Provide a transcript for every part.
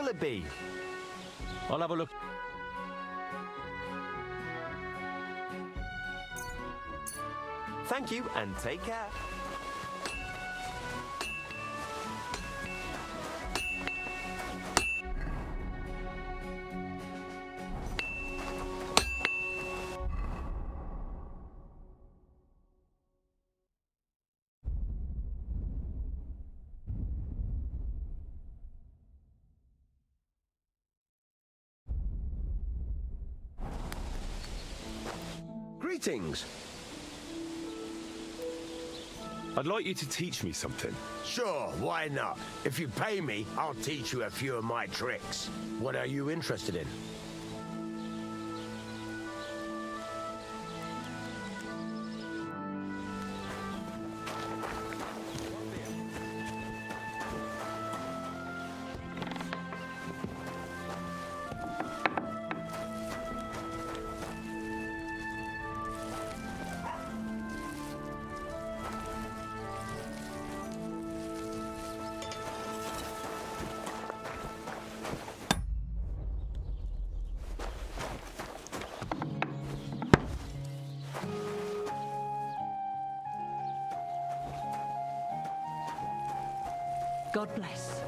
it be? I'll have a look. Thank you, and take care. Greetings. I'd like you to teach me something. Sure, why not? If you pay me, I'll teach you a few of my tricks. What are you interested in? God bless.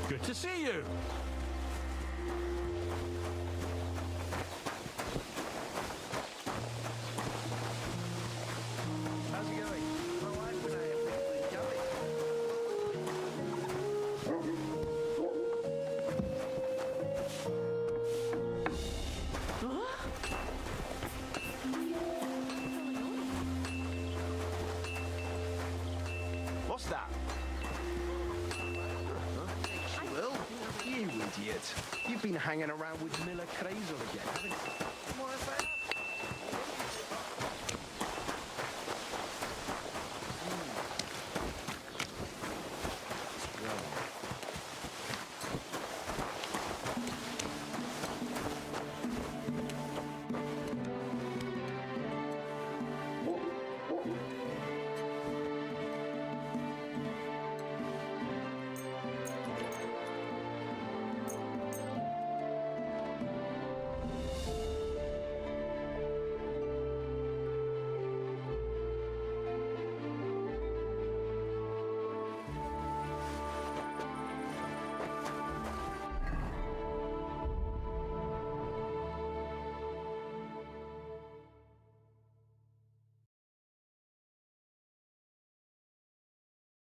Good to see you. How's it going? My wife and I have been jumping. What's that? Will, you idiot. You've been hanging around with Miller Crazel again, haven't you? What about?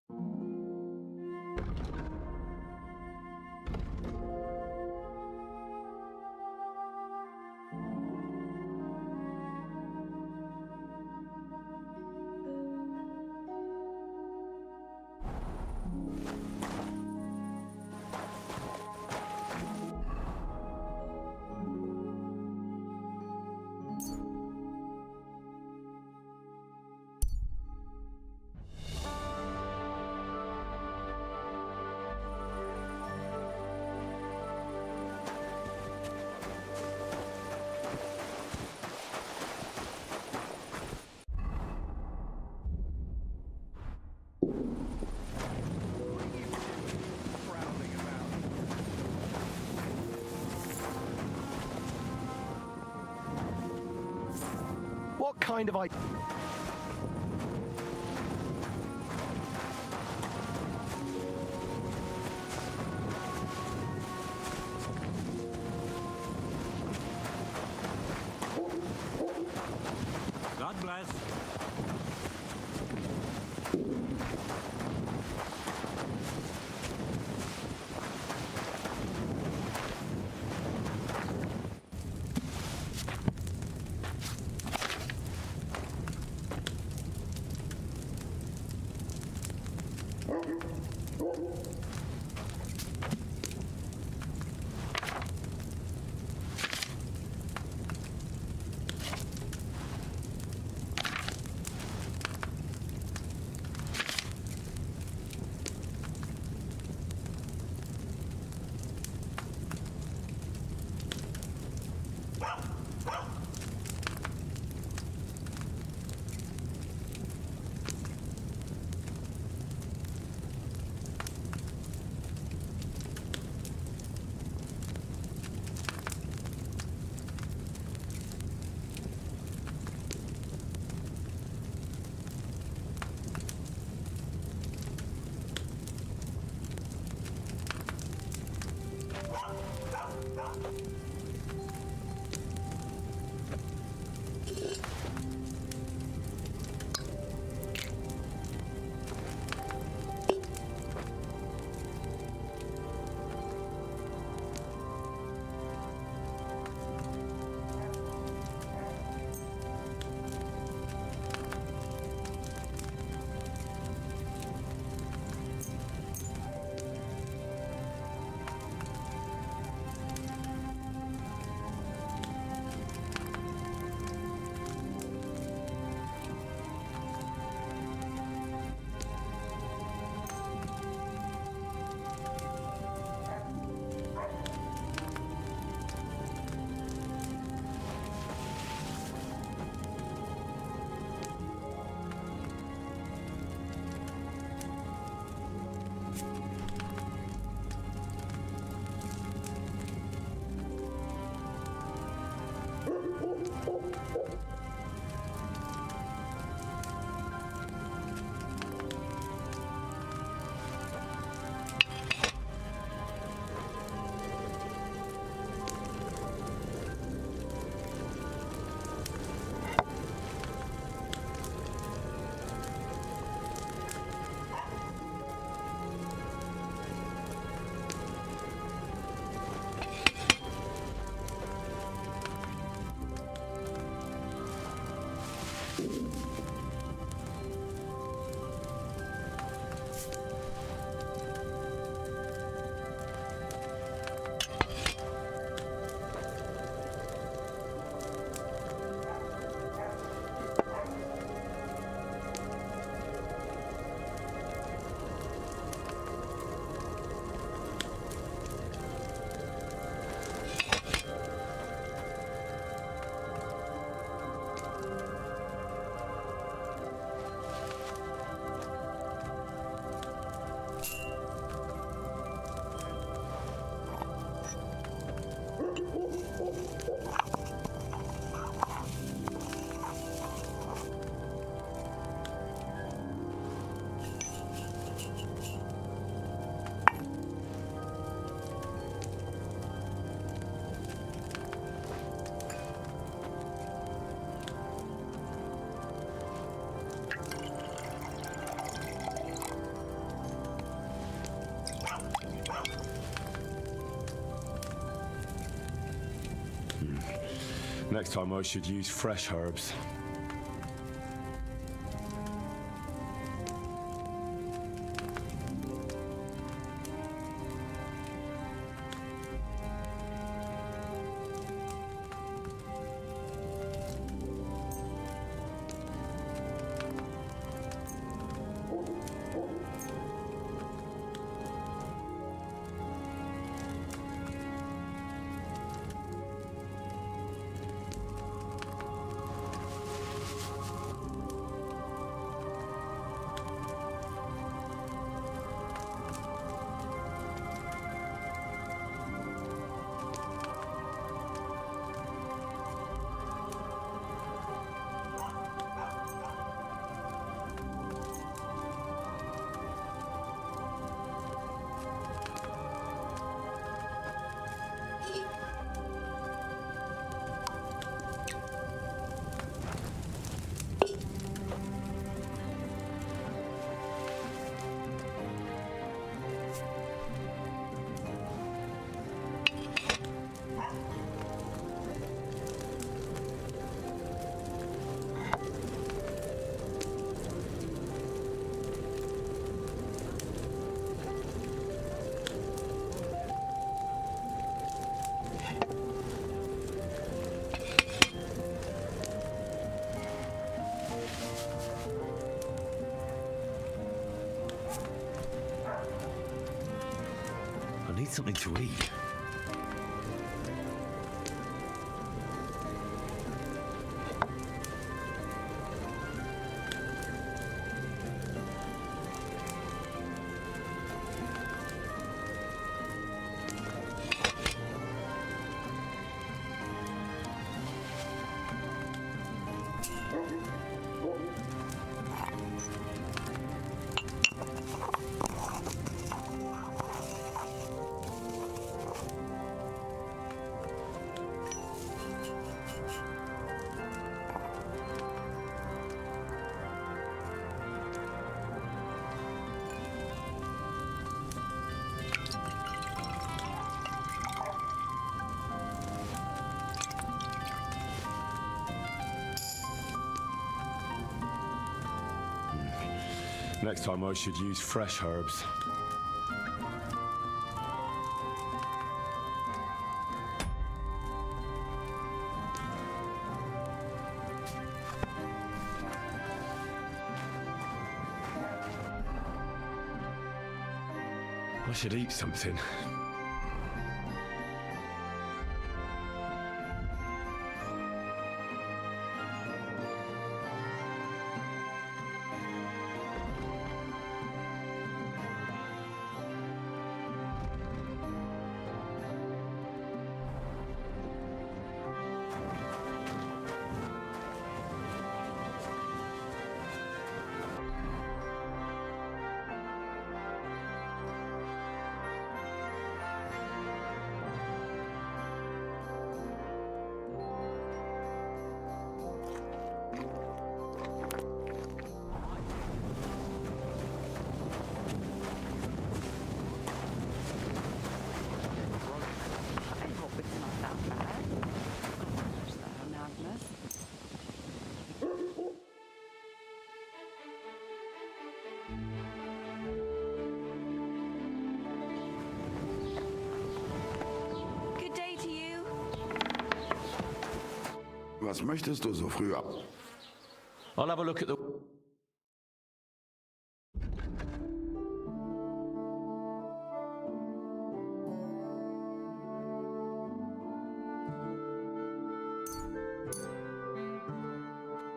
Prowling about. What kind of I? God bless. Next time I should use fresh herbs. I need something to eat. Next time I should use fresh herbs. I should eat something. Was möchtest du so früh ab? I'll have a look at the...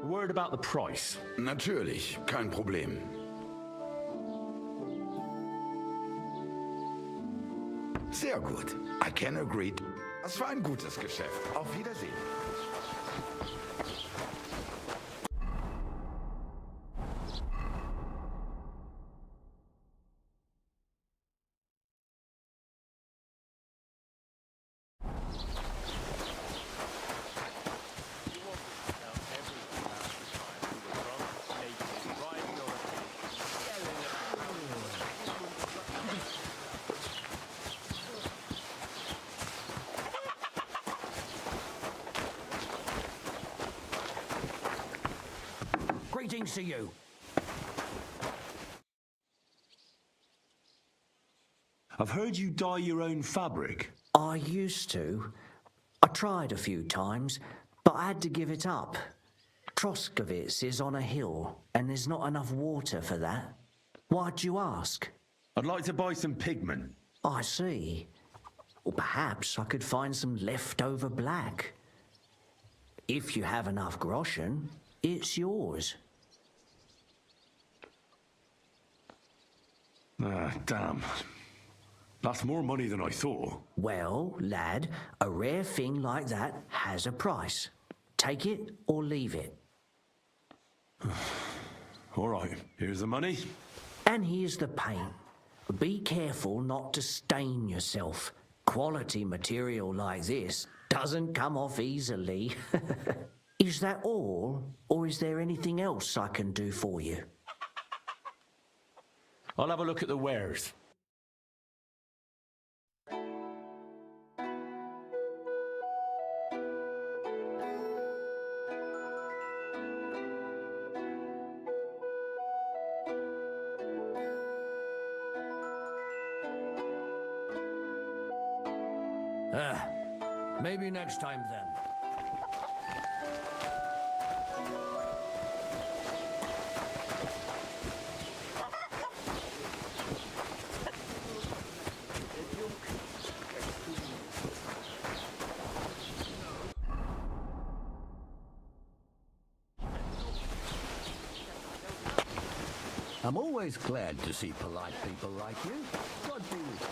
Worried about the price? Natürlich, kein Problem. Sehr gut. I can agree. Das war ein gutes Geschäft. Auf Wiedersehen. answer you. I've heard you dye your own fabric. I used to. I tried a few times, but I had to give it up. Troskovitz is on a hill, and there's not enough water for that. Why'd you ask? I'd like to buy some pigment. I see. Or perhaps I could find some leftover black. If you have enough groschen, it's yours. Ah, damn. That's more money than I thought. Well, lad, a rare thing like that has a price. Take it or leave it. All right, here's the money. And here's the paint. Be careful not to stain yourself. Quality material like this doesn't come off easily. Is that all, or is there anything else I can do for you? I'll have a look at the wares. Maybe next time then. I'm always glad to see polite people like you. God be with you.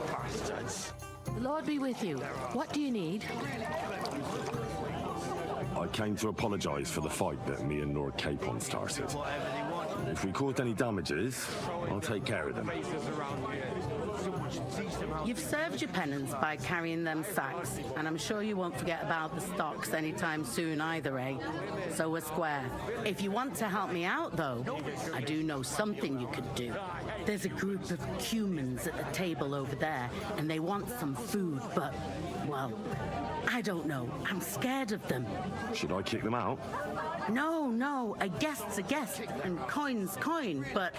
Bastards. The Lord be with you. What do you need? I came to apologise for the fight that me and Lord Capon started. If we caused any damages, I'll take care of them. You've served your penance by carrying them sacks, and I'm sure you won't forget about the stocks anytime soon either, eh? So we're square. If you want to help me out, though, I do know something you could do. There's a group of humans at the table over there, and they want some food, but, well, I don't know. I'm scared of them. Should I kick them out? No, a guest's a guest, and coin's coin, but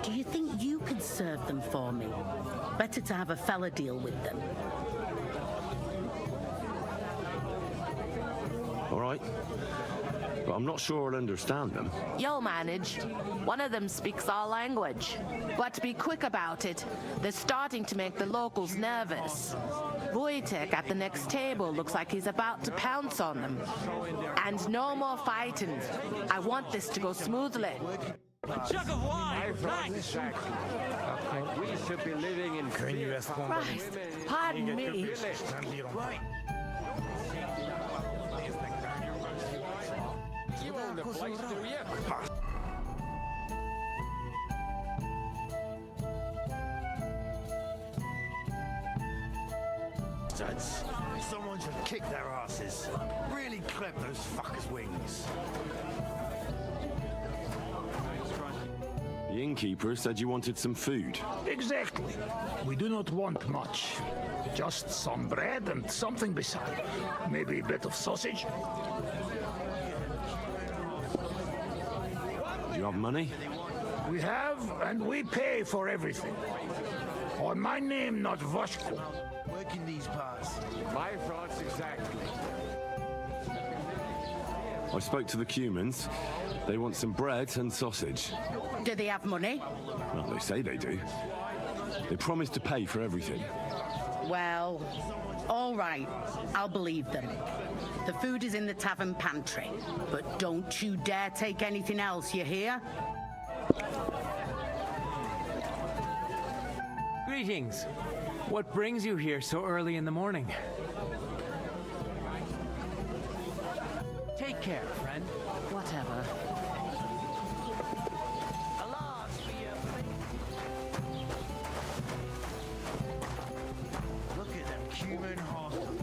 do you think you could serve them for me? Better to have a fella deal with them. All right. But I'm not sure I'll understand them. You'll manage. One of them speaks our language. But be quick about it. They're starting to make the locals nervous. Wojtek at the next table looks like he's about to pounce on them. And no more fighting. I want this to go smoothly. A jug of wine! Thanks! We should be living in fear. Christ, pardon me. You own the place, do you? Bastards. Someone should kick their asses. Really clip those fuckers' wings. The innkeeper said you wanted some food. Exactly. We do not want much. Just some bread and something beside. Maybe a bit of sausage. Do you have money? We have, and we pay for everything. On my name, not Voshko. Working these parts. My thoughts exactly. I spoke to the Cumans. They want some bread and sausage. Do they have money? Well, they say they do. They promised to pay for everything. Well, all right. I'll believe them. The food is in the tavern pantry. But don't you dare take anything else, you hear? Greetings. What brings you here so early in the morning? Take care, friend. Whatever. Look at them human hostiles.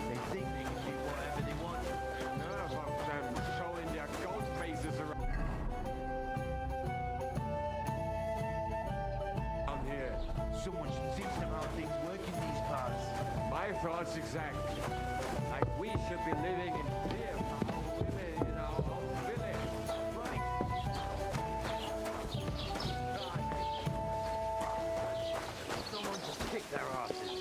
They think they can do whatever they want. Showing their gold faces around here. Someone should teach them how things work in these parts. My My thoughts exactly. Like we should be living in fear of our women in our own village. Right. Someone to kick their asses.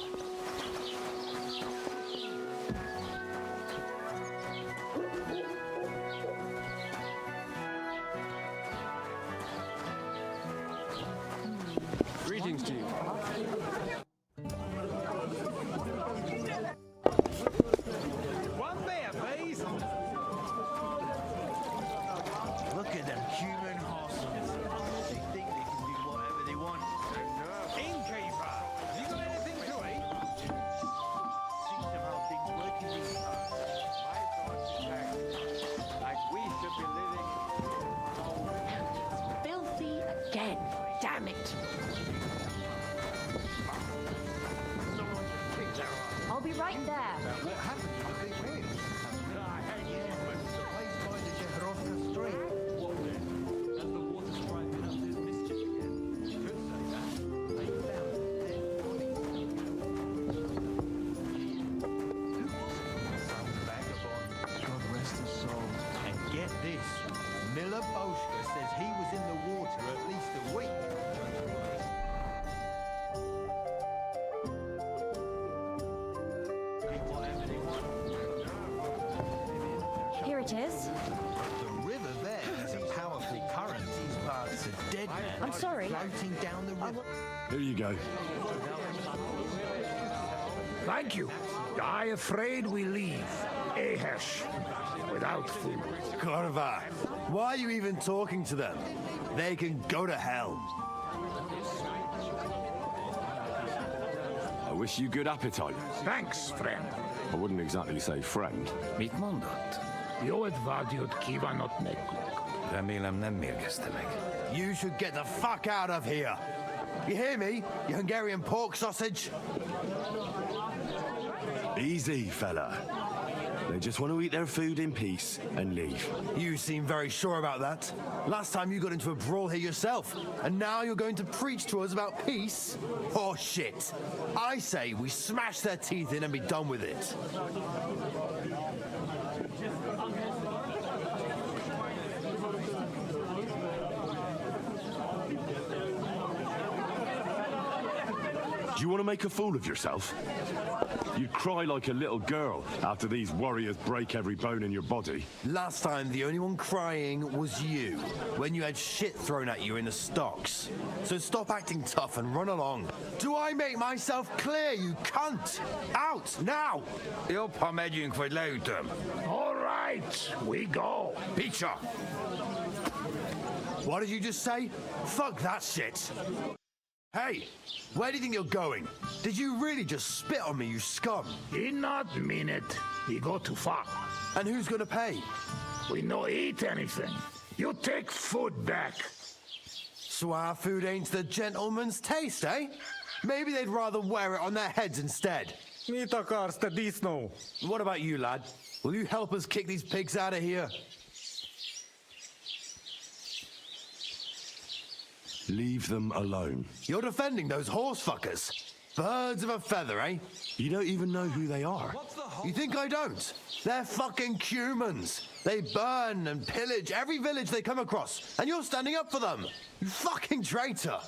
Greetings to you. One beer, please. Look at them human hossums. They think they can do whatever they want. Innkeeper, you got anything to eat? See how things work in these parts. My thoughts exactly. Like we should be living in our own. Filthy again. Damn it. I'll be right there. What happened to the big wig? I hate you, but The place by the Jehorovka Street. What then? Has the water sprite been up to mischief again? You could say that. They found a dead body. some vagabond. God rest his soul. And get this, Miller Boschka says he was in the water at least a week. Whatever they want. Here it is. The river there has a powerful current. These parts are dead man. I'm sorry. Floating down the river. Here you go. Thank you. I afraid we leave. Ahesh. Without food. Corva, why are you even talking to them? They can go to hell. I wish you good appetite. Thanks, friend. I wouldn't exactly say friend. Mit mondott? Jót vágyott kívánok nekünk. Remélem nem mérgezte meg. You should get the fuck out of here. You hear me, you Hungarian pork sausage? Easy, fella. They just want to eat their food in peace and leave. You seem very sure about that. Last time you got into a brawl here yourself, and now you're going to preach to us about peace? Oh shit. I say we smash their teeth in and be done with it. Do you want to make a fool of yourself? You'd cry like a little girl after these warriors break every bone in your body. Last time, the only one crying was you, when you had shit thrown at you in the stocks. So stop acting tough and run along. Do I make myself clear, you cunt? Out, now! Jobb, ha megyünk, vagy leütöm. All right, we go. Picture! What did you just say? Fuck that shit! Hey, where do you think you're going? Did you really just spit on me, you scum? He not mean it. He go too far. And who's gonna pay? We no eat anything. You take food back. So our food ain't the gentleman's taste, eh? Maybe they'd rather wear it on their heads instead. Mit akarsz, te disznó? What about you, lad? Will you help us kick these pigs out of here? Leave them alone. You're defending those horse fuckers. Birds of a feather, eh? You don't even know who they are. You think I don't? They're fucking humans. They burn and pillage every village they come across, and you're standing up for them. You fucking traitor.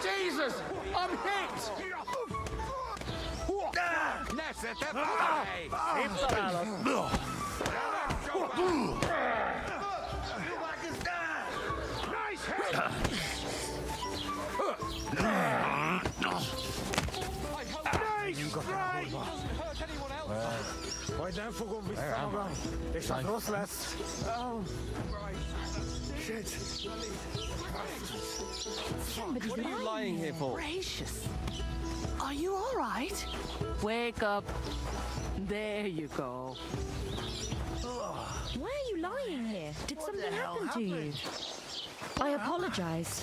Jesus! I'm hit! Nice hit! Majd nem fogom vissza magam, és az rossz lesz. Shit. What are you lying here for? Gracious. Are you all right? Wake up. There you go. Why are you lying here? Did something happen to you? I apologize.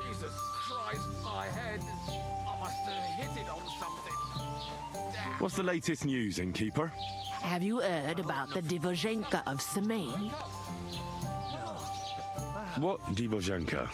Jesus Christ, my head. I must hit it on something. What's the latest news, innkeeper? Have you heard about the Divozhenka of Semain? What Divozhenka?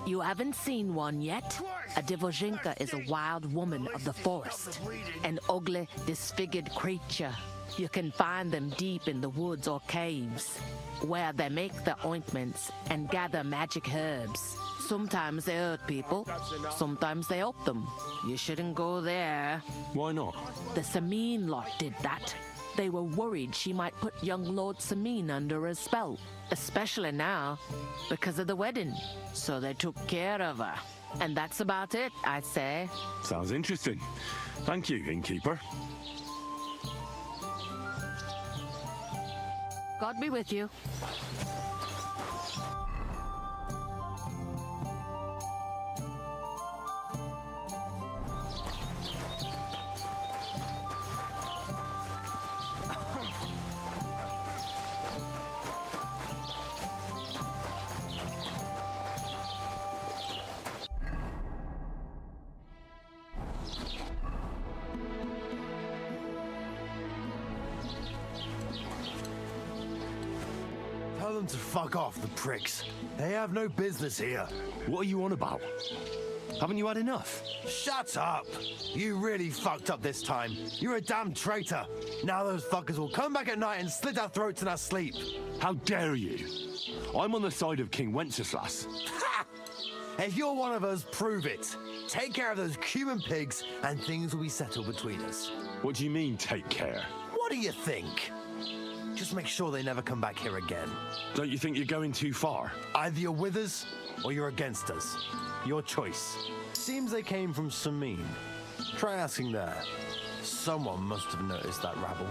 You haven't seen one yet? A Divozhenka is a wild woman of the forest, an ugly, disfigured creature. You can find them deep in the woods or caves, where they make their ointments and gather magic herbs. Sometimes they hurt people, sometimes they help them. You shouldn't go there. Why not? The Samin lot did that. They were worried she might put young Lord Samin under a spell, especially now, because of the wedding. So they took care of her. And that's about it, I'd say. Sounds interesting. Thank you, innkeeper. God be with you. Tell them to fuck off, the pricks. They have no business here. What are you on about? Haven't you had enough? Shut up! You really fucked up this time. You're a damn traitor. Now those fuckers will come back at night and slit our throats in our sleep. How dare you? I'm on the side of King Wenceslas. Ha! If you're one of us, prove it. Take care of those Cuban pigs and things will be settled between us. What do you mean, take care? What do you think? Just make sure they never come back here again. Don't you think you're going too far? Either you're with us or you're against us. Your choice. Seems they came from Samin. Try asking there. Someone must have noticed that rabble.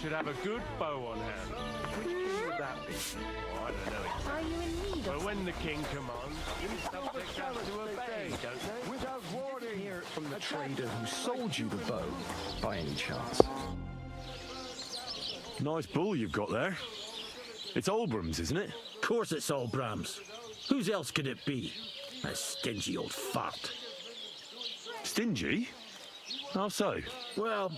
should have a good bow on hand. Which king would that be? Oh, I don't know Are you in need But of... when the king commands, his subjects have to obey, don't they? Without warning. Hear it from the trader who sold you the bow, by any chance? Nice bull you've got there. It's Olbram's, isn't it? Of course it's all Brahms. Whose else could it be? A stingy old fart. Stingy? How so? Well,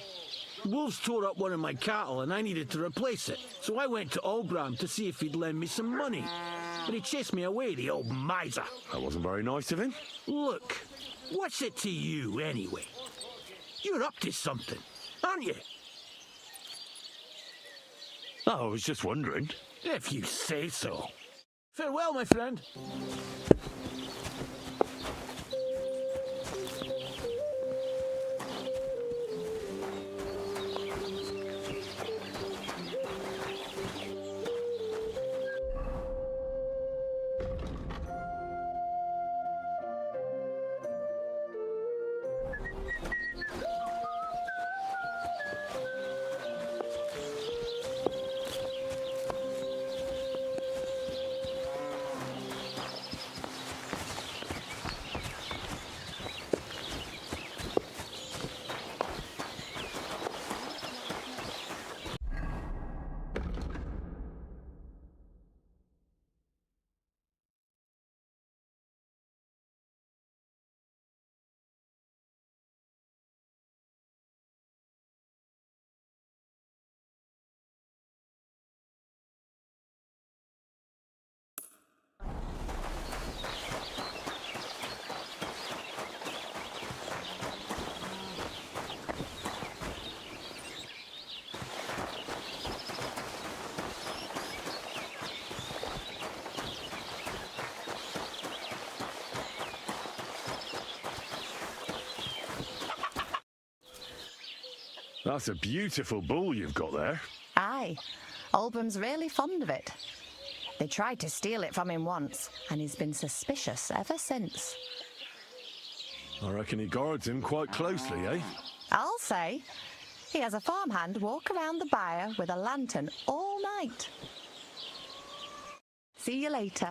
wolves tore up one of my cattle and I needed to replace it. So I went to Olbram to see if he'd lend me some money. But he chased me away, the old miser. That wasn't very nice of him. Look, what's it to you anyway? You're up to something, aren't you? Oh, I was just wondering. If you say so. Farewell, my friend. That's a beautiful bull you've got there. Aye, Olbram's really fond of it. They tried to steal it from him once, and he's been suspicious ever since. I reckon he guards him quite closely, eh? I'll say. He has a farmhand walk around the byre with a lantern all night. See you later.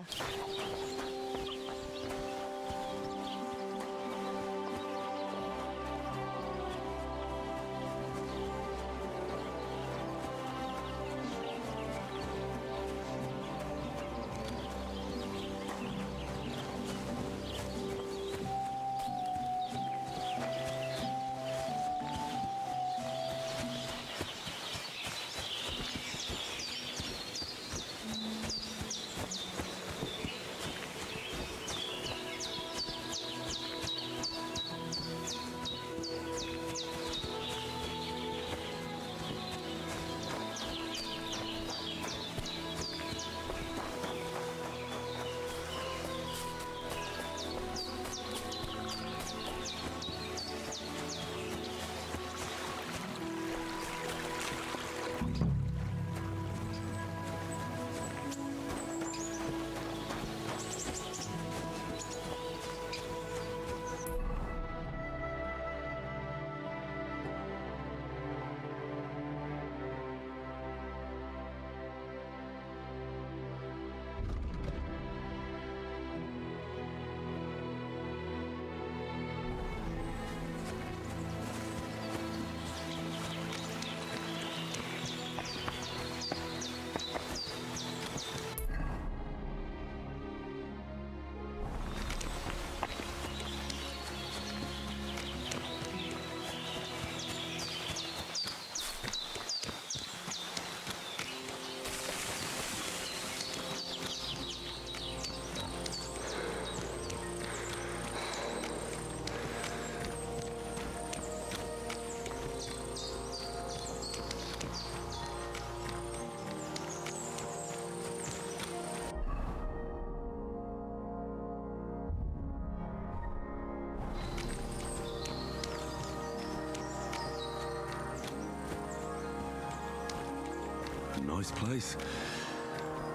Nice place.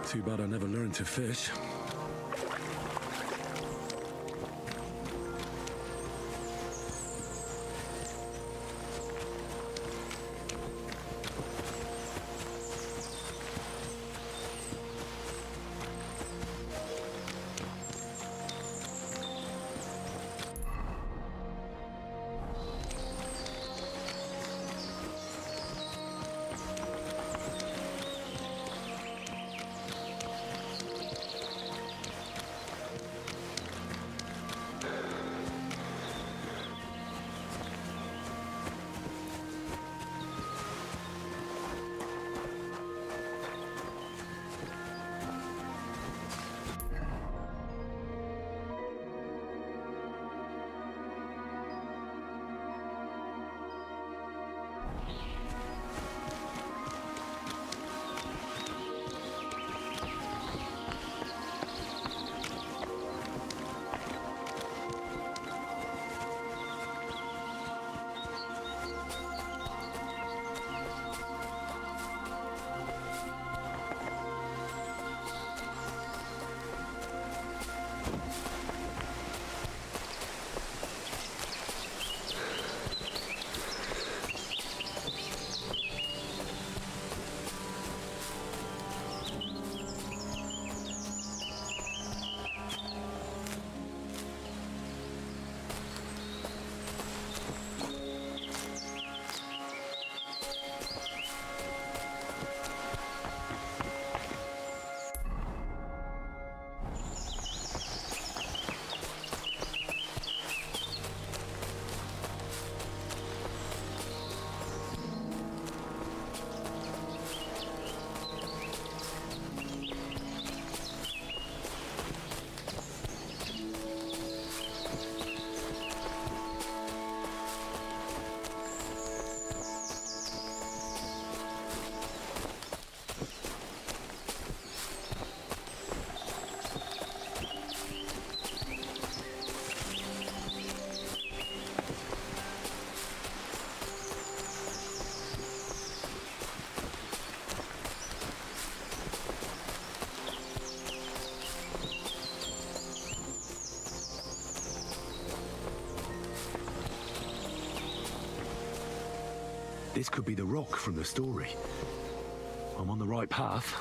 Too bad I never learned to fish. This could be the rock from the story. I'm on the right path.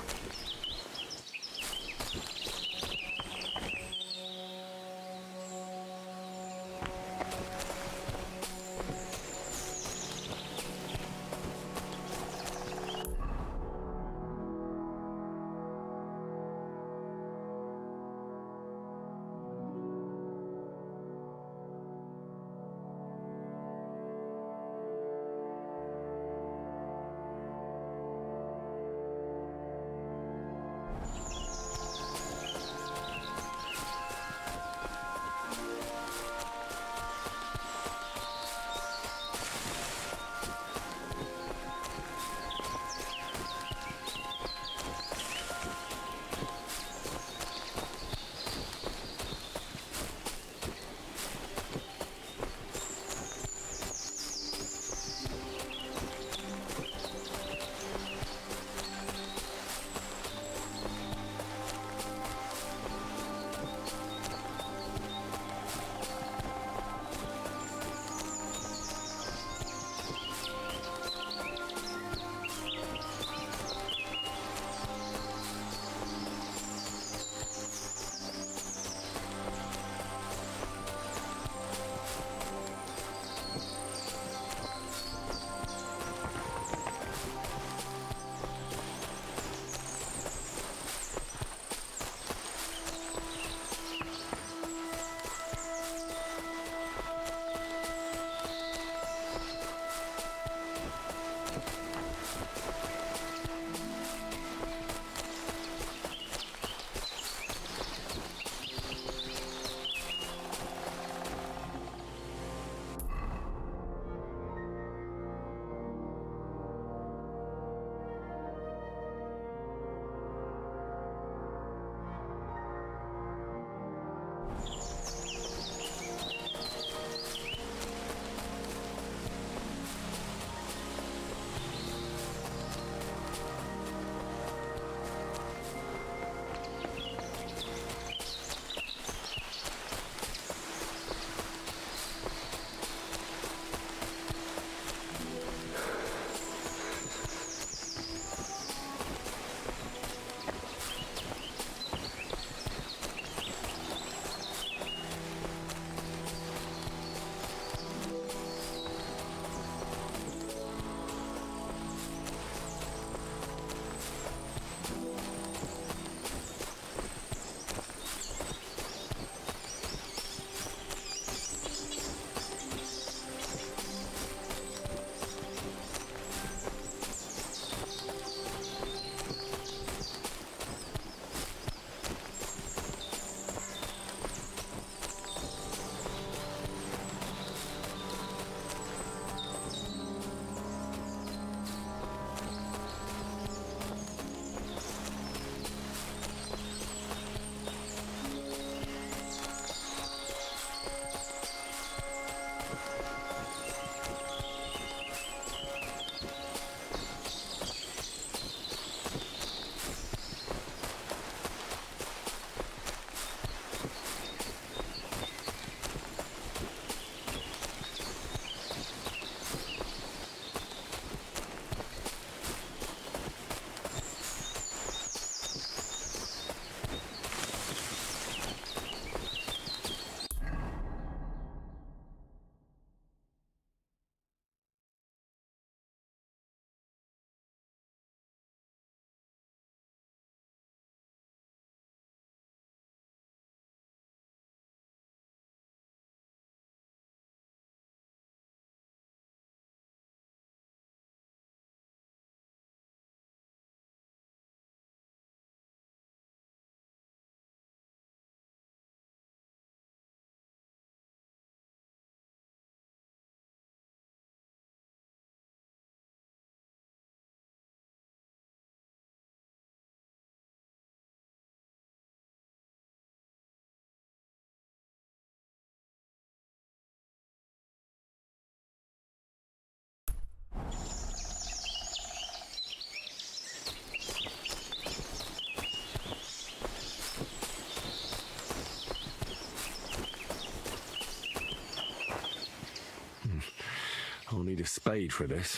I'll need a spade for this.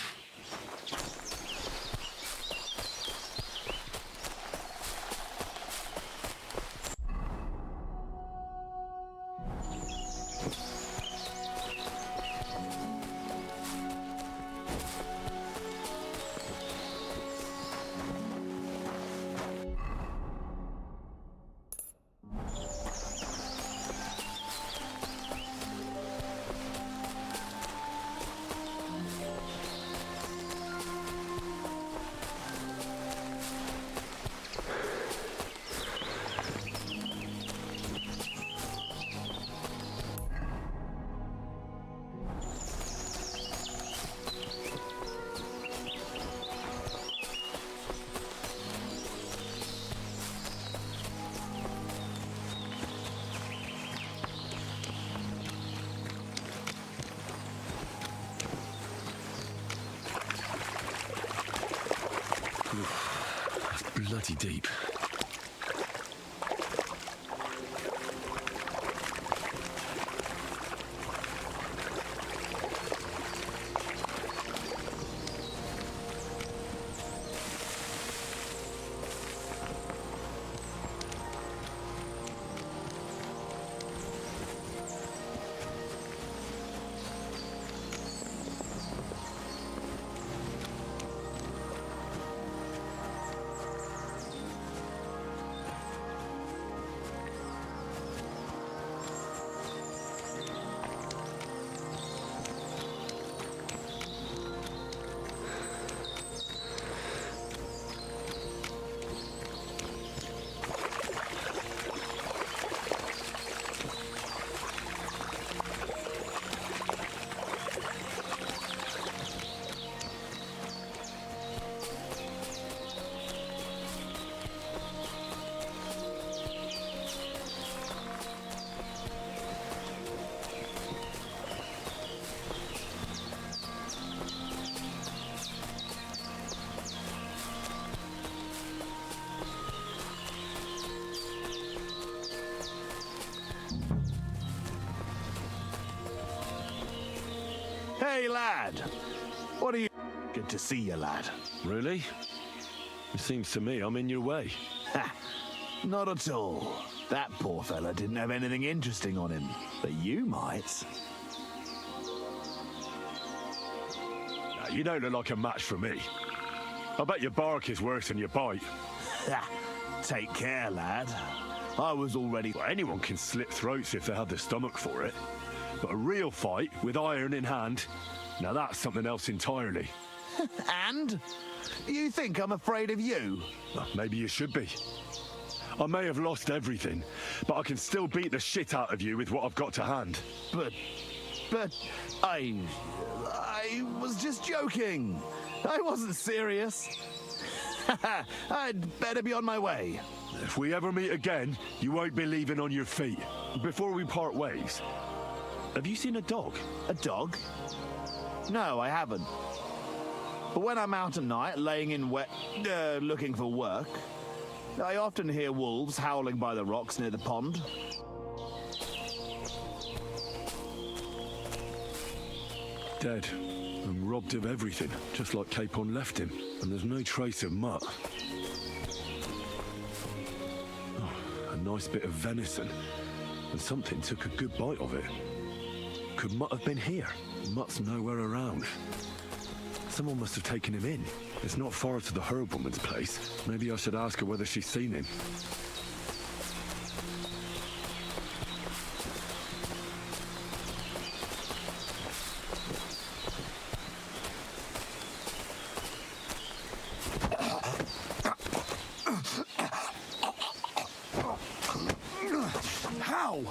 That's bloody deep. Hey, lad. What are you... Good to see you, lad. Really? It seems to me I'm in your way. Ha! Not at all. That poor fella didn't have anything interesting on him. But you might. Now, you don't look like a match for me. I bet your bark is worse than your bite. Ha! Take care, lad. I was already... Well, anyone can slit throats if they have the stomach for it. But a real fight, with iron in hand, now that's something else entirely. And? You think I'm afraid of you? Well, maybe you should be. I may have lost everything, but I can still beat the shit out of you with what I've got to hand. But I was just joking. I wasn't serious. I'd better be on my way. If we ever meet again, you won't be leaving on your feet. Before we part ways, have you seen a dog? A dog? No, I haven't. But when I'm out at night, laying in wet, looking for work, I often hear wolves howling by the rocks near the pond. Dead and robbed of everything, just like Capon left him, and there's no trace of mutt. Oh, a nice bit of venison, and something took a good bite of it. Could Mutt have been here? Mutt's nowhere around. Someone must have taken him in. It's not far to the herb woman's place. Maybe I should ask her whether she's seen him. How?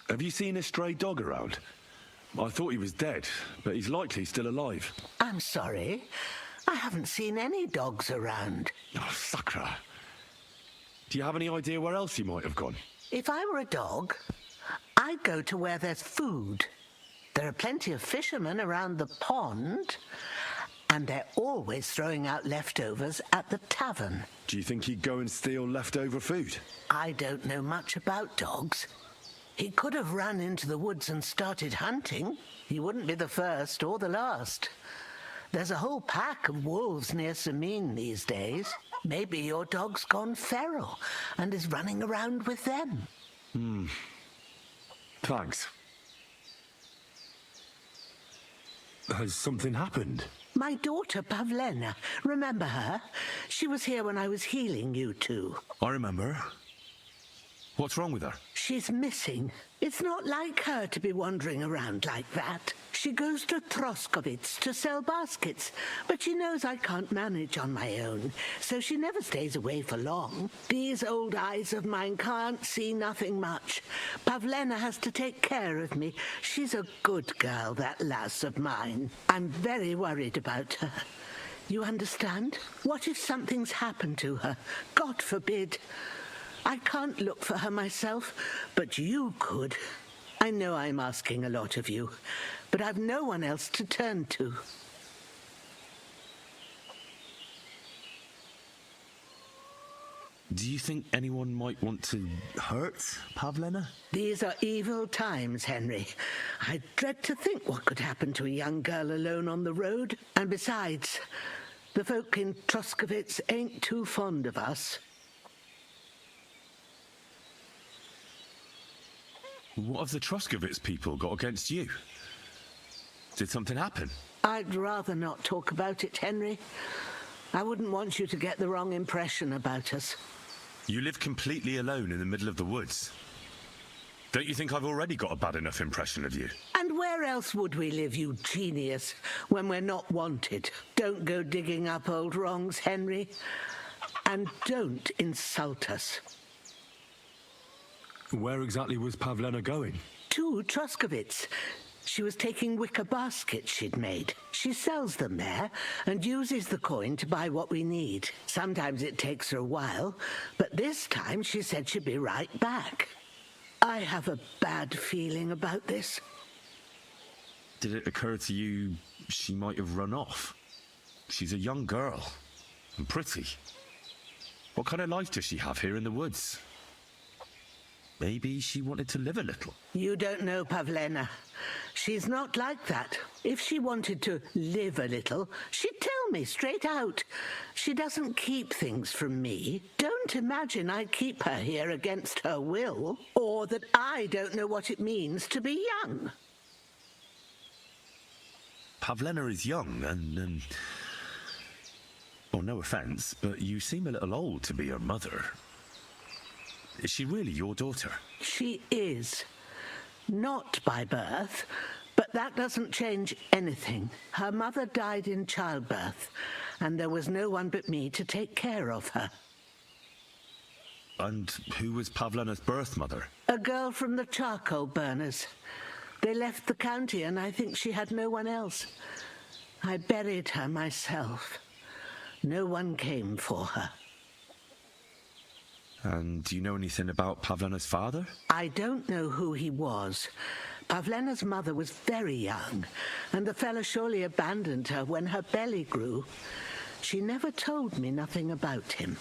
Have you seen a stray dog around? I thought he was dead, but he's likely still alive. I'm sorry. I haven't seen any dogs around. Oh, Sakra. Do you have any idea where else he might have gone? If I were a dog, I'd go to where there's food. There are plenty of fishermen around the pond, and they're always throwing out leftovers at the tavern. Do you think he'd go and steal leftover food? I don't know much about dogs. He could have run into the woods and started hunting. He wouldn't be the first or the last. There's a whole pack of wolves near Samin these days. Maybe your dog's gone feral and is running around with them. Thanks. Has something happened? My daughter, Pavlena. Remember her? She was here when I was healing you two. I remember. What's wrong with her? She's missing. It's not like her to be wandering around like that. She goes to Troskovitz to sell baskets, but she knows I can't manage on my own, so she never stays away for long. These old eyes of mine can't see nothing much. Pavlena has to take care of me. She's a good girl, that lass of mine. I'm very worried about her. You understand? What if something's happened to her? God forbid. I can't look for her myself, but you could. I know I'm asking a lot of you, but I've no one else to turn to. Do you think anyone might want to hurt Pavlena? These are evil times, Henry. I dread to think what could happen to a young girl alone on the road. And besides, the folk in Troskovitz ain't too fond of us. What have the Troskovitz people got against you? Did something happen? I'd rather not talk about it, Henry. I wouldn't want you to get the wrong impression about us. You live completely alone in the middle of the woods. Don't you think I've already got a bad enough impression of you? And where else would we live, you genius, when we're not wanted? Don't go digging up old wrongs, Henry. And don't insult us. Where exactly was Pavlena going? To Troskovitz. She was taking wicker baskets she'd made. She sells them there and uses the coin to buy what we need. Sometimes it takes her a while, but this time she said she'd be right back. I have a bad feeling about this. Did it occur to you she might have run off? She's a young girl and pretty. What kind of life does she have here in the woods? Maybe she wanted to live a little. You don't know Pavlena. She's not like that. If she wanted to live a little, she'd tell me straight out. She doesn't keep things from me. Don't imagine I keep her here against her will, or that I don't know what it means to be young. Pavlena is young and well, no offence, but you seem a little old to be her mother. Is she really your daughter? She is. Not by birth, but that doesn't change anything. Her mother died in childbirth, and there was no one but me to take care of her. And who was Pavlena's birth mother? A girl from the charcoal burners. They left the county, and I think she had no one else. I buried her myself. No one came for her. And do you know anything about Pavlena's father? I don't know who he was. Pavlena's mother was very young, and the fella surely abandoned her when her belly grew. She never told me nothing about him.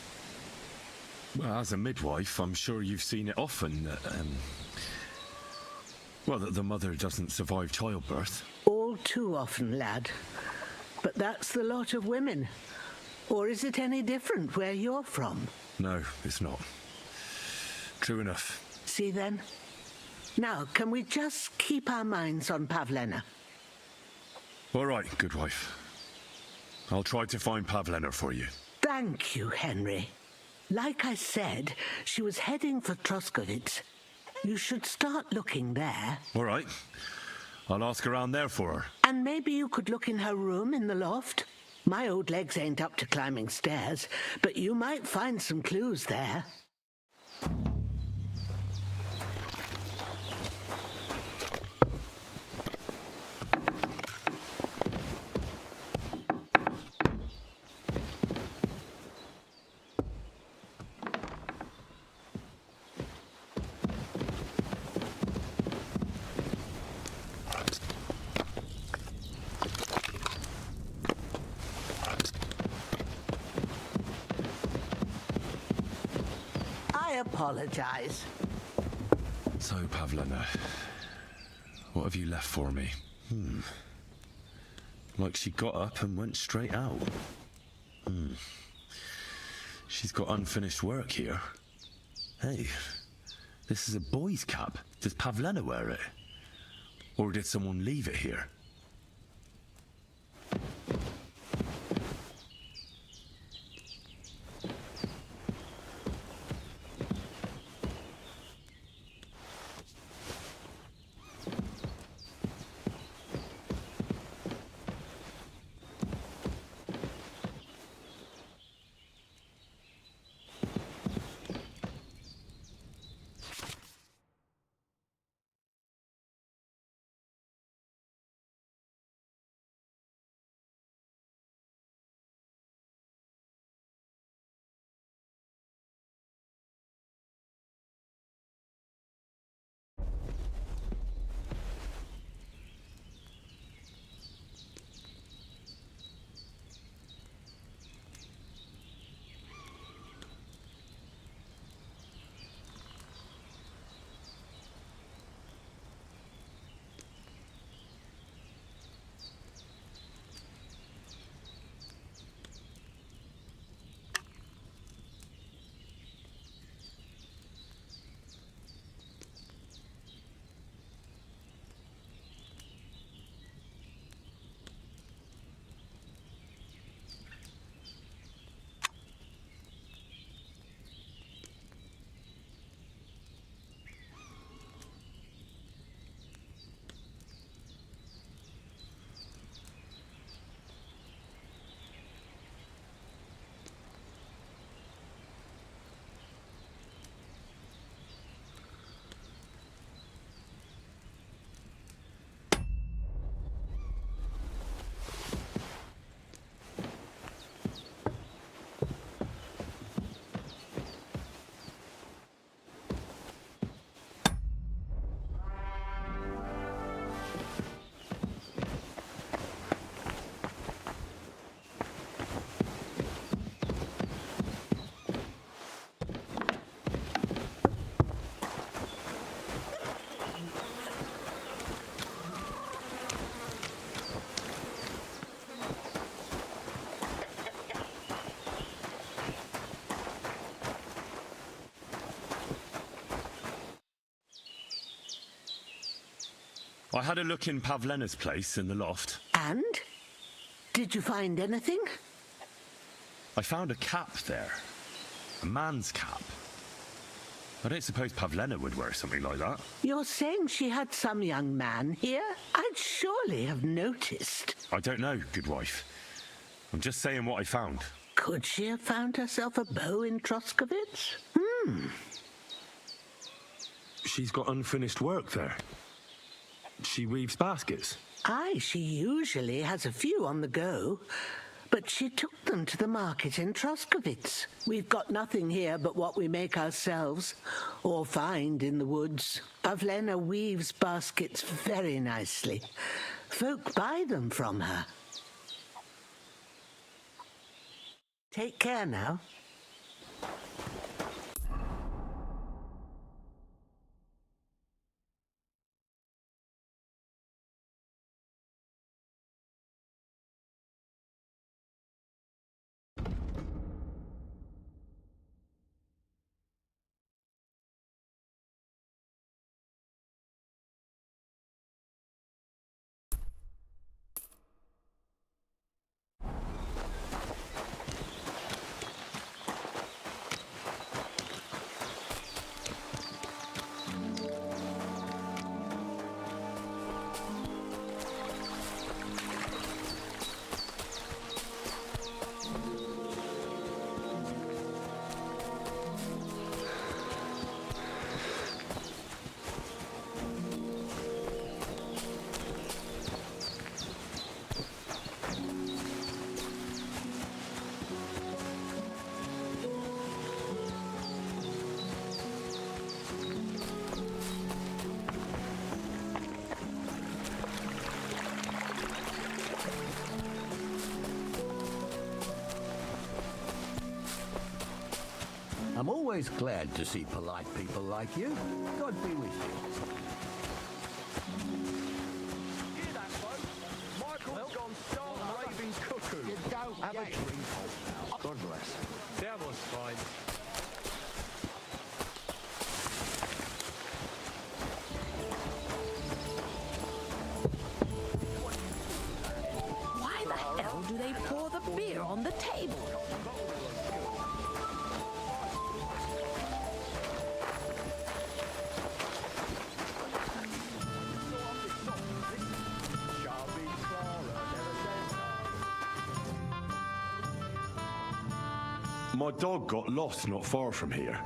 Well, as a midwife, I'm sure you've seen it often. Well, that the mother doesn't survive childbirth. All too often, lad. But that's the lot of women. Or is it any different where you're from? No, it's not. True enough. See then? Now, can we just keep our minds on Pavlena? All right, good wife. I'll try to find Pavlena for you. Thank you, Henry. Like I said, she was heading for Troskovitz. You should start looking there. All right. I'll ask around there for her. And maybe you could look in her room in the loft. My old legs ain't up to climbing stairs, but you might find some clues there. apologize. So, Pavlena, what have you left for me? Like she got up and went straight out. She's got unfinished work here. Hey, this is a boy's cap. Does Pavlena wear it? Or did someone leave it here? I had a look in Pavlena's place in the loft. And? Did you find anything? I found a cap there. A man's cap. I don't suppose Pavlena would wear something like that. You're saying she had some young man here? I'd surely have noticed. I don't know, good wife. I'm just saying what I found. Could she have found herself a beau in Troskovitz? She's got unfinished work there. She weaves baskets. Aye, she usually has a few on the go. But she took them to the market in Troskovitz. We've got nothing here but what we make ourselves, or find in the woods. Pavlena weaves baskets very nicely. Folk buy them from her. Take care now. Always glad to see polite people like you. God be with you. Hear that, folks? Michael's gone stark raving cuckoo. Have a drink, old pal. God bless. That was fine. Why the hell do they pour the beer on the table? My dog got lost not far from here.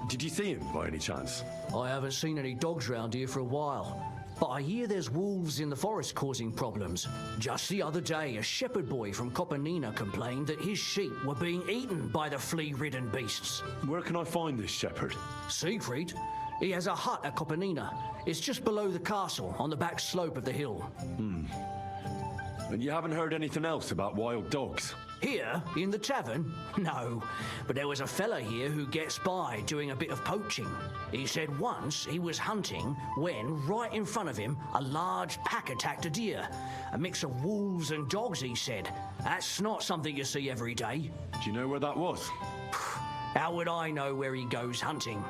Did you see him by any chance? I haven't seen any dogs round here for a while. But I hear there's wolves in the forest causing problems. Just the other day, a shepherd boy from Copenina complained that his sheep were being eaten by the flea-ridden beasts. Where can I find this shepherd? Siegfried? He has a hut at Copenina. It's just below the castle, on the back slope of the hill. And you haven't heard anything else about wild dogs? Here, in the tavern? No, but there was a fella here who gets by doing a bit of poaching. He said once he was hunting when, right in front of him, a large pack attacked a deer. A mix of wolves and dogs, he said. That's not something you see every day. Do you know where that was? How would I know where he goes hunting?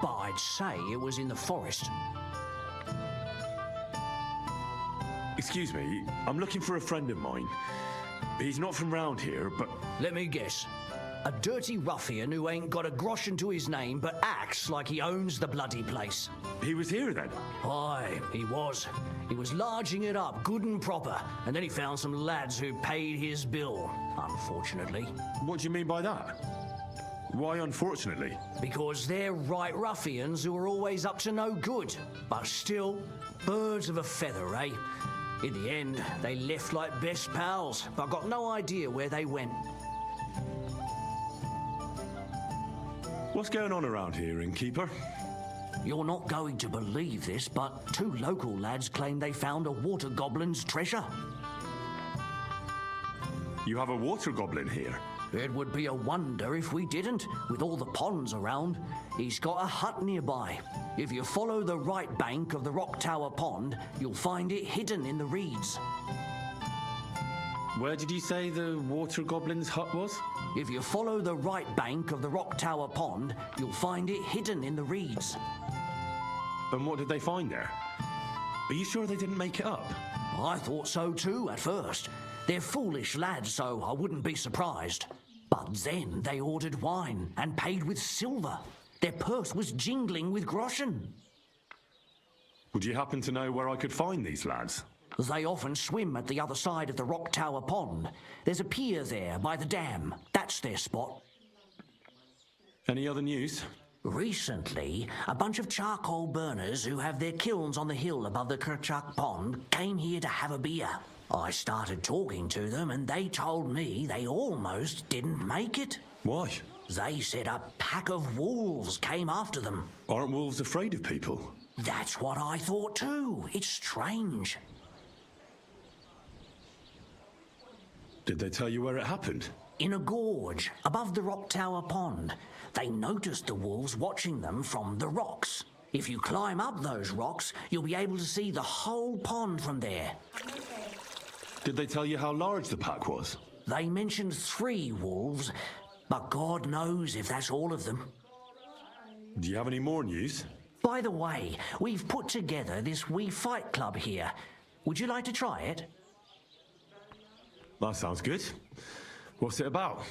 But I'd say it was in the forest. Excuse me, I'm looking for a friend of mine. He's not from round here, but... Let me guess. A dirty ruffian who ain't got a groschen to his name but acts like he owns the bloody place. He was here then? Aye, he was. He was larging it up good and proper, and then he found some lads who paid his bill, unfortunately. What do you mean by that? Why unfortunately? Because they're right ruffians who are always up to no good. But still, birds of a feather, eh? In the end, they left like best pals, but got no idea where they went. What's going on around here, innkeeper? You're not going to believe this, but 2 local lads claim they found a water goblin's treasure. You have a water goblin here? It would be a wonder if we didn't, with all the ponds around. He's got a hut nearby. If you follow the right bank of the Rock Tower Pond, you'll find it hidden in the reeds. Where did you say the water goblin's hut was? If you follow the right bank of the Rock Tower Pond, you'll find it hidden in the reeds. And what did they find there? Are you sure they didn't make it up? I thought so too at first. They're foolish lads, so I wouldn't be surprised. But then they ordered wine and paid with silver. Their purse was jingling with groschen. Would you happen to know where I could find these lads? They often swim at the other side of the Rock Tower Pond. There's a pier there by the dam. That's their spot. Any other news? Recently, a bunch of charcoal burners who have their kilns on the hill above the Kerchak Pond came here to have a beer. I started talking to them and they told me they almost didn't make it. Why? They said a pack of wolves came after them. Aren't wolves afraid of people? That's what I thought too. It's strange. Did they tell you where it happened? In a gorge above the Rock Tower Pond. They noticed the wolves watching them from the rocks. If you climb up those rocks, you'll be able to see the whole pond from there. Did they tell you how large the pack was? They mentioned 3 wolves, but God knows if that's all of them. Do you have any more news? By the way, we've put together this wee fight club here. Would you like to try it? That sounds good. What's it about?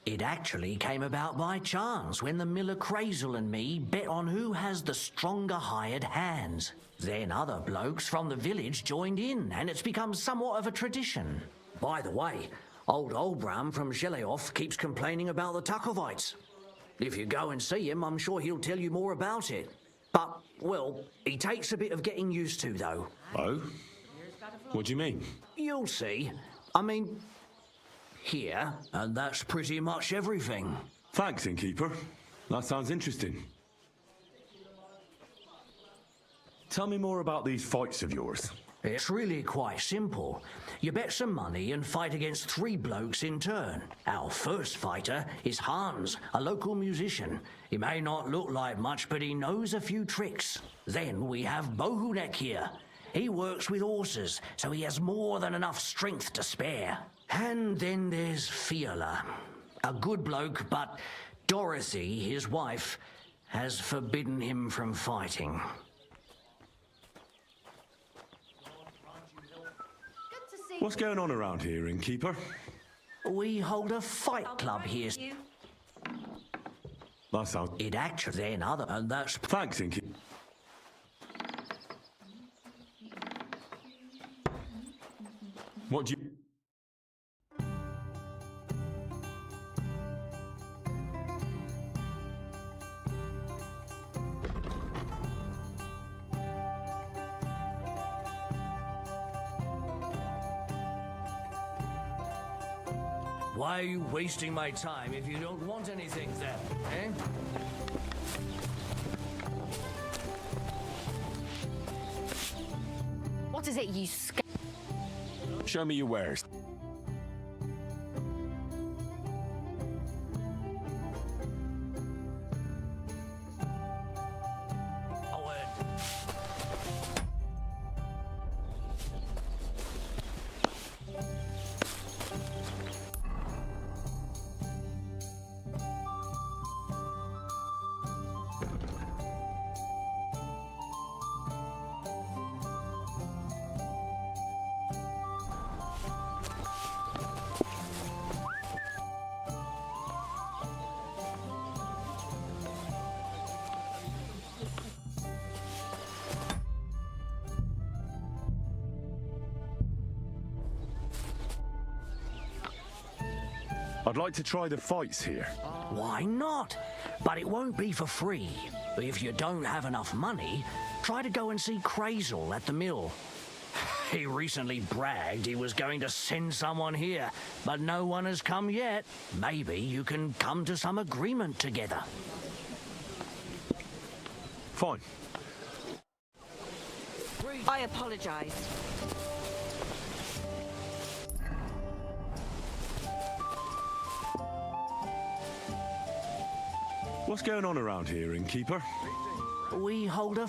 It actually came about by chance when the miller Crazel and me bet on who has the stronger hired hands. Then other blokes from the village joined in, and it's become somewhat of a tradition. By the way, old Olbram from Zheleov keeps complaining about the Takovites. If you go and see him, I'm sure he'll tell you more about it. But, well, he takes a bit of getting used to, though. Oh? What do you mean? You'll see. I mean, here, and that's pretty much everything. Thanks, innkeeper. That sounds interesting. Tell me more about these fights of yours. It's really quite simple. You bet some money and fight against 3 blokes in turn. Our first fighter is Hans, a local musician. He may not look like much, but he knows a few tricks. Then we have Bohunek here. He works with horses, so he has more than enough strength to spare. And then there's Fiala, a good bloke, but Dorothy, his wife, has forbidden him from fighting. What's going on around here, innkeeper? We hold a fight club here. That sounds... It actually then other, and that's... Thanks, innkeeper. What do you... Why are you wasting my time if you don't want anything then, eh? What is it, you Show me your wares. I'd like to try the fights here. Why not? But it won't be for free. If you don't have enough money, try to go and see Crazel at the mill. He recently bragged he was going to send someone here, but no one has come yet. Maybe you can come to some agreement together. Fine. I apologize. What's going on around here, innkeeper? We hold a...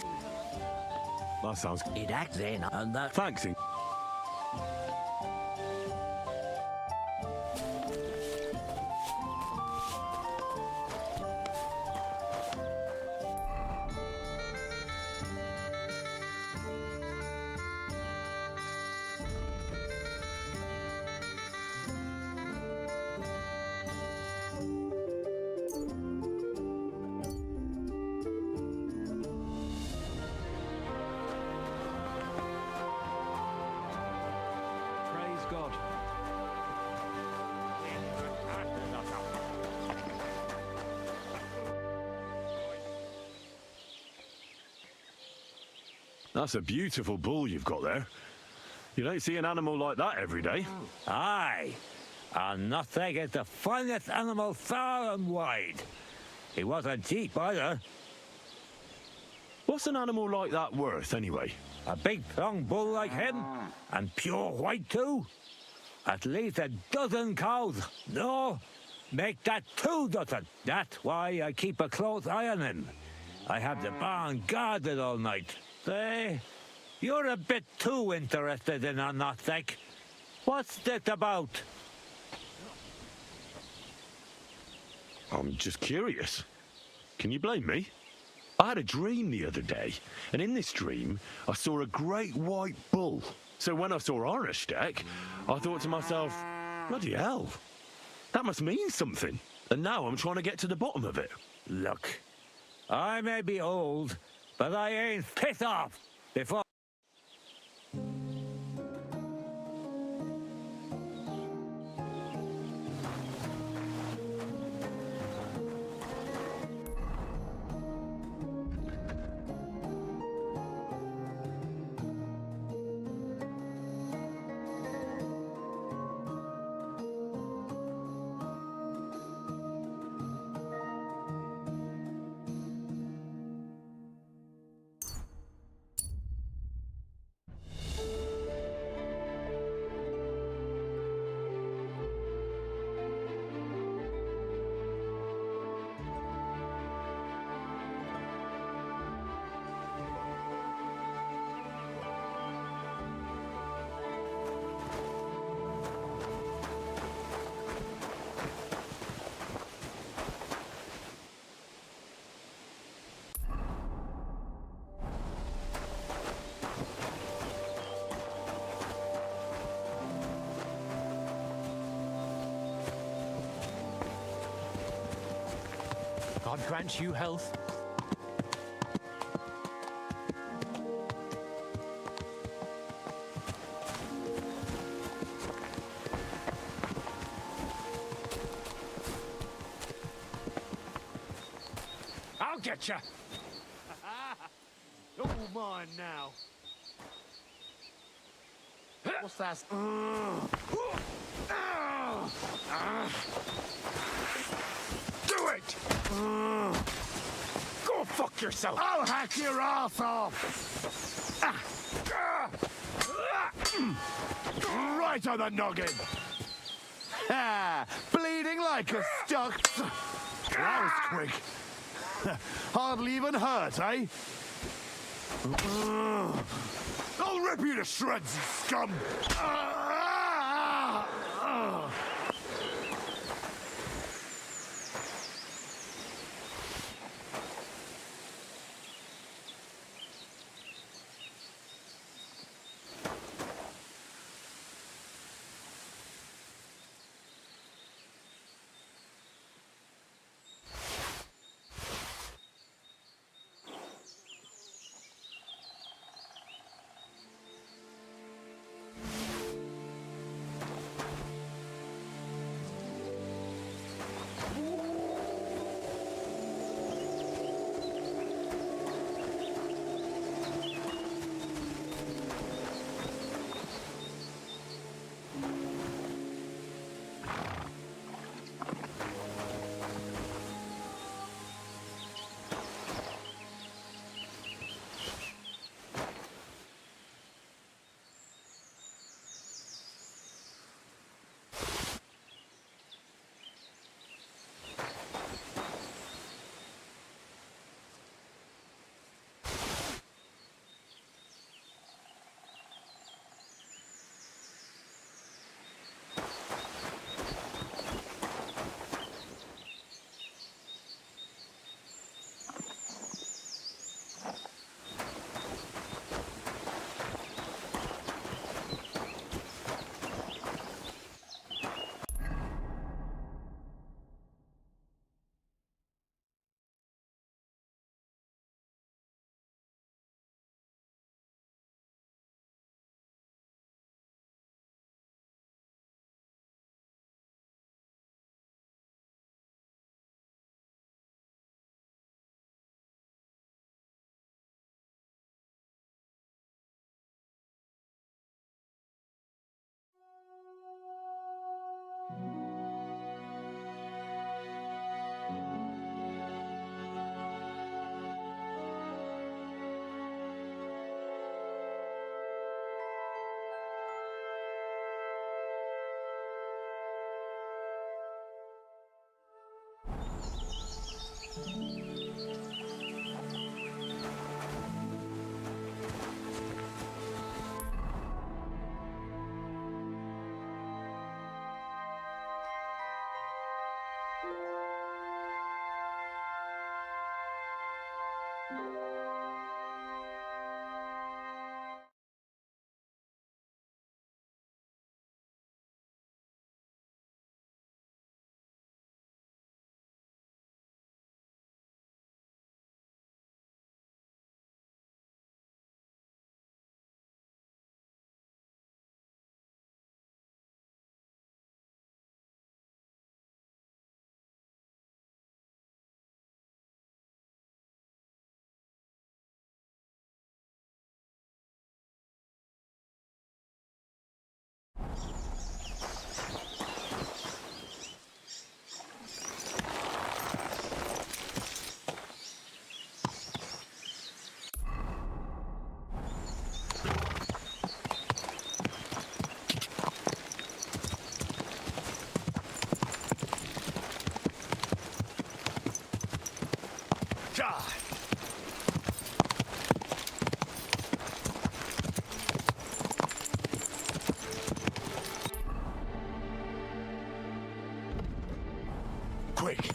That sounds... It act then, and that... Thanks, God. That's a beautiful bull you've got there. You don't see an animal like that every day. Aye, and nothing is the finest animal far and wide. He wasn't cheap either. What's an animal like that worth, anyway? A big strong bull like him, and pure white too. At least a dozen cows. No, make that 2 dozen. That's why I keep a close eye on him. I have the barn guarded all night. Say, you're a bit too interested in a nothing. What's this about? I'm just curious. Can you blame me? I had a dream the other day, and in this dream, I saw a great white bull. So when I saw Arnesteck, I thought to myself, bloody hell, that must mean something. And now I'm trying to get to the bottom of it. Look, I may be old, but I ain't pissed off before... God grant you health. I'll get you. Don't mind now. What's that? Do it! Go fuck yourself! I'll hack your ass off! Right on the noggin! Ha! Bleeding like a stuck. That was quick. Hardly even hurt, eh? I'll rip you to shreds, you scum! Quick!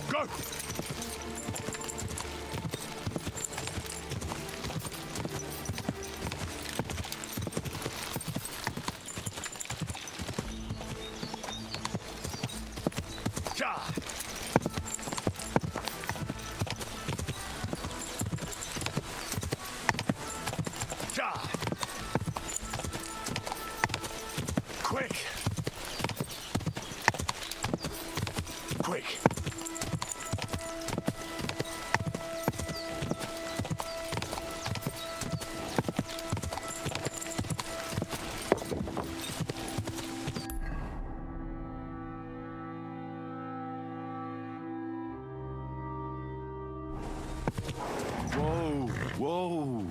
Go! Whoa, whoa.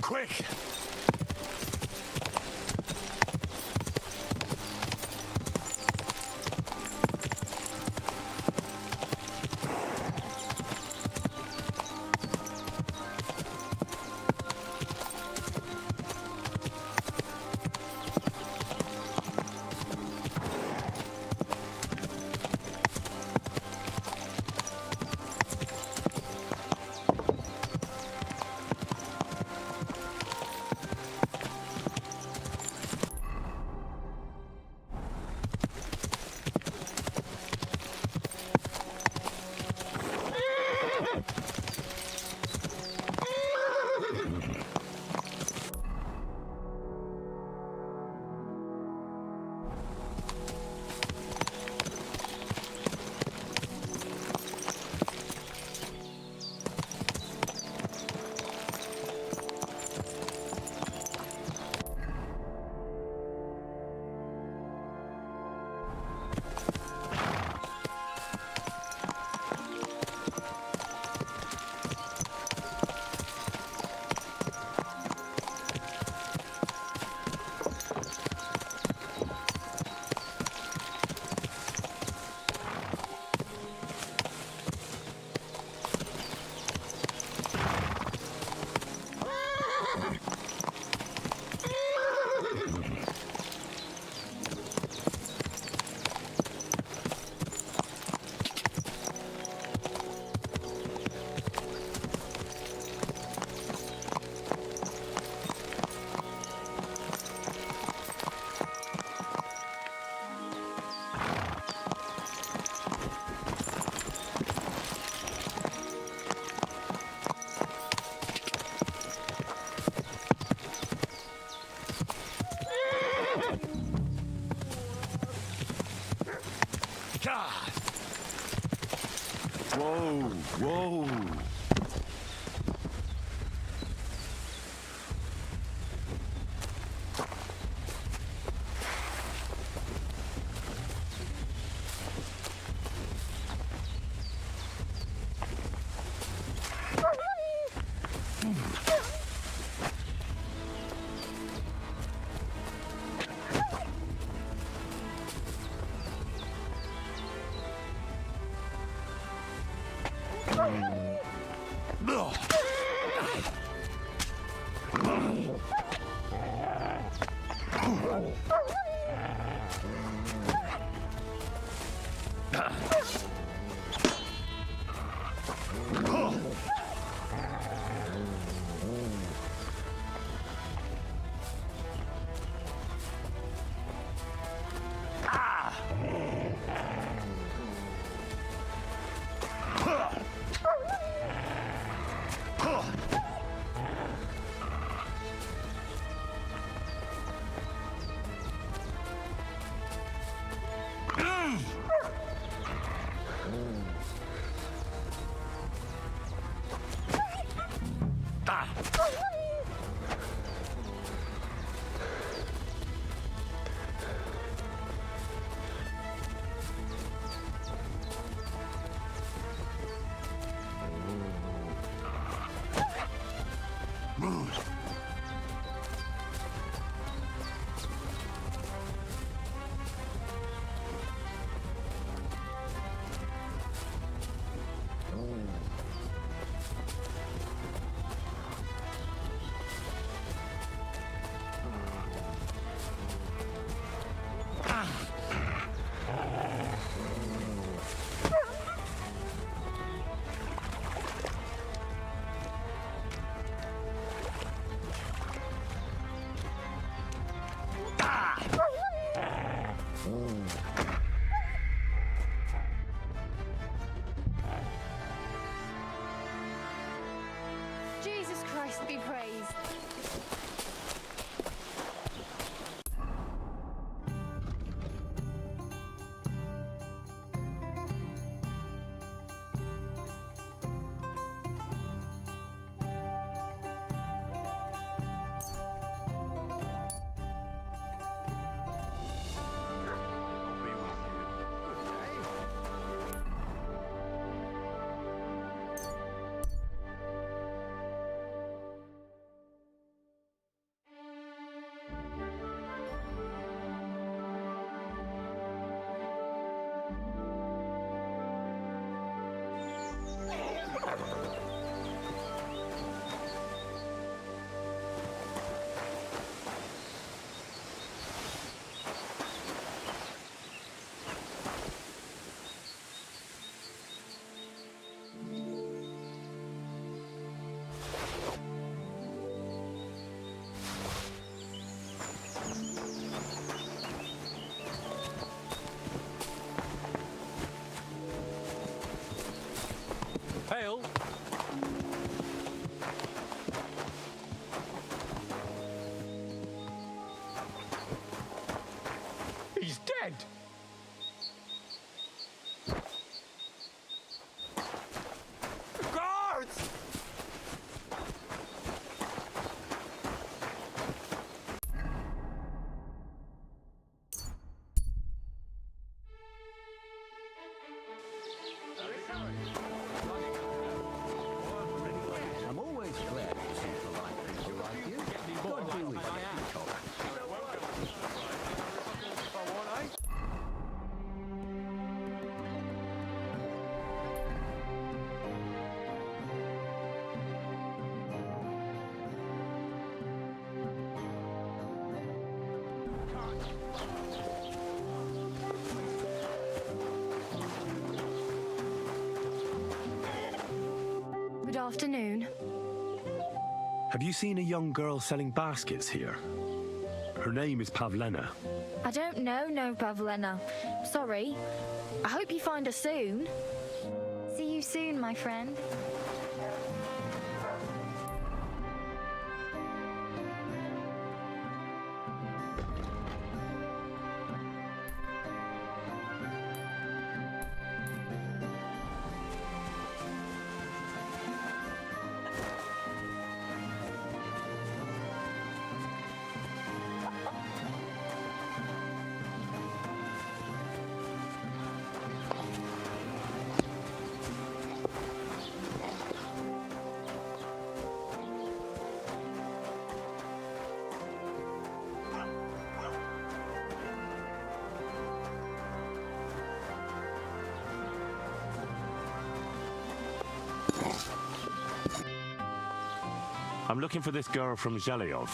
Quick! Whoa, whoa. Christ be praised. Hail! He's dead. Guards! I'm always glad to see polite people like you. God be with you. Good afternoon. Have you seen a young girl selling baskets here? Her name is Pavlena. I don't know no Pavlena. Sorry. I hope you find her soon. See you soon, my friend. I'm looking for this girl from Zhelyov.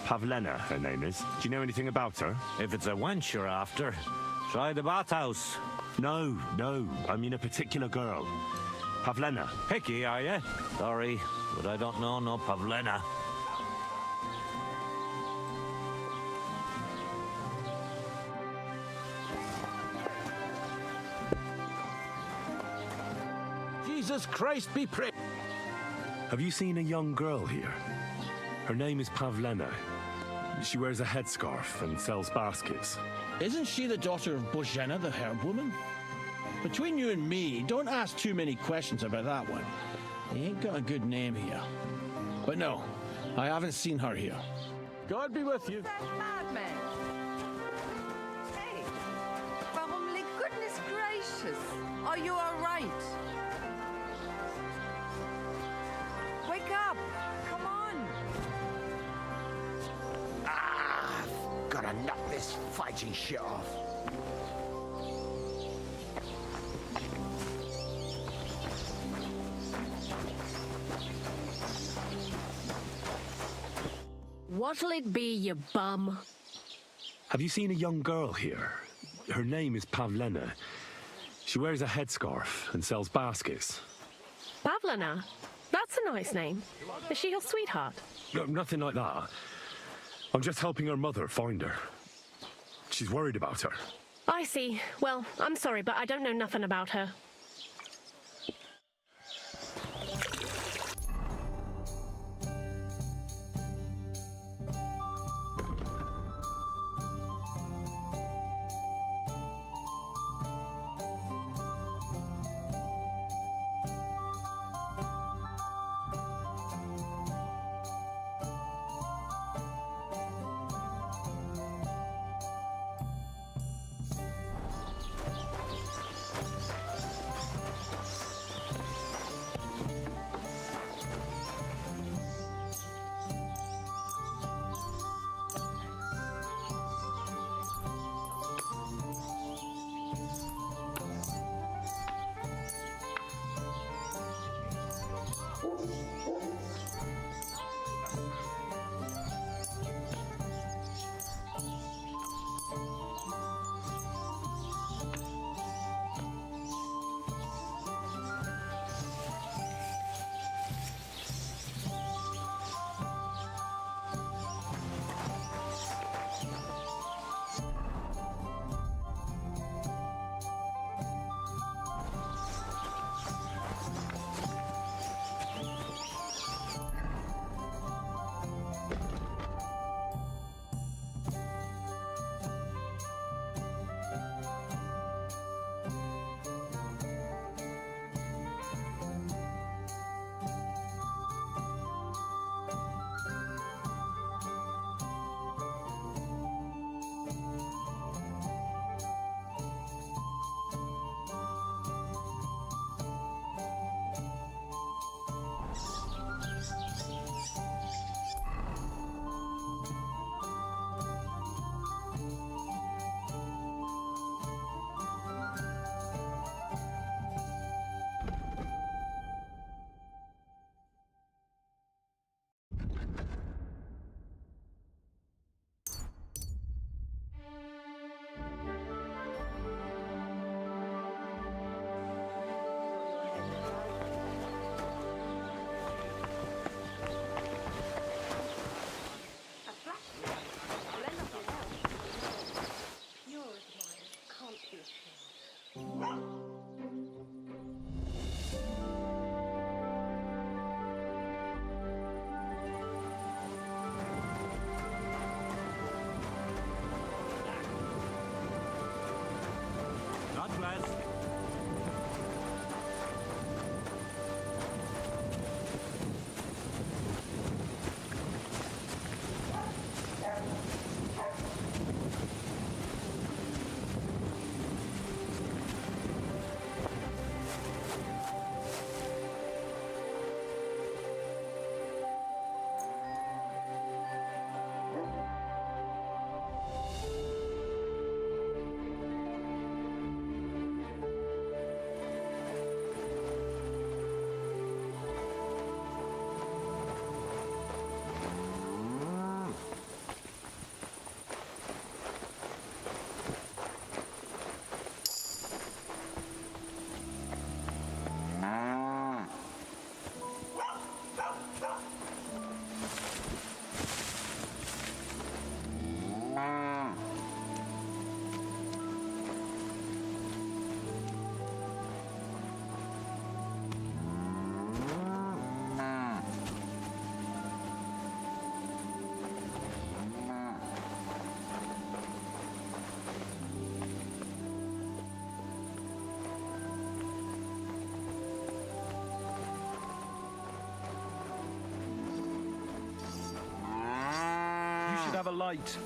Pavlena, her name is. Do you know anything about her? If it's a wench you're after, try the bathhouse. No, I mean a particular girl. Pavlena. Picky, are you? Sorry, but I don't know no Pavlena. Jesus Christ be praised. Have you seen a young girl here? Her name is Pavlena. She wears a headscarf and sells baskets. Isn't she the daughter of Bozhena, the herb woman? Between you and me, don't ask too many questions about that one. He ain't got a good name here. But no, I haven't seen her here. God be with you. Madman! Hey! For holy goodness gracious! Are you all right? Wake up! Come on! Gotta knock this fighting shit off. What'll it be, you bum? Have you seen a young girl here? Her name is Pavlena. She wears a headscarf and sells baskets. Pavlena? That's a nice name. Is she your sweetheart? No, nothing like that. I'm just helping her mother find her. She's worried about her. I see. Well, I'm sorry, but I don't know nothing about her. should have a light.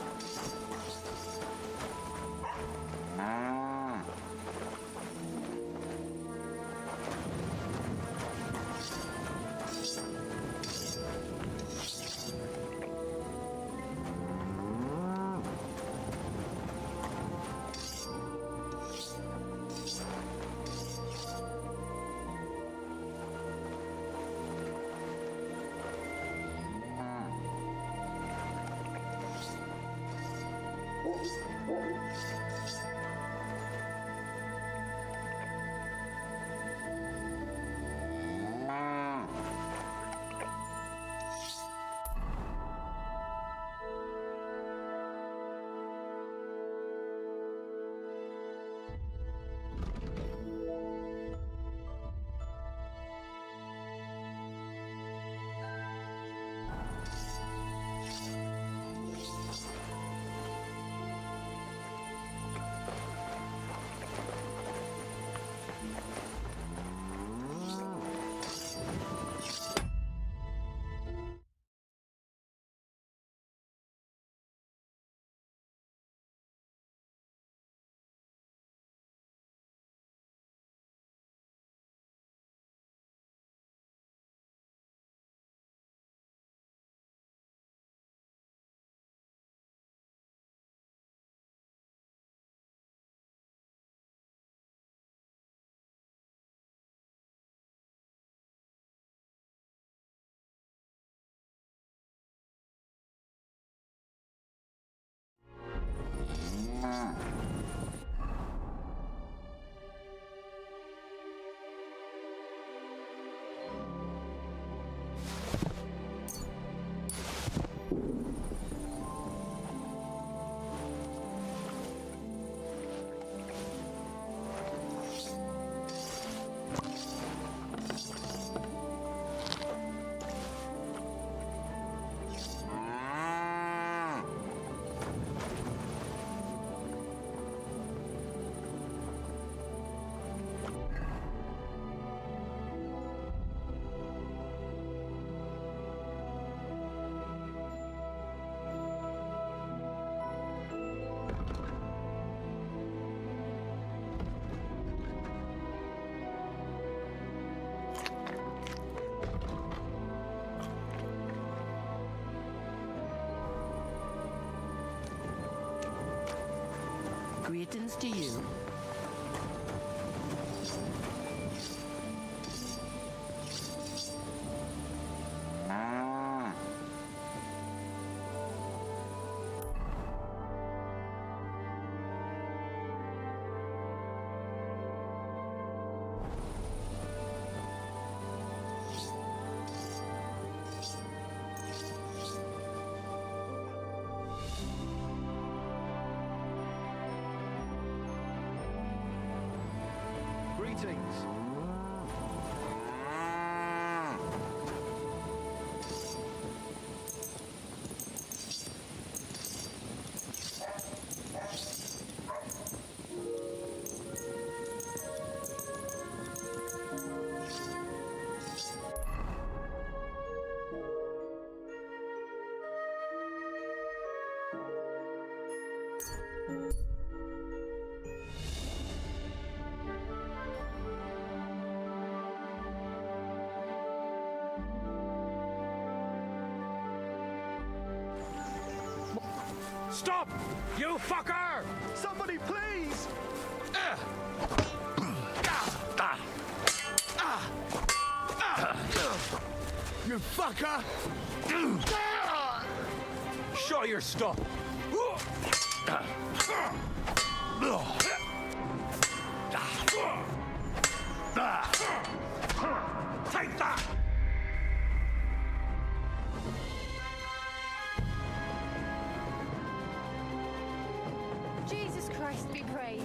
Greetings to you. Greetings. Stop! You fucker! Somebody, please! You fucker! Show your stuff! Take that! Jesus Christ be praised.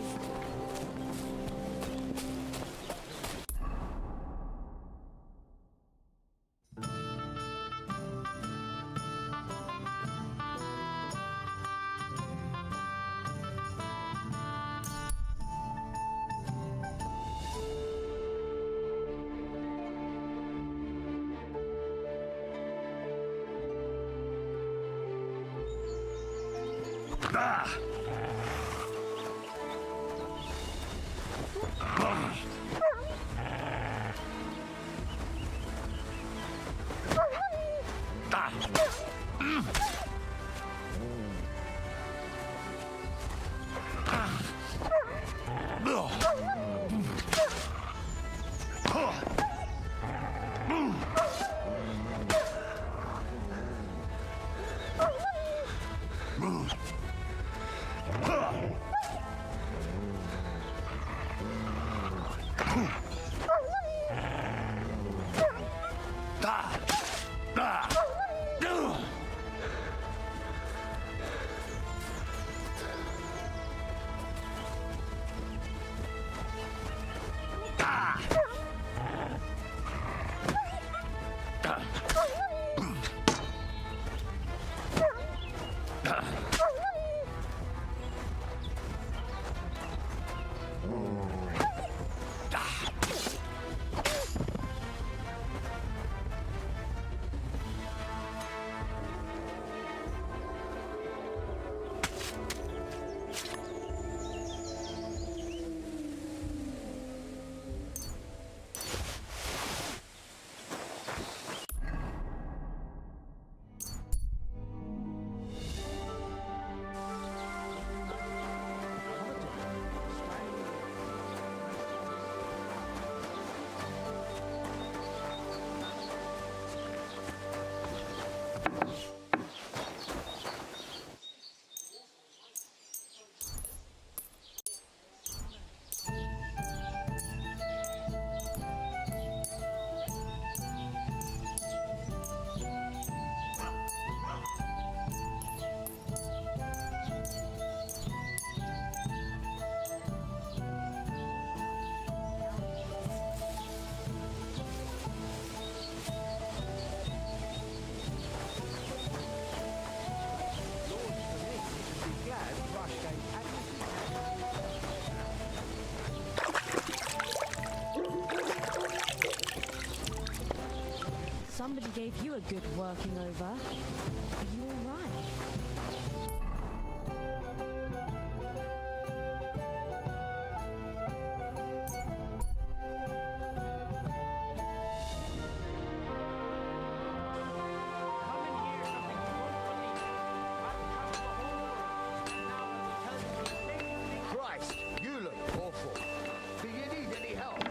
Somebody gave you a good working over. Are you all right? Christ, you look awful. Do you need any help?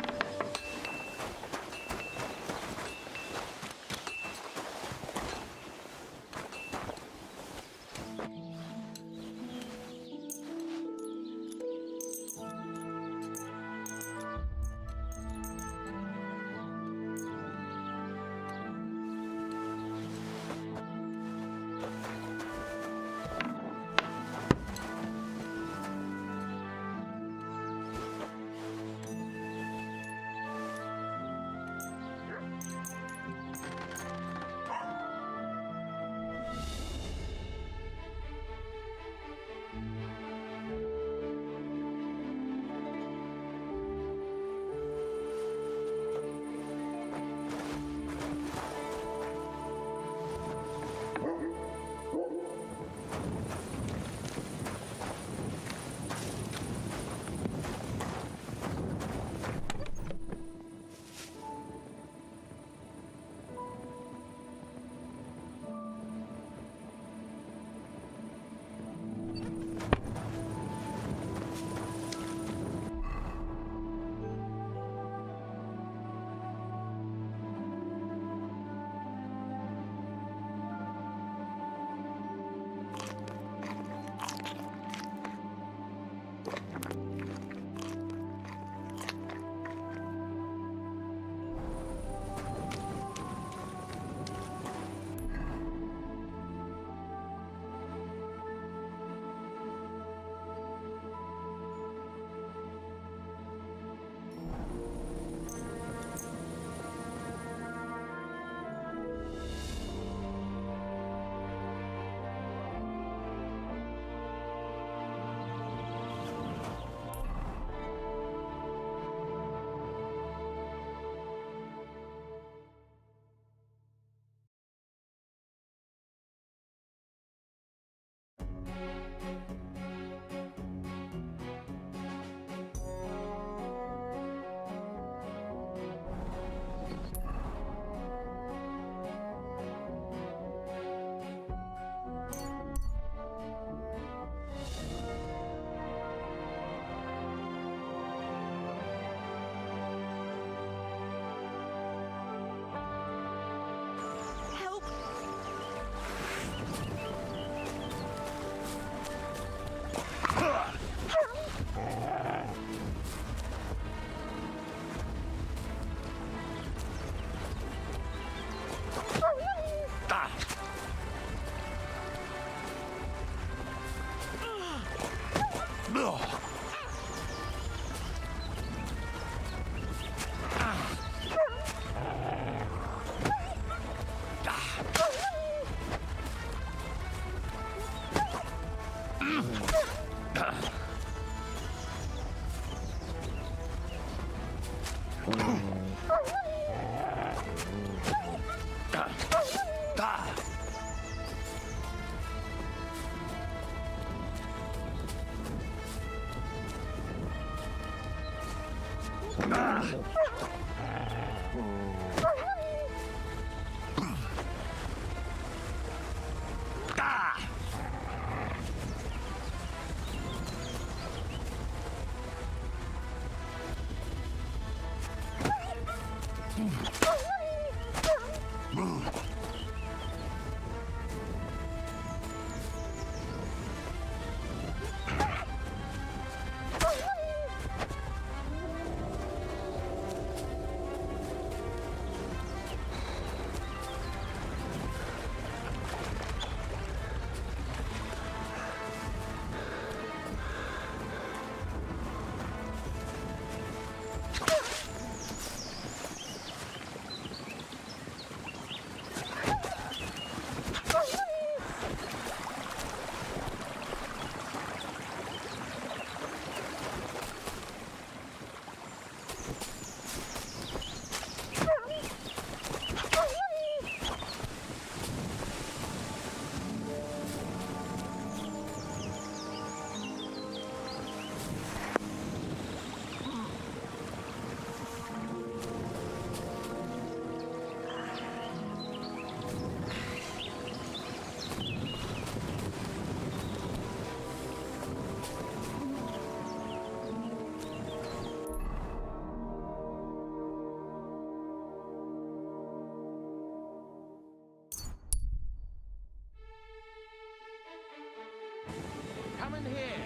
Come in here.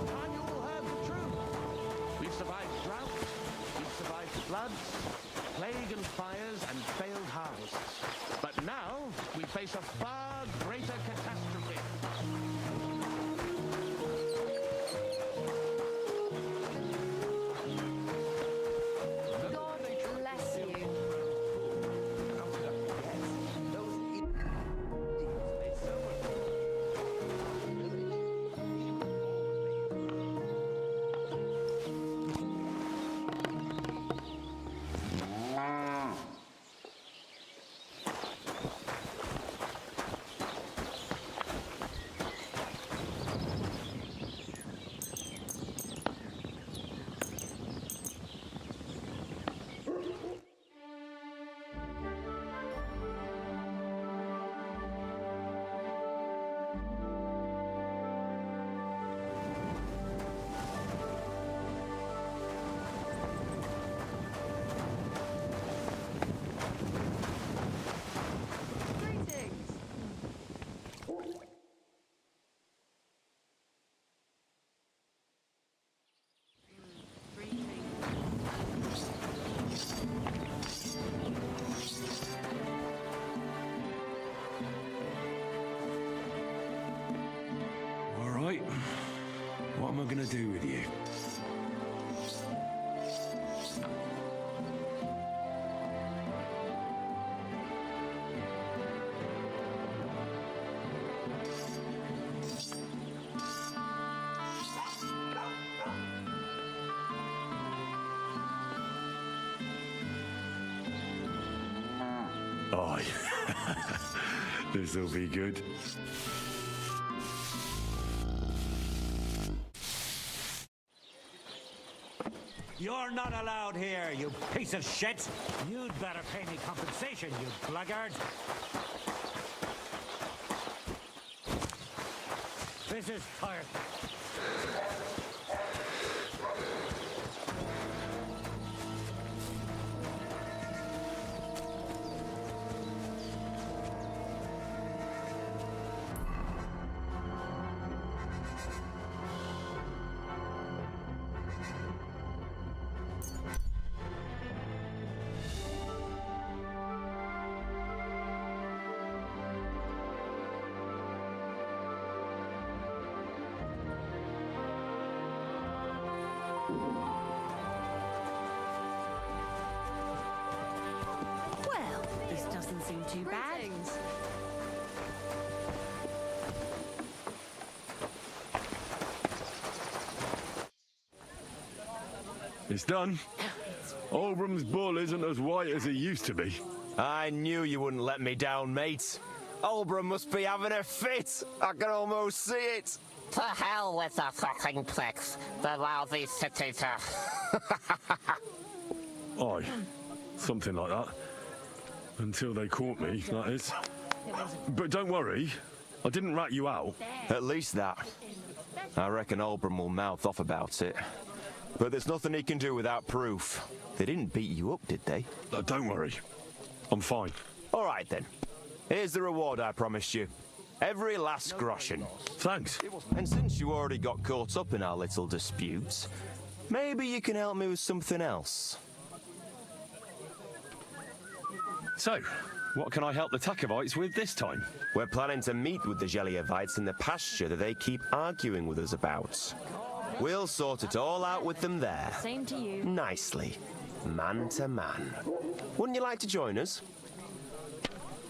It's time you all heard the truth. We've survived droughts, we've survived floods, plague and fires, and failed harvests. But now we face a far greater catastrophe. God bless you. All right. What am I going to do with you? Oh, this'll be good. You're not allowed here, you piece of shit! You'd better pay me compensation, you blackguard! This is tired. Well, this doesn't seem too bad. It's done. Olbram's bull isn't as white as it used to be. I knew you wouldn't let me down, mate. Olbram must be having a fit. I can almost see it. To hell with the fucking pricks. The lousy cities are... Aye, something like that. Until they caught me, that is. But don't worry, I didn't rat you out. At least that. I reckon Oldham will mouth off about it. But there's nothing he can do without proof. They didn't beat you up, did they? Don't worry. I'm fine. All right, then. Here's the reward I promised you. Every last groschen. Thanks. And since you already got caught up in our little disputes, maybe you can help me with something else. So, what can I help the Takovites with this time? We're planning to meet with the Geliovites in the pasture that they keep arguing with us about. We'll sort it all out with them there. Same to you. Nicely. Man to man. Wouldn't you like to join us?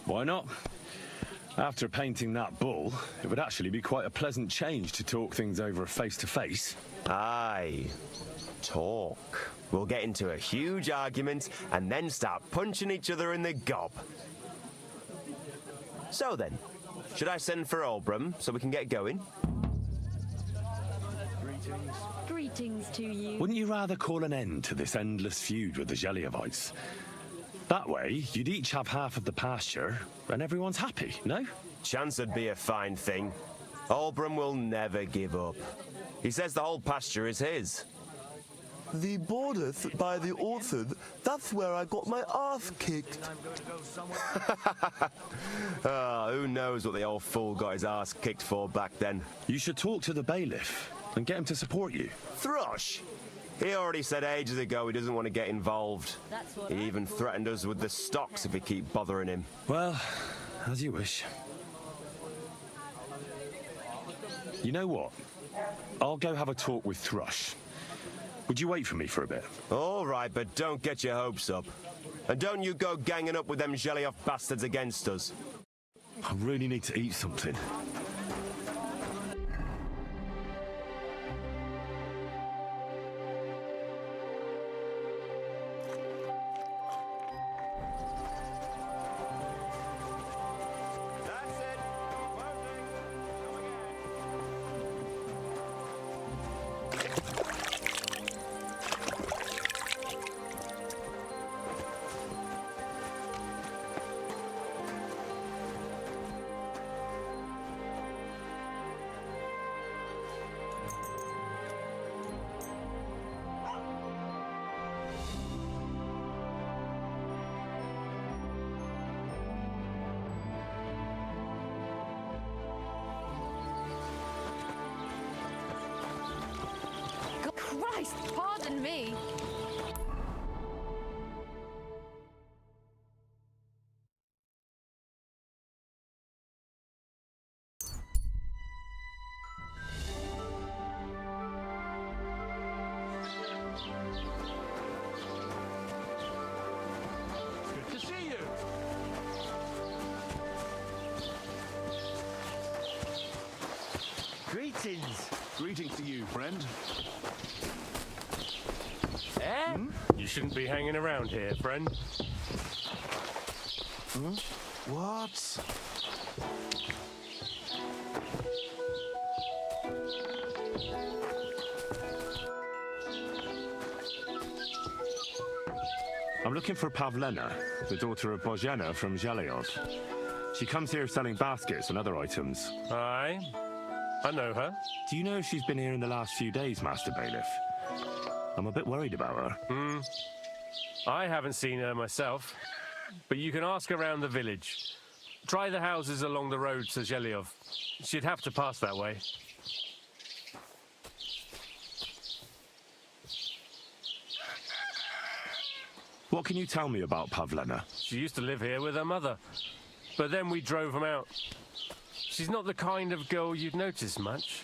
Why not? After painting that bull, it would actually be quite a pleasant change to talk things over face-to-face. Aye. Talk. We'll get into a huge argument and then start punching each other in the gob. So then, should I send for Oldham so we can get going? Greetings to you. Wouldn't you rather call an end to this endless feud with the Geliovites? That way, you'd each have half of the pasture, and everyone's happy, no? Chance would be a fine thing. Oldham will never give up. He says the whole pasture is his. The bordeth by the orchard, that's where I got my ass kicked. Who knows what the old fool got his ass kicked for back then. You should talk to the bailiff and get him to support you. Thrush! He already said ages ago he doesn't want to get involved. He even threatened us with the stocks if we keep bothering him. Well, as you wish. You know what? I'll go have a talk with Thrush. Would you wait for me for a bit? All right, but don't get your hopes up. And don't you go ganging up with them Gelioff bastards against us. I really need to eat something. Christ, pardon me. Good to see you. Greetings. Greetings to you, friend. Eh? You shouldn't be hanging around here, friend. What? I'm looking for Pavlena, the daughter of Bozhena from Zhelyov. She comes here selling baskets and other items. Aye, I know her. Do you know if she's been here in the last few days, Master Bailiff? I'm a bit worried about her. I haven't seen her myself, but you can ask around the village. Try the houses along the road to Zhelyov. She'd have to pass that way. What can you tell me about Pavlena? She used to live here with her mother, but then we drove them out. She's not the kind of girl you'd notice much,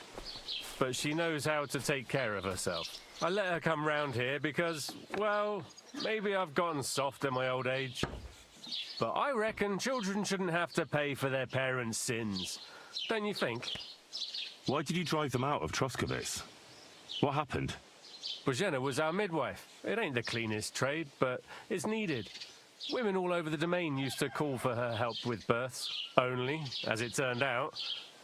but she knows how to take care of herself. I let her come round here because, well, maybe I've gotten soft in my old age. But I reckon children shouldn't have to pay for their parents' sins. Don't you think? Why did you drive them out of Troskovitz? What happened? Bozhena was our midwife. It ain't the cleanest trade, but it's needed. Women all over the domain used to call for her help with births. Only, as it turned out,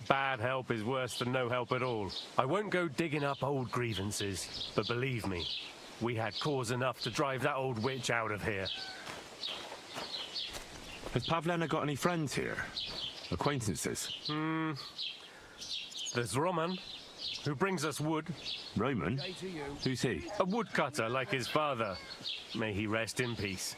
bad help is worse than no help at all. I won't go digging up old grievances, but believe me, We had cause enough to drive that old witch out of here. Has Pavlena got any friends here? Acquaintances? There's Roman, who brings us wood. Roman? Who's he? A woodcutter like his father. May he rest in peace.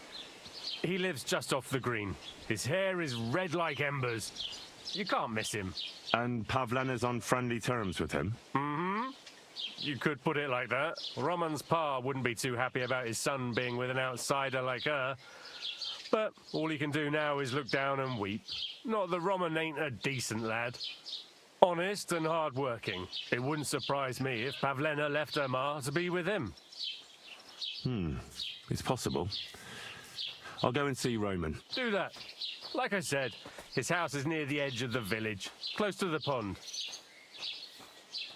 He lives just off the green. His hair is red like embers. You can't miss him. And Pavlena's on friendly terms with him? You could put it like that. Roman's pa wouldn't be too happy about his son being with an outsider like her. But all he can do now is look down and weep. Not that Roman ain't a decent lad. Honest and hard-working. It wouldn't surprise me if Pavlena left her ma to be with him. It's possible. I'll go and see Roman. Do that. Like I said, his house is near the edge of the village, close to the pond.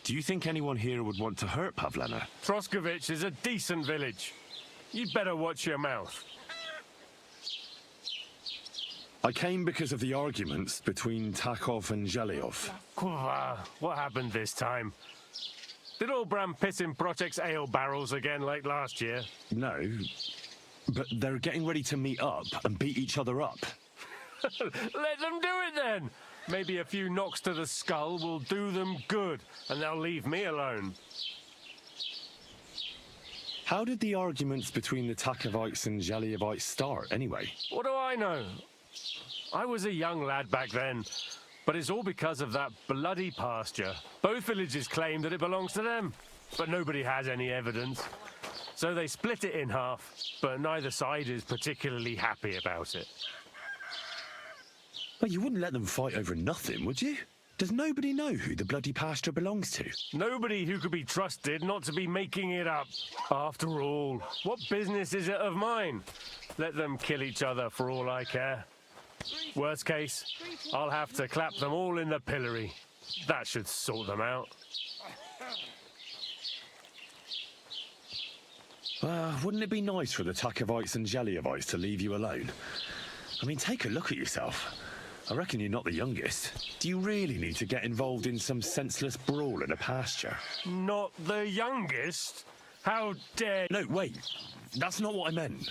Do you think anyone here would want to hurt Pavlena? Troskovich is a decent village. You'd better watch your mouth. I came because of the arguments between Takov and Zhelyov. What happened this time? Did all Bram piss in Project's ale barrels again like last year? No, but they're getting ready to meet up and beat each other up. Let them do it then! Maybe a few knocks to the skull will do them good, and they'll leave me alone. How did the arguments between the Takovites and Zhelyevites start, anyway? What do I know? I was a young lad back then, but it's all because of that bloody pasture. Both villages claim that it belongs to them, but nobody has any evidence. So they split it in half, but neither side is particularly happy about it. Well, you wouldn't let them fight over nothing, would you? Does nobody know who the bloody pasture belongs to? Nobody who could be trusted not to be making it up. After all, what business is it of mine? Let them kill each other for all I care. Worst case, I'll have to clap them all in the pillory. That should sort them out. Wouldn't it be nice for the Takovites and Zhelyevites to leave you alone? I mean, take a look at yourself. I reckon you're not the youngest. Do you really need to get involved in some senseless brawl in a pasture? Not the youngest? How dare... No, wait. That's not what I meant.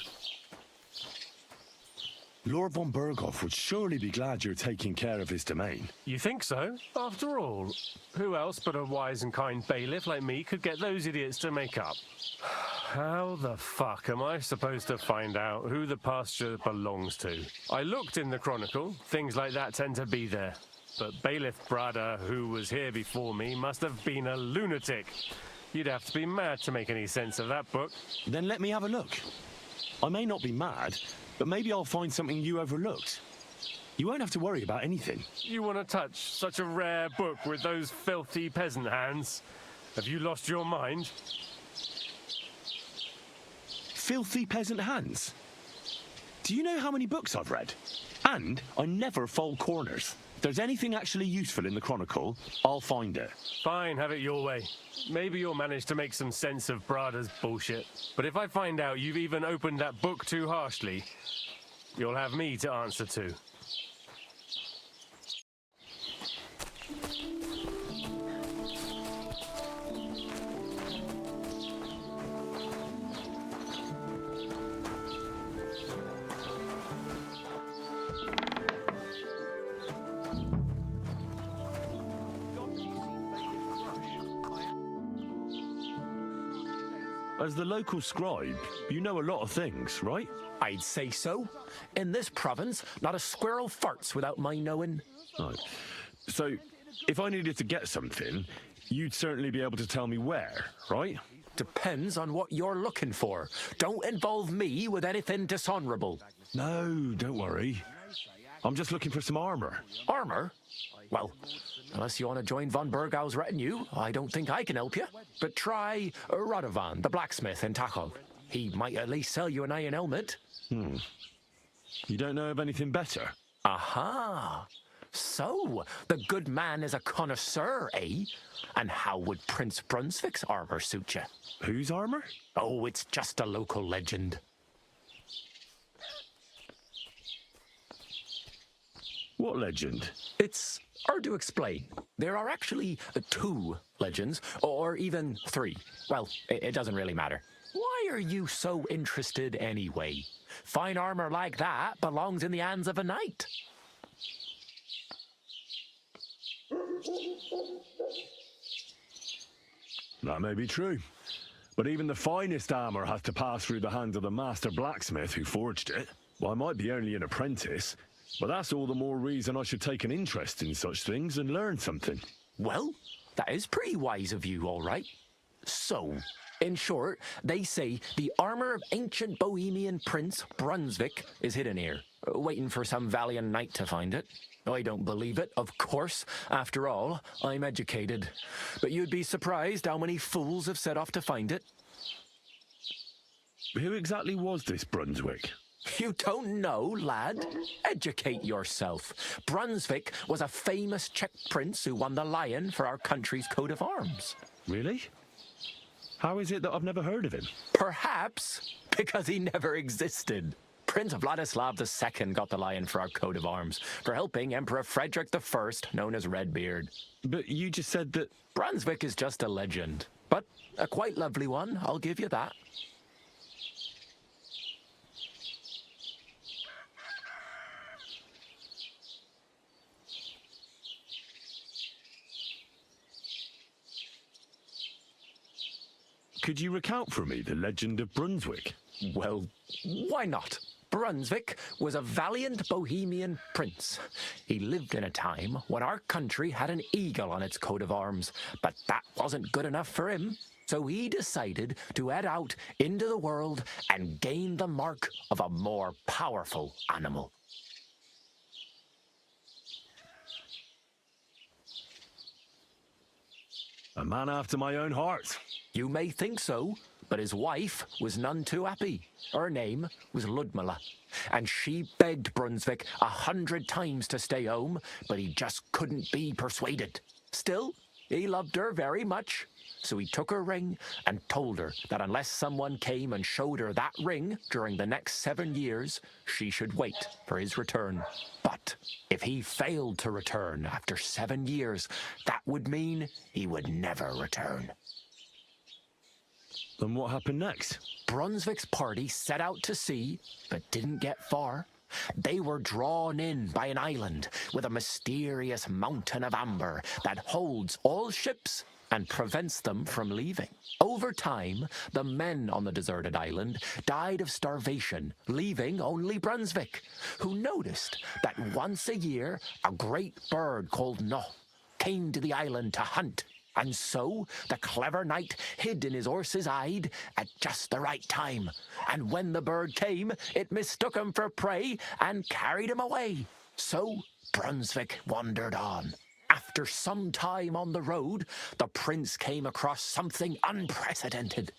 Lord von Berghoff would surely be glad you're taking care of his domain. You think so? After all, who else but a wise and kind bailiff like me could get those idiots to make up? How the fuck am I supposed to find out who the pasture belongs to? I looked in the Chronicle. Things like that tend to be there. But Bailiff Brada, who was here before me, must have been a lunatic. You'd have to be mad to make any sense of that book. Then let me have a look. I may not be mad, but maybe I'll find something you overlooked. You won't have to worry about anything. You want to touch such a rare book with those filthy peasant hands? Have you lost your mind? Filthy peasant hands? Do you know how many books I've read? And I never fold corners. If there's anything actually useful in the Chronicle, I'll find it. Fine, have it your way. Maybe you'll manage to make some sense of Brada's bullshit. But if I find out you've even opened that book too harshly, you'll have me to answer to. As the local scribe, you know a lot of things, right? I'd say so. In this province, not a squirrel farts without my knowing. Right. So, if I needed to get something, you'd certainly be able to tell me where, right? Depends on what you're looking for. Don't involve me with anything dishonorable. No, don't worry. I'm just looking for some armor. Armor? Well, unless you want to join von Bergau's retinue, I don't think I can help you. But try Radovan, the blacksmith in Takov. He might at least sell you an iron helmet. You don't know of anything better? Aha! So, the good man is a connoisseur, eh? And how would Prince Brunswick's armor suit you? Whose armor? Oh, it's just a local legend. What legend? It's hard to explain. There are actually 2 legends, or even 3. Well, it doesn't really matter. Why are you so interested anyway? Fine armor like that belongs in the hands of a knight. That may be true. But even the finest armor has to pass through the hands of the master blacksmith who forged it. Well, I might be only an apprentice, but that's all the more reason I should take an interest in such things and learn something. Well, that is pretty wise of you, all right. So, in short, they say the armor of ancient Bohemian Prince Brunswick is hidden here, waiting for some valiant knight to find it. I don't believe it, of course. After all, I'm educated. But you'd be surprised how many fools have set off to find it. Who exactly was this Brunswick? You don't know, lad? Educate yourself. Brunswick was a famous Czech prince who won the lion for our country's coat of arms. Really? How is it that I've never heard of him? Perhaps because he never existed. Prince Vladislav II got the lion for our coat of arms for helping Emperor Frederick I, known as Redbeard. But you just said that... Brunswick is just a legend, but a quite lovely one, I'll give you that. Could you recount for me the legend of Brunswick? Well, why not? Brunswick was a valiant Bohemian prince. He lived in a time when our country had an eagle on its coat of arms, but that wasn't good enough for him. So he decided to head out into the world and gain the mark of a more powerful animal. A man after my own heart. You may think so, but his wife was none too happy. Her name was Ludmilla, and she begged Brunswick 100 times to stay home, but he just couldn't be persuaded. Still, he loved her very much, so he took her ring and told her that unless someone came and showed her that ring during the next 7 years, she should wait for his return. But if he failed to return after 7 years, that would mean he would never return. Then what happened next? Brunswick's party set out to sea, but didn't get far. They were drawn in by an island with a mysterious mountain of amber that holds all ships and prevents them from leaving. Over time, the men on the deserted island died of starvation, leaving only Brunswick, who noticed that once a year a great bird called No came to the island to hunt. And so the clever knight hid in his horse's hide at just the right time. And when the bird came, it mistook him for prey and carried him away. So Brunswick wandered on. After some time on the road, the prince came across something unprecedented.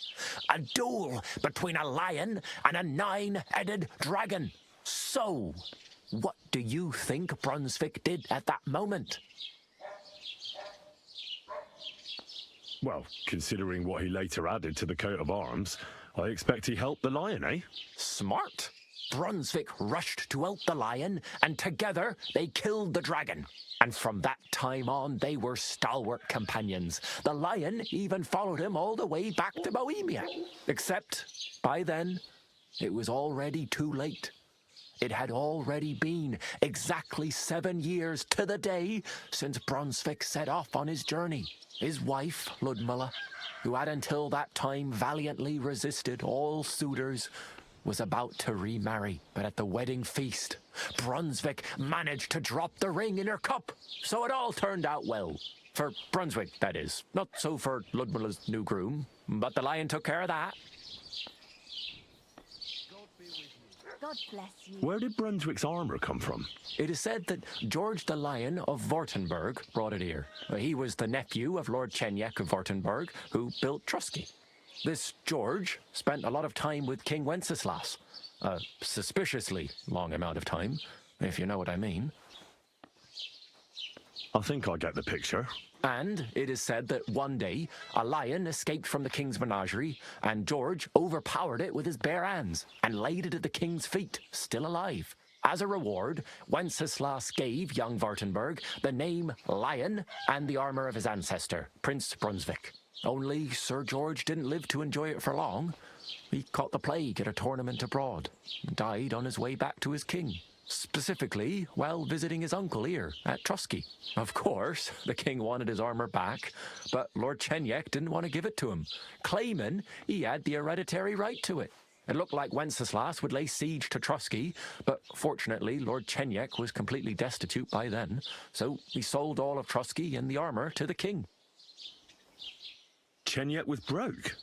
A duel between a lion and a 9-headed dragon. So, what do you think Brunswick did at that moment? Well, considering what he later added to the coat of arms, I expect he helped the lion, eh? Smart. Brunswick rushed to help the lion, and together they killed the dragon. And from that time on, they were stalwart companions. The lion even followed him all the way back to Bohemia. Except, by then, it was already too late. It had already been exactly 7 years to the day since Brunswick set off on his journey. His wife, Ludmilla, who had until that time valiantly resisted all suitors, was about to remarry. But at the wedding feast, Brunswick managed to drop the ring in her cup. So it all turned out well. For Brunswick, that is. Not so for Ludmilla's new groom, but the lion took care of that. God bless you. Where did Brunswick's armor come from? It is said that George the Lion of Württemberg brought it here. He was the nephew of Lord Chenyek of Württemberg, who built Trusky. This George spent a lot of time with King Wenceslas. A suspiciously long amount of time, if you know what I mean. I think I get the picture. And it is said that one day, a lion escaped from the king's menagerie, and George overpowered it with his bare hands and laid it at the king's feet, still alive. As a reward, Wenceslas gave young Württemberg the name Lion and the armor of his ancestor, Prince Brunswick. Only Sir George didn't live to enjoy it for long. He caught the plague at a tournament abroad, and died on his way back to his king. Specifically, while visiting his uncle here at Trusky. Of course, the king wanted his armor back, but Lord Chenyek didn't want to give it to him, claiming he had the hereditary right to it. It looked like Wenceslas would lay siege to Trusky, but fortunately Lord Chenyek was completely destitute by then, so he sold all of Trusky and the armor to the king. Chenyek was broke?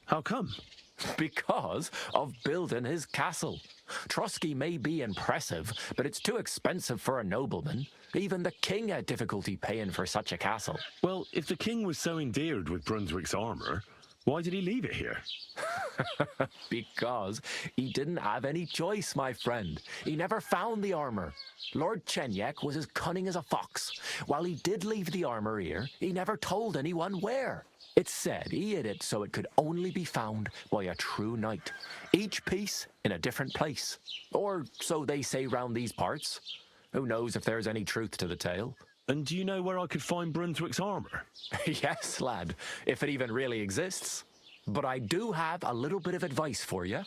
How come? Because of building his castle. Trusky may be impressive, but it's too expensive for a nobleman. Even the king had difficulty paying for such a castle. Well, if the king was so endeared with Brunswick's armor, why did he leave it here? Because he didn't have any choice, my friend. He never found the armor. Lord Chenyek was as cunning as a fox. While he did leave the armor here, he never told anyone where. It's said he hid it so it could only be found by a true knight, each piece in a different place. Or so they say round these parts. Who knows if there's any truth to the tale? And do you know where I could find Brunswick's armor? Yes, lad, if it even really exists. But I do have a little bit of advice for you.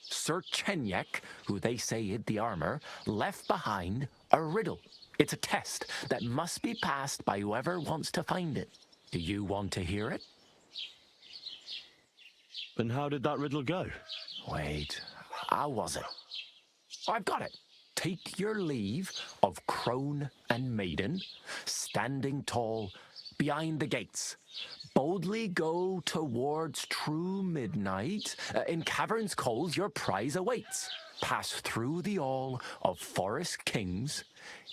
Sir Chenyek, who they say hid the armor, left behind a riddle. It's a test that must be passed by whoever wants to find it. Do you want to hear it? And how did that riddle go? Wait, how was it? I've got it. Take your leave of crone and maiden, standing tall behind the gates. Boldly go towards true midnight. In caverns cold your prize awaits. Pass through the all of forest kings,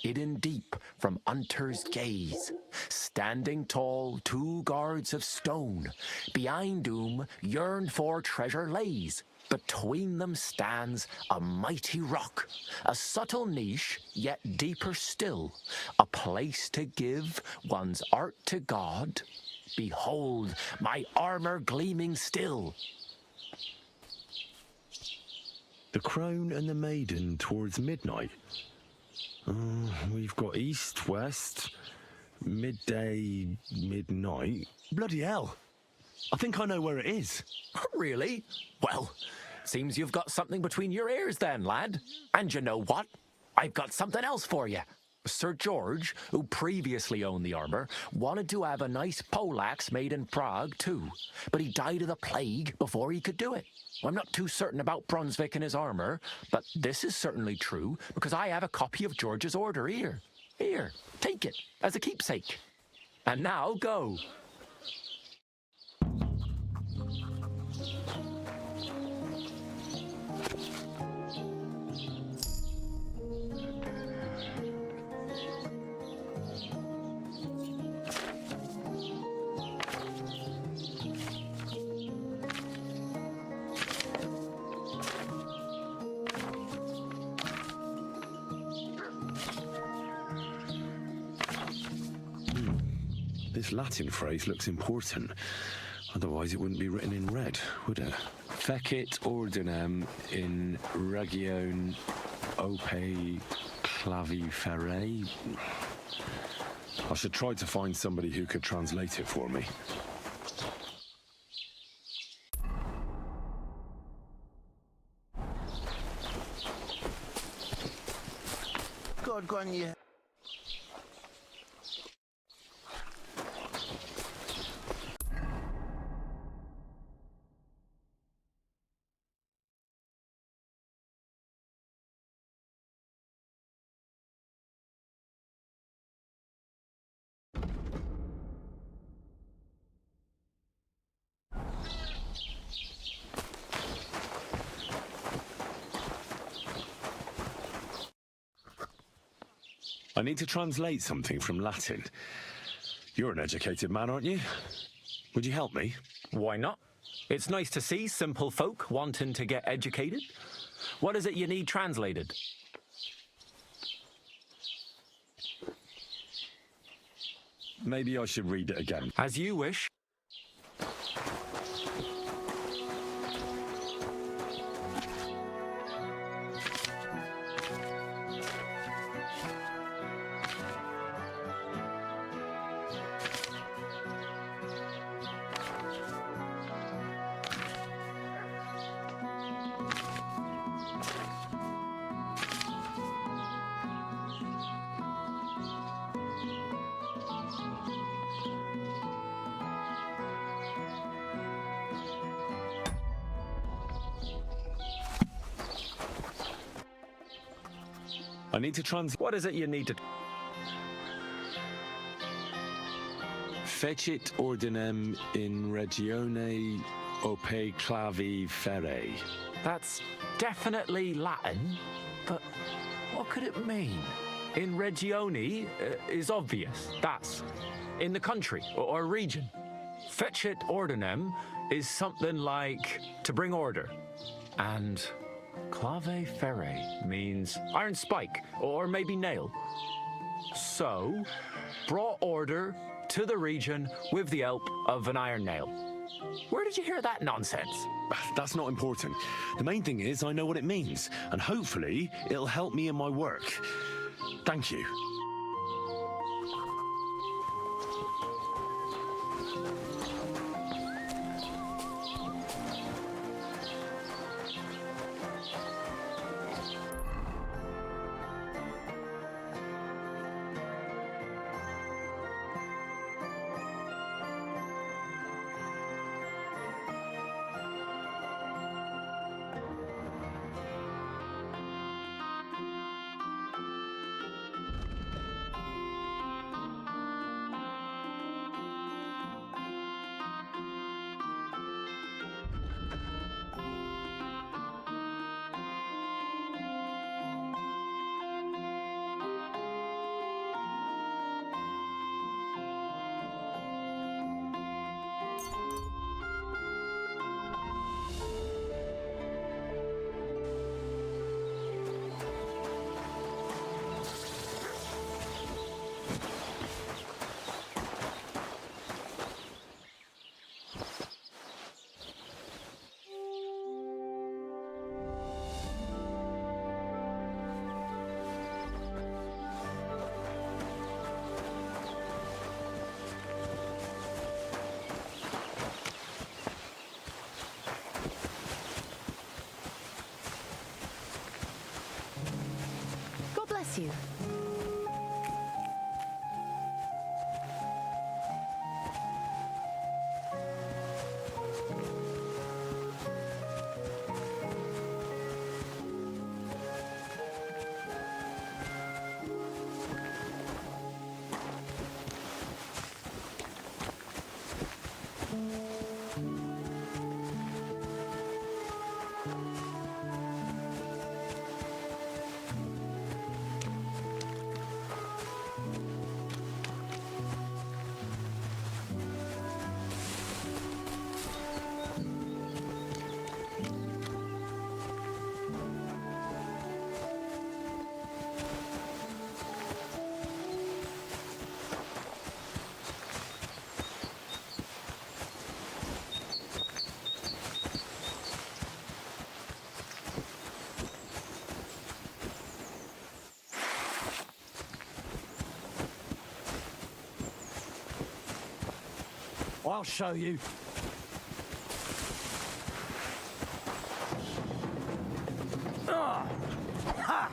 hidden deep from hunter's gaze. Standing tall, 2 guards of stone, behind whom yearned for treasure lays. Between them stands a mighty rock, a subtle niche, yet deeper still, a place to give one's art to God. Behold, my armor gleaming still. The crone and the maiden towards midnight. We've got east, west, midday, midnight. Bloody hell. I think I know where it is. Really? Well, seems you've got something between your ears then, lad. And you know what? I've got something else for you. Sir George, who previously owned the armor, wanted to have a nice poleaxe made in Prague too, but he died of the plague before he could do it. I'm not too certain about Brunswick and his armor, but this is certainly true because I have a copy of George's order here. Here, take it as a keepsake. And now go. This Latin phrase looks important. Otherwise it wouldn't be written in red, would it? Fecit ordinem in region ope claviferae. I should try to find somebody who could translate it for me. Go on, you. I need to translate something from Latin. You're an educated man, aren't you? Would you help me? Why not? It's nice to see simple folk wanting to get educated. What is it you need translated? Maybe I should read it again. As you wish. I need to What is it you need to... Fecit ordinem in regione ope clavi ferre. That's definitely Latin, but what could it mean? In regione is obvious. That's in the country or region. Fecit ordinem is something like to bring order. And clave ferre means iron spike or maybe nail. So, brought order to the region with the help of an iron nail. Where did you hear that nonsense? That's not important. The main thing is I know what it means, and hopefully it'll help me in my work. Thank you. Bless you. I'll show you. Ha!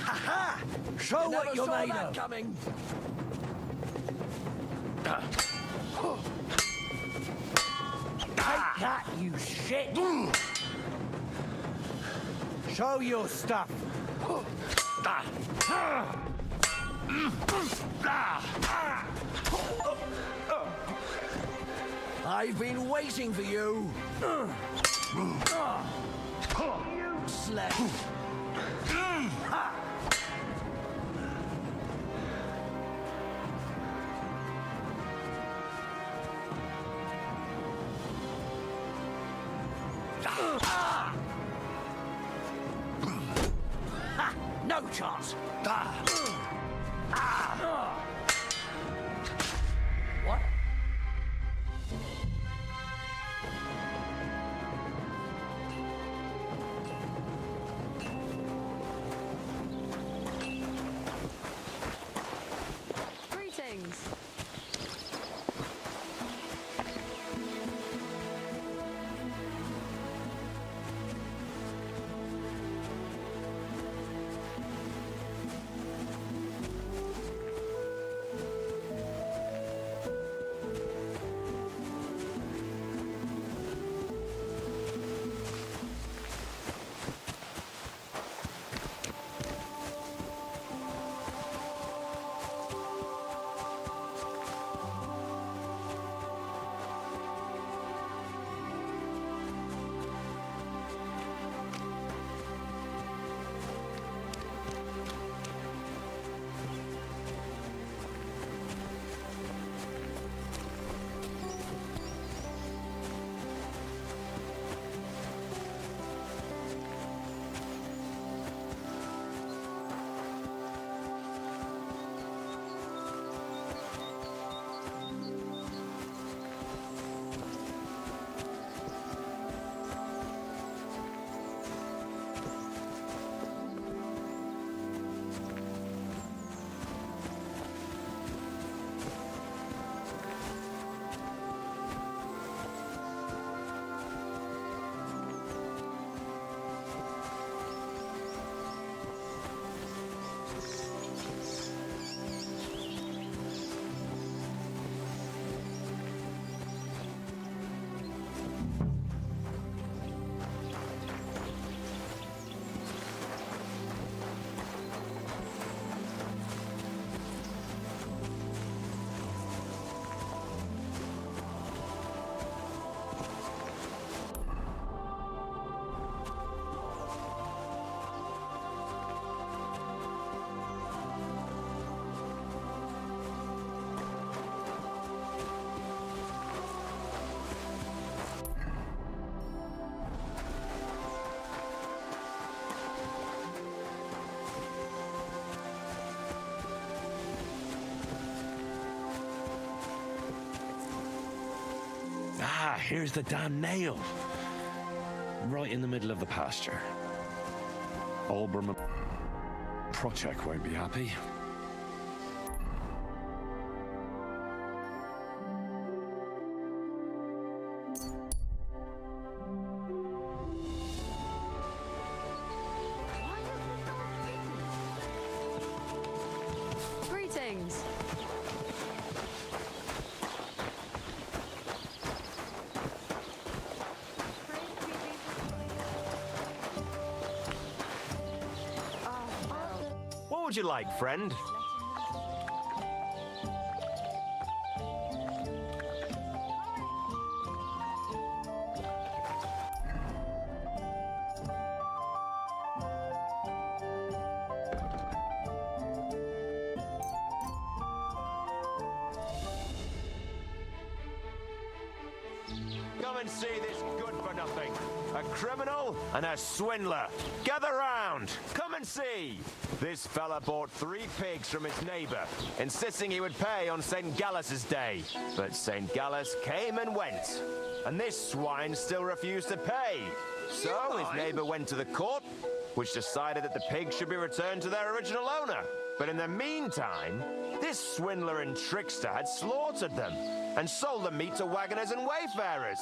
Ha! Show what you're made of. Coming. Take that, you shit! Show your stuff. I've been waiting for you. Useless. No chance. What? Greetings. here's the damn nail. Right in the middle of the pasture. Olbram Project won't be happy. Greetings. What would you like, friend? Come and see this good-for-nothing. A criminal and a swindler. Gather round. Come and see. This fella bought 3 pigs from his neighbour, insisting he would pay on St. Gallus's day. But St. Gallus came and went, and this swine still refused to pay. So his neighbour went to the court, which decided that the pigs should be returned to their original owner. But in the meantime, this swindler and trickster had slaughtered them and sold the meat to wagoners and wayfarers.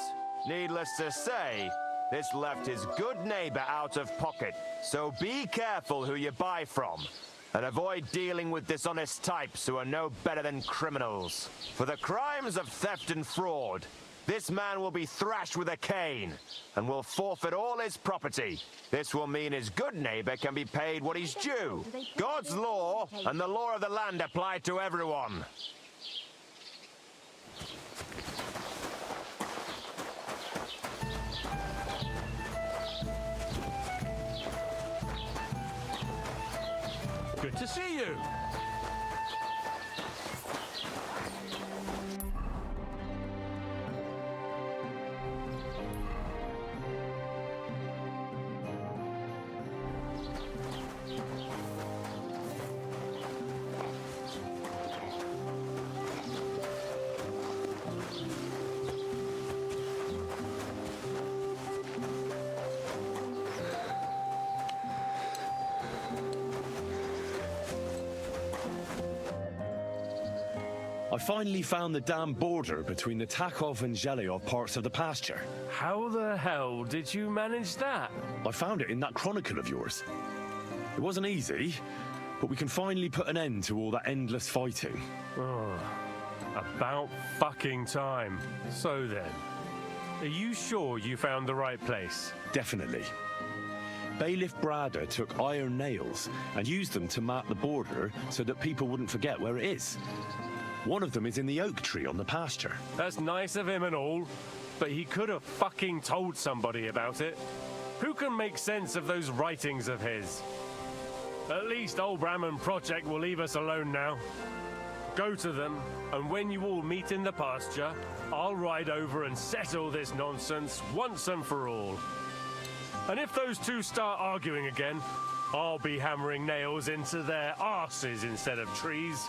Needless to say, this left his good neighbour out of pocket. So be careful who you buy from, and avoid dealing with dishonest types who are no better than criminals. For the crimes of theft and fraud, this man will be thrashed with a cane and will forfeit all his property. This will mean his good neighbour can be paid what he's due. God's law and the law of the land apply to everyone. Good to see you. I finally found the damn border between the Takov and Zhelyov parts of the pasture. How the hell did you manage that? I found it in that chronicle of yours. It wasn't easy, but we can finally put an end to all that endless fighting. Oh, about fucking time. So then, are you sure you found the right place? Definitely. Bailiff Brada took iron nails and used them to mark the border so that people wouldn't forget where it is. One of them is in the oak tree on the pasture. That's nice of him and all, but he could have fucking told somebody about it. Who can make sense of those writings of his? At least old Brahman Project will leave us alone now. Go to them, and when you all meet in the pasture, I'll ride over and settle this nonsense once and for all. And if those two start arguing again, I'll be hammering nails into their arses instead of trees.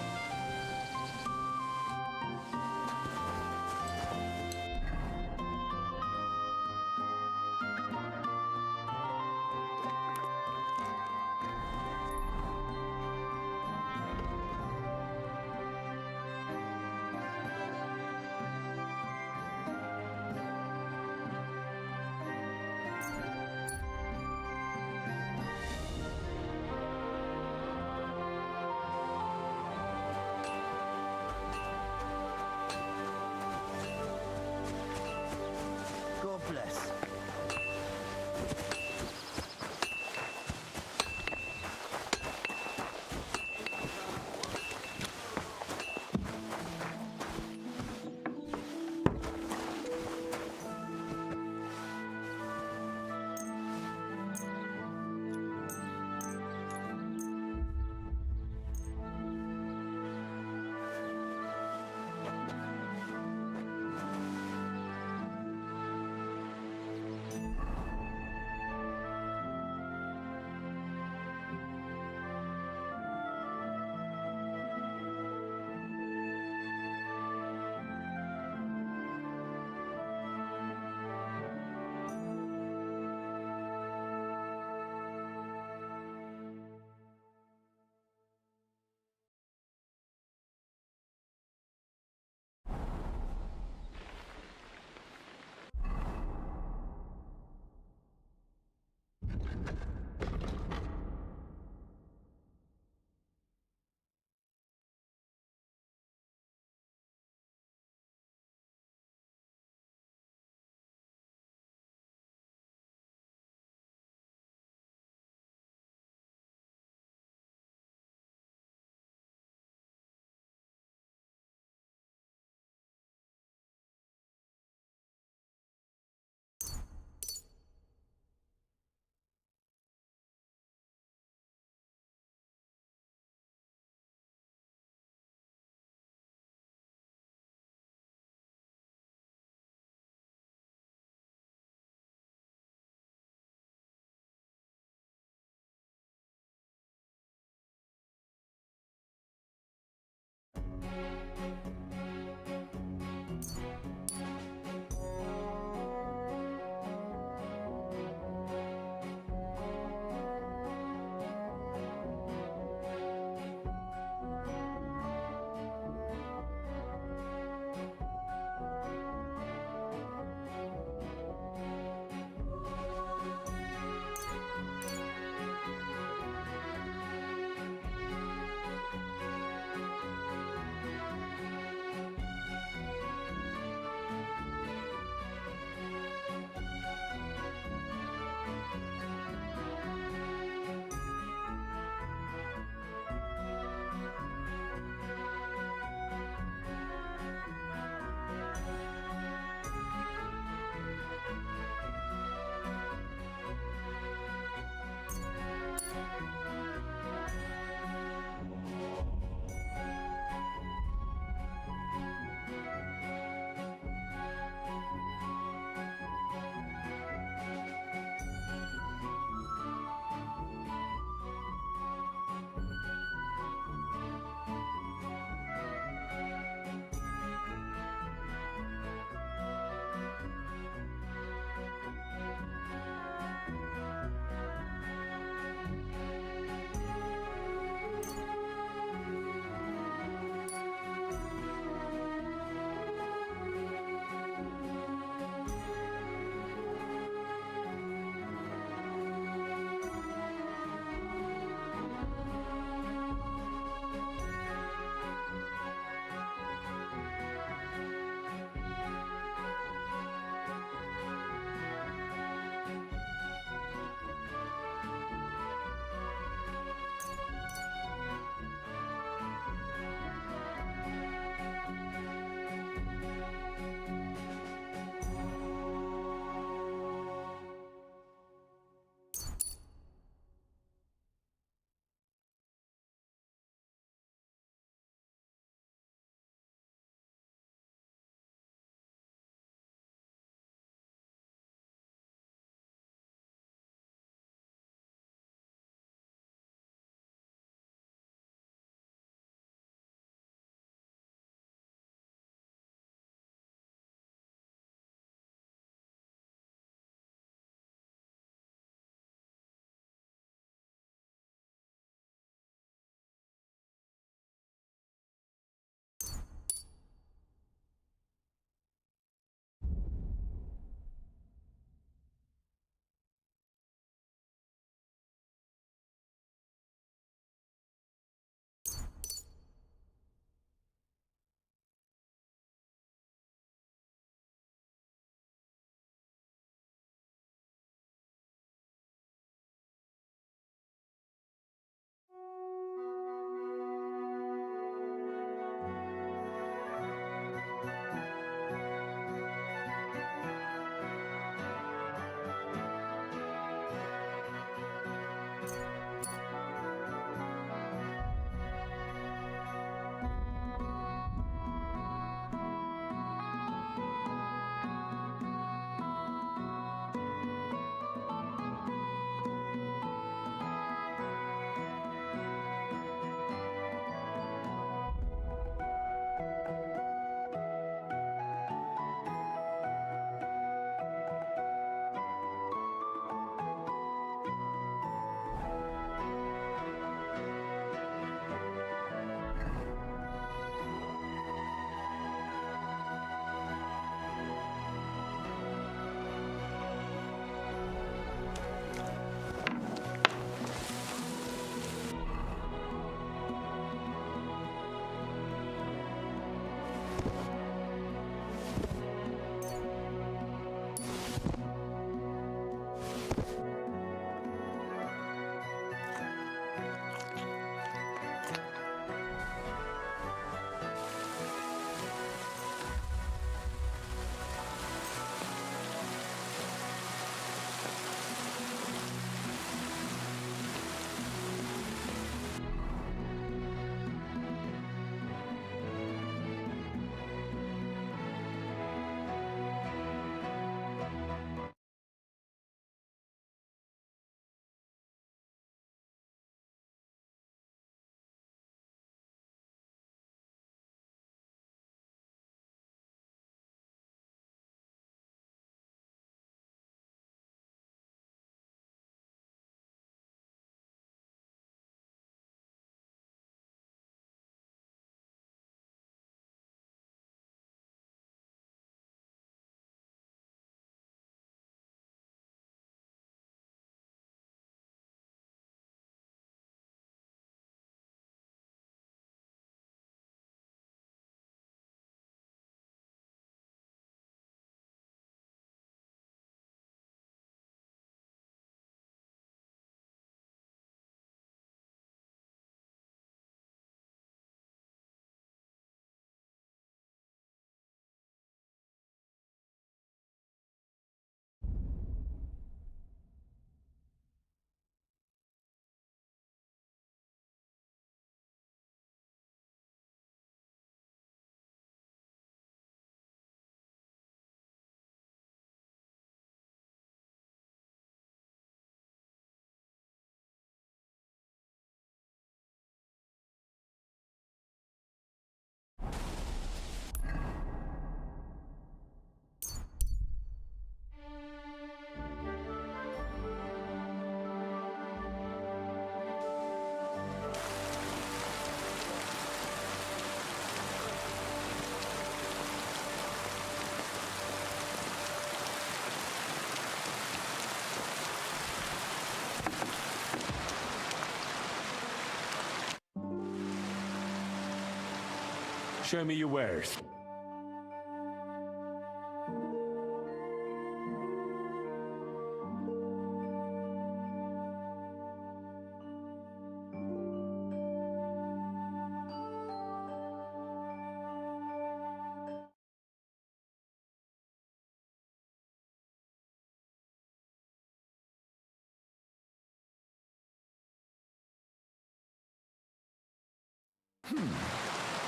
Show me your wares.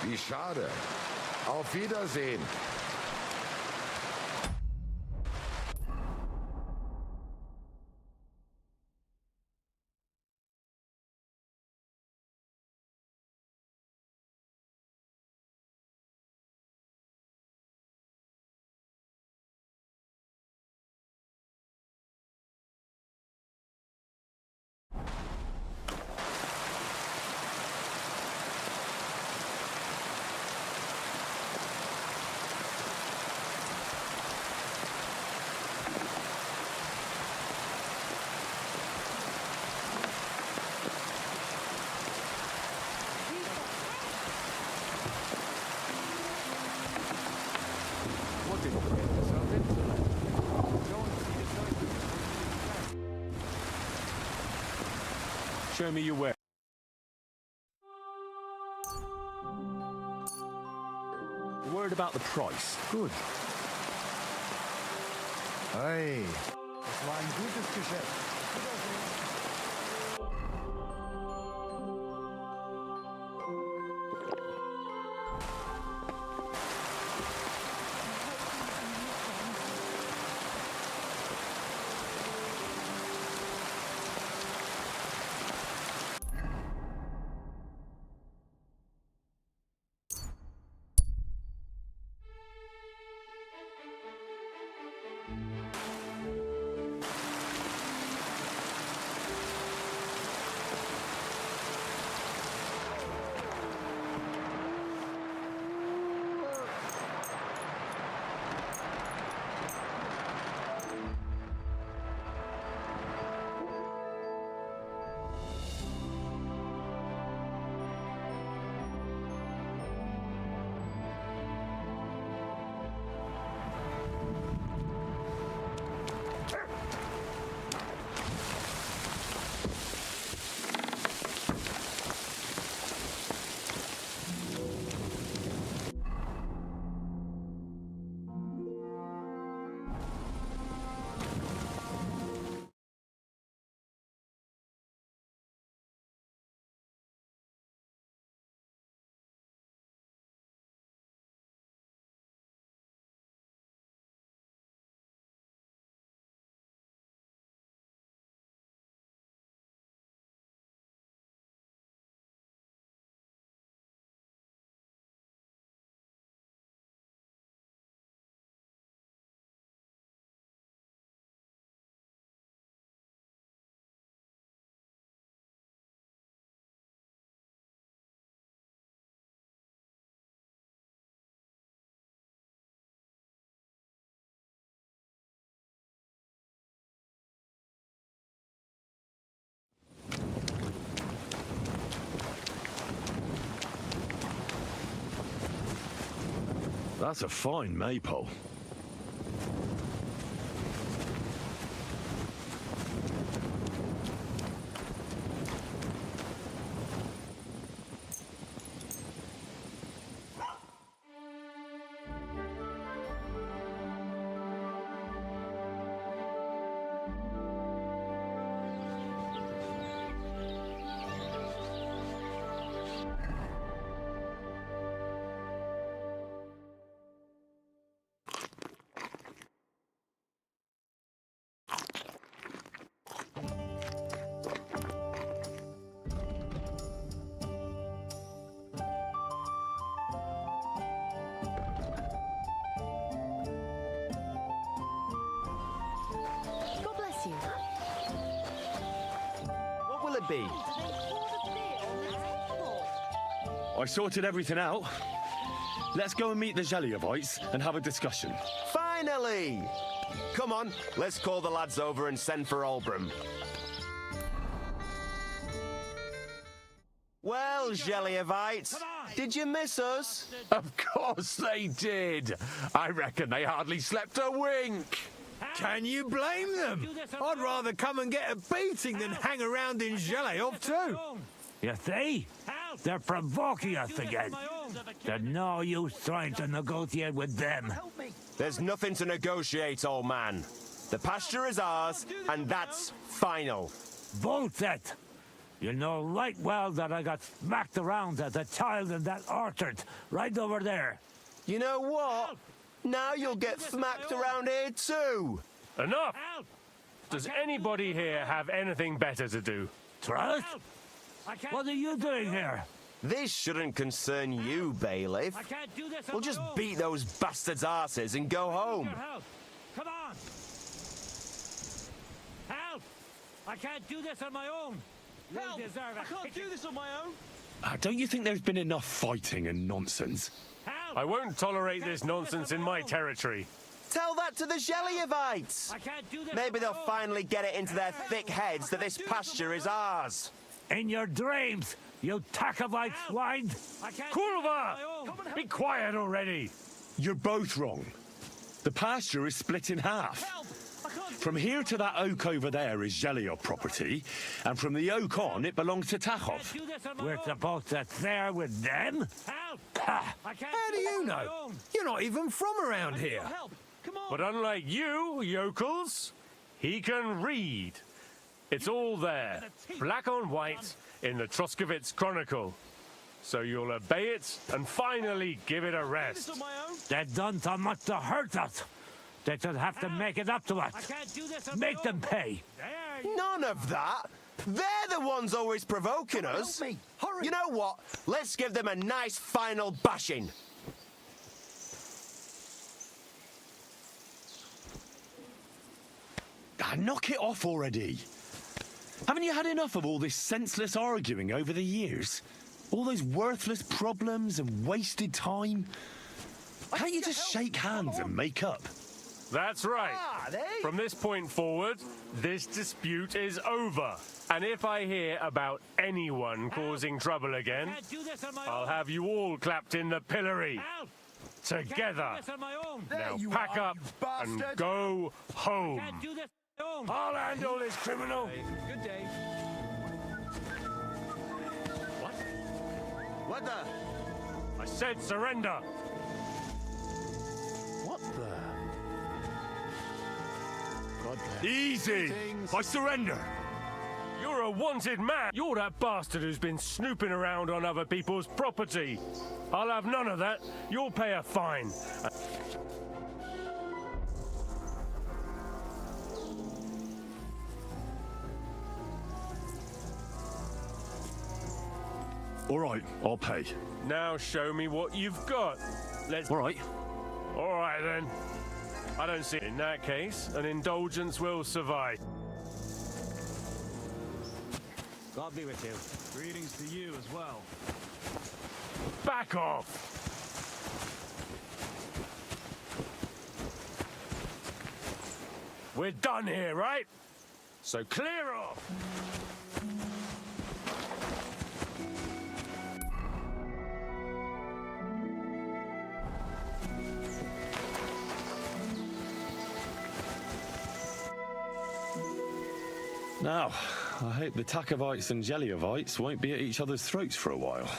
Wie schade. Auf Wiedersehen. What did you get yourself into then? Go and see the sight of it. Show me your wares. Worried about the price. Good. Hey, das war ein gutes Geschäft. That's a fine maypole. God bless you. What will it be? I sorted everything out. Let's go and meet the Zheliovites and have a discussion. Finally! Come on, let's call the lads over and send for Olbram. Well, Geliovites, did you miss us? Of course they did. I reckon they hardly slept a wink. Can you blame them? I'd rather come and get a beating than hang around in Geliov too. You see? They're provoking us again. There's no use trying to negotiate with them. There's nothing to negotiate, old man. The pasture is ours, and that's final. Bullshit! You know right well that I got smacked around as a child in that orchard, right over there. You know what? Now you'll get smacked around here too. Enough! Does anybody here have anything better to do? Trust? What are you doing here? This shouldn't concern you, bailiff. We'll just beat those bastards' asses and go home. Come on! Help! I can't do this on my own. Help! I can't do this on my own. Don't you think there's been enough fighting and nonsense? I won't tolerate this nonsense in my territory. Tell that to the Geliovites. Maybe they'll finally get it into their thick heads that this pasture is ours. In your dreams, you Takavite swine! Kurva! Be quiet already! You're both wrong. The pasture is split in half. From here to that oak over there is Geliov property, and from the oak on, it belongs to Tachov. We're supposed to share with them? How do you know? You're not even from around here. But unlike you, yokels, he can read. It's all there, black on white, in the Troskovitz Chronicle. So you'll obey it and finally give it a rest. They've done so much to hurt us. They should have to make it up to us. Make them pay. None of that. They're the ones always provoking us. You know what? Let's give them a nice final bashing. Knock it off already. Haven't you had enough of all this senseless arguing over the years? All those worthless problems and wasted time? Can't you just shake hands and make up? That's right. From this point forward, this dispute is over. And if I hear about anyone causing trouble again, I'll have you all clapped in the pillory. Together. Now pack up and go home. I'll handle this criminal. Good day. What? What the? I said surrender. What the? Easy! I surrender! You're a wanted man! You're that bastard who's been snooping around on other people's property! I'll have none of that. You'll pay a fine. All right, I'll pay. Now show me what you've got. Let's... All right. All right, then. I don't see it. In that case, an indulgence will suffice. God be with you. Greetings to you as well. Back off! We're done here, right? So clear off! Now, I hope the Takovites and Geliovites won't be at each other's throats for a while.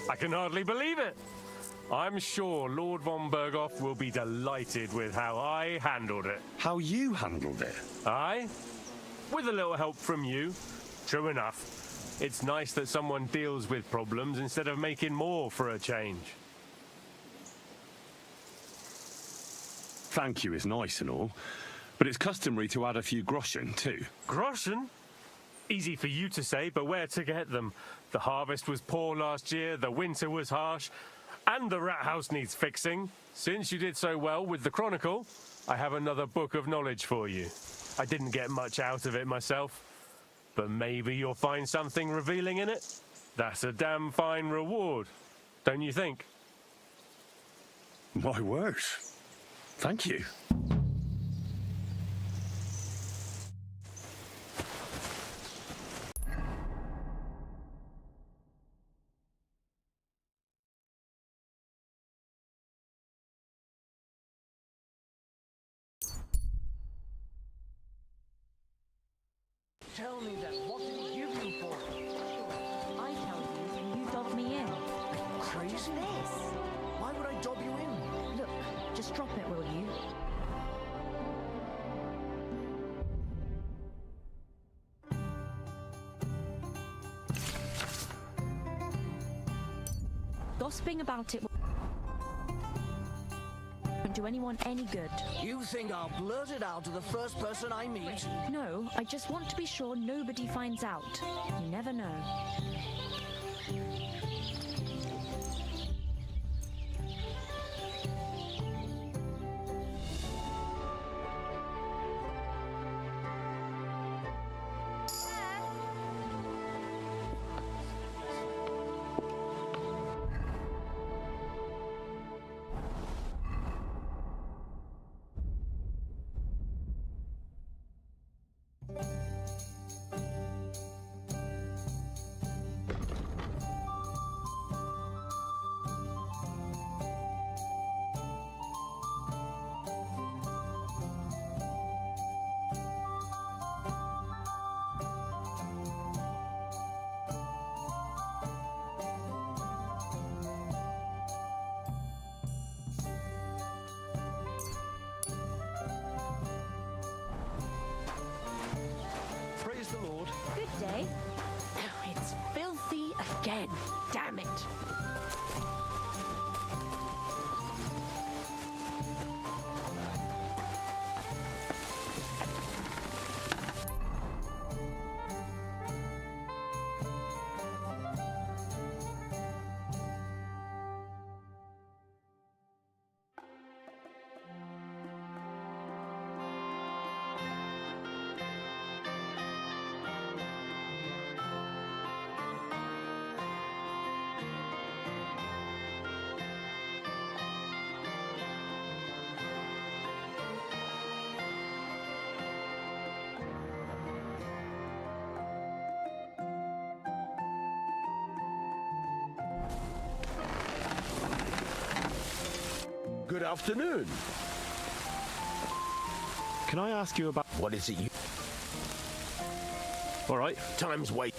I can hardly believe it. I'm sure Lord von Berghoff will be delighted with how I handled it. How you handled it? Aye? With a little help from you. True enough. It's nice that someone deals with problems instead of making more for a change. Thank you is nice and all, but it's customary to add a few groschen too. Groschen? Easy for you to say, but where to get them? The harvest was poor last year, the winter was harsh, and the rat house needs fixing. Since you did so well with the Chronicle, I have another book of knowledge for you. I didn't get much out of it myself, but maybe you'll find something revealing in it. That's a damn fine reward, don't you think? My word. Thank you. Tell me then, what did he give you for it? I tell you, and you dob me in. Crazy? This. Why would I dob you in? Look, just drop it, will you? Gossiping about it won't do anyone any good. You think I'll blurt it out to the first person I meet? No, I just want to be sure nobody finds out. You never know. Praise the Lord. Good day. Oh, it's filthy again. Damn it. Good afternoon. Can I ask you about... What is it you... All right. Time's wait.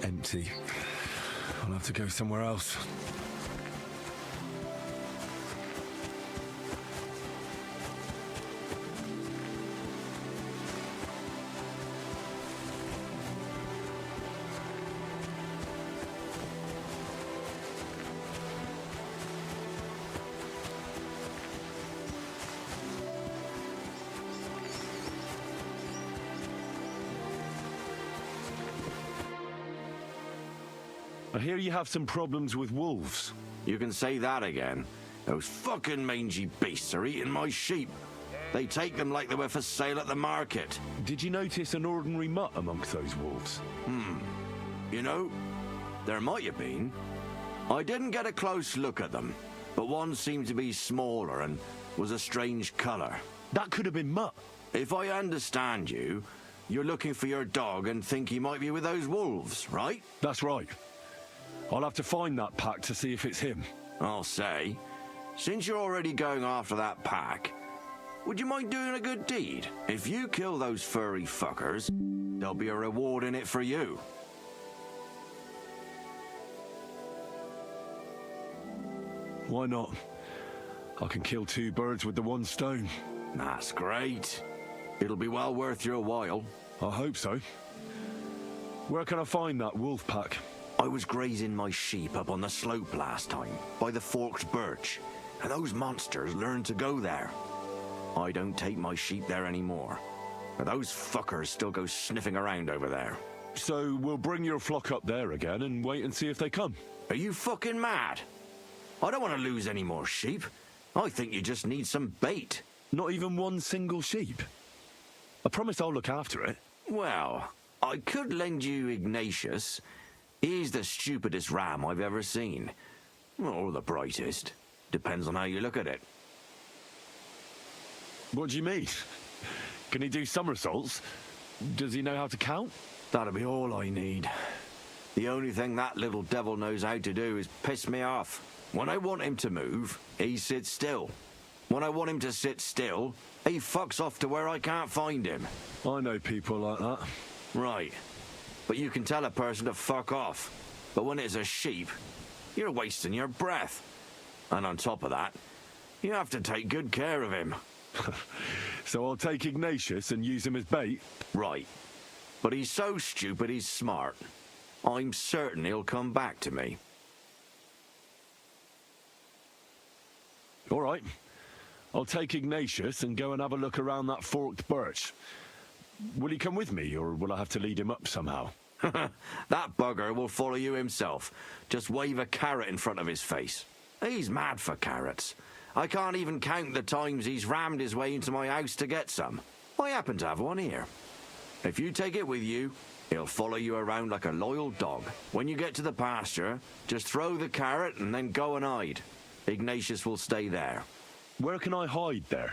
Empty. I'll have to go somewhere else. I hear you have some problems with wolves. You can say that again. Those fucking mangy beasts are eating my sheep. They take them like they were for sale at the market. Did you notice an ordinary mutt amongst those wolves? You know, there might have been. I didn't get a close look at them, but one seemed to be smaller and was a strange colour. That could have been Mutt. If I understand you, you're looking for your dog and think he might be with those wolves, right? That's right. I'll have to find that pack to see if it's him. I'll say, since you're already going after that pack, would you mind doing a good deed? If you kill those furry fuckers, there'll be a reward in it for you. Why not? I can kill 2 birds with the 1 stone. That's great. It'll be well worth your while. I hope so. Where can I find that wolf pack? I was grazing my sheep up on the slope last time, by the forked birch, and those monsters learned to go there. I don't take my sheep there anymore, but those fuckers still go sniffing around over there. So we'll bring your flock up there again and wait and see if they come. Are you fucking mad? I don't want to lose any more sheep. I think you just need some bait. Not even 1 single sheep? I promise I'll look after it. Well, I could lend you Ignatius. He's the stupidest ram I've ever seen. Or the brightest. Depends on how you look at it. What do you mean? Can he do somersaults? Does he know how to count? That'll be all I need. The only thing that little devil knows how to do is piss me off. When I want him to move, he sits still. When I want him to sit still, he fucks off to where I can't find him. I know people like that. Right. But you can tell a person to fuck off. But when it's a sheep, you're wasting your breath. And on top of that, you have to take good care of him. So I'll take Ignatius and use him as bait? Right. But he's so stupid he's smart. I'm certain he'll come back to me. All right. I'll take Ignatius and go and have a look around that forked birch. Will he come with me, or will I have to lead him up somehow? That bugger will follow you himself. Just wave a carrot in front of his face. He's mad for carrots. I can't even count the times he's rammed his way into my house to get some. I happen to have one here. If you take it with you, he'll follow you around like a loyal dog. When you get to the pasture, just throw the carrot and then go and hide. Ignatius will stay there. Where can I hide there?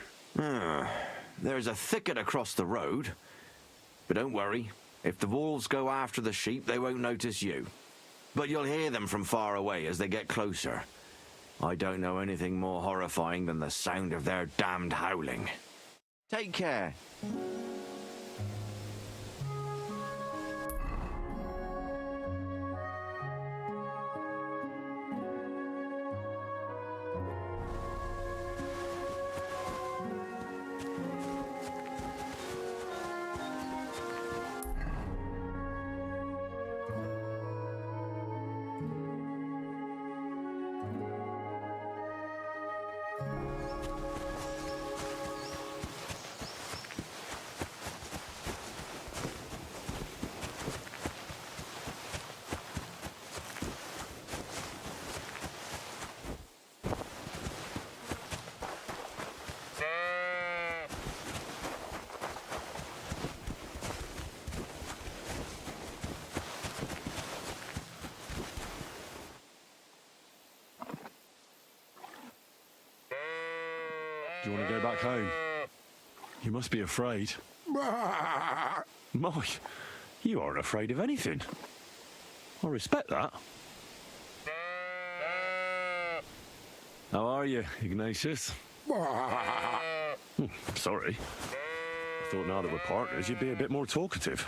There's a thicket across the road. But don't worry, if the wolves go after the sheep, they won't notice you. But you'll hear them from far away as they get closer. I don't know anything more horrifying than the sound of their damned howling. Take care. Do you want to go back home? You must be afraid. Mike, you aren't afraid of anything. I respect that. How are you, Ignatius? Sorry. I thought now that we're partners, you'd be a bit more talkative.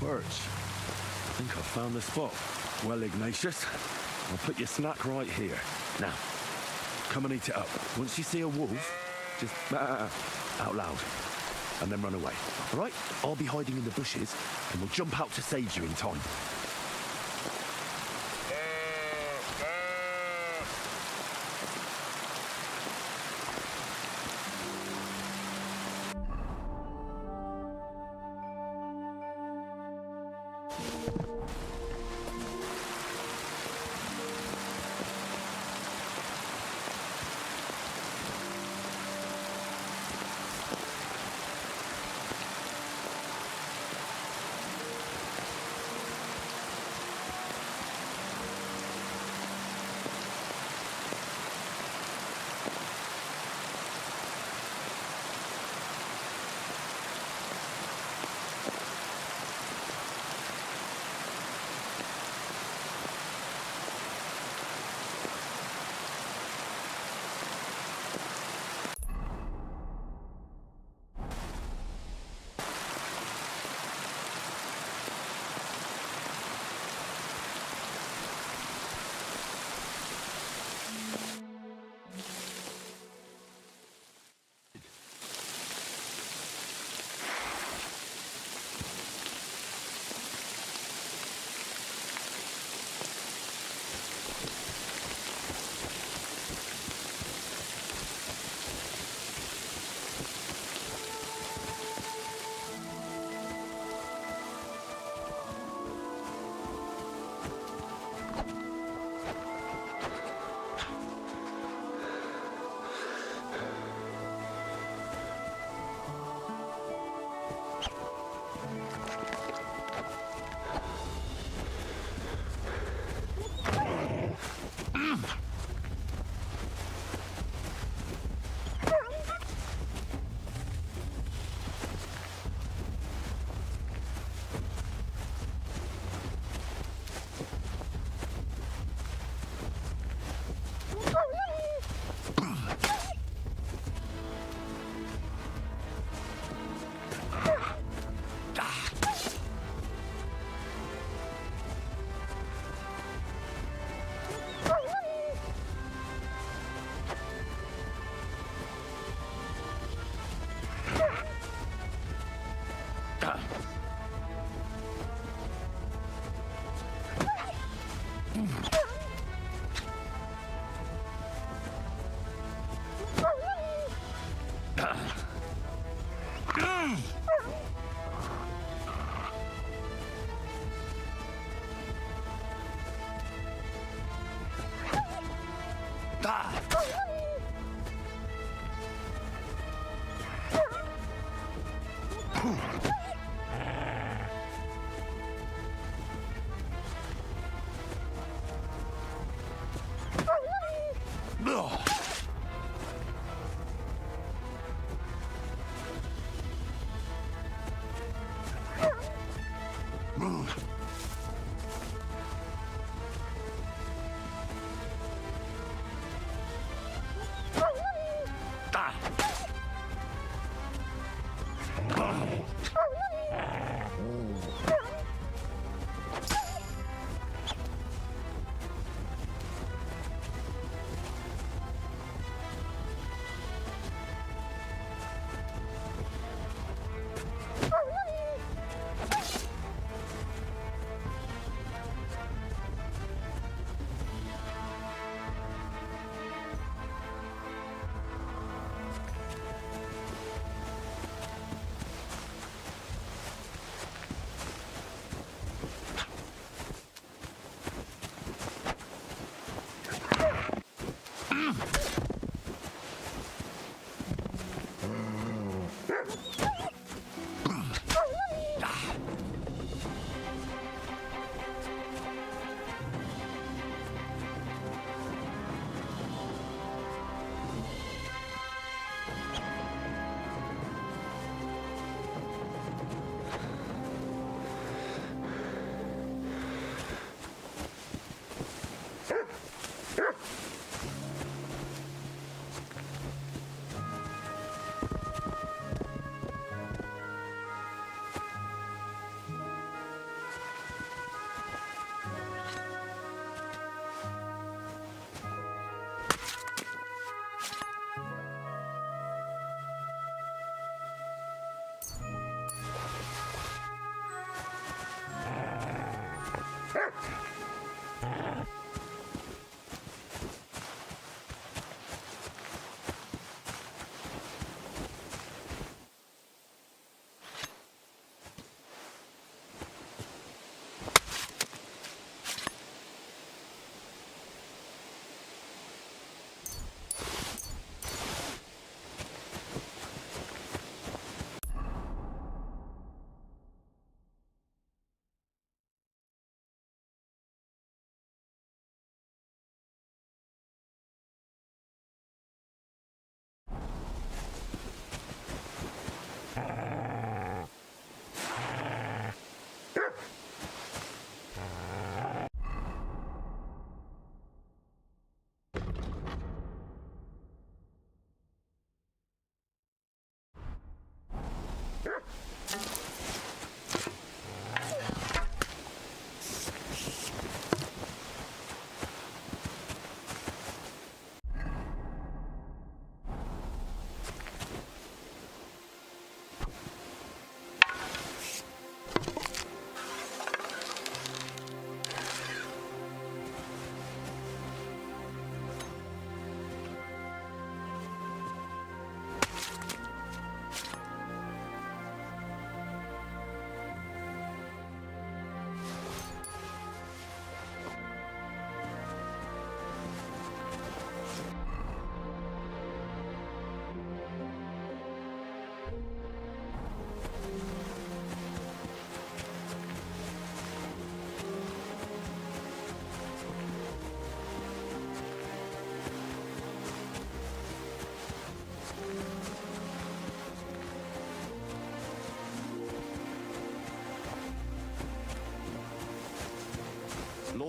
birch. I think I found the spot. Well, Ignatius, I'll put your snack right here. Now, come and eat it up. Once you see a wolf, just out loud, and then run away. All right? I'll be hiding in the bushes, and we'll jump out to save you in time.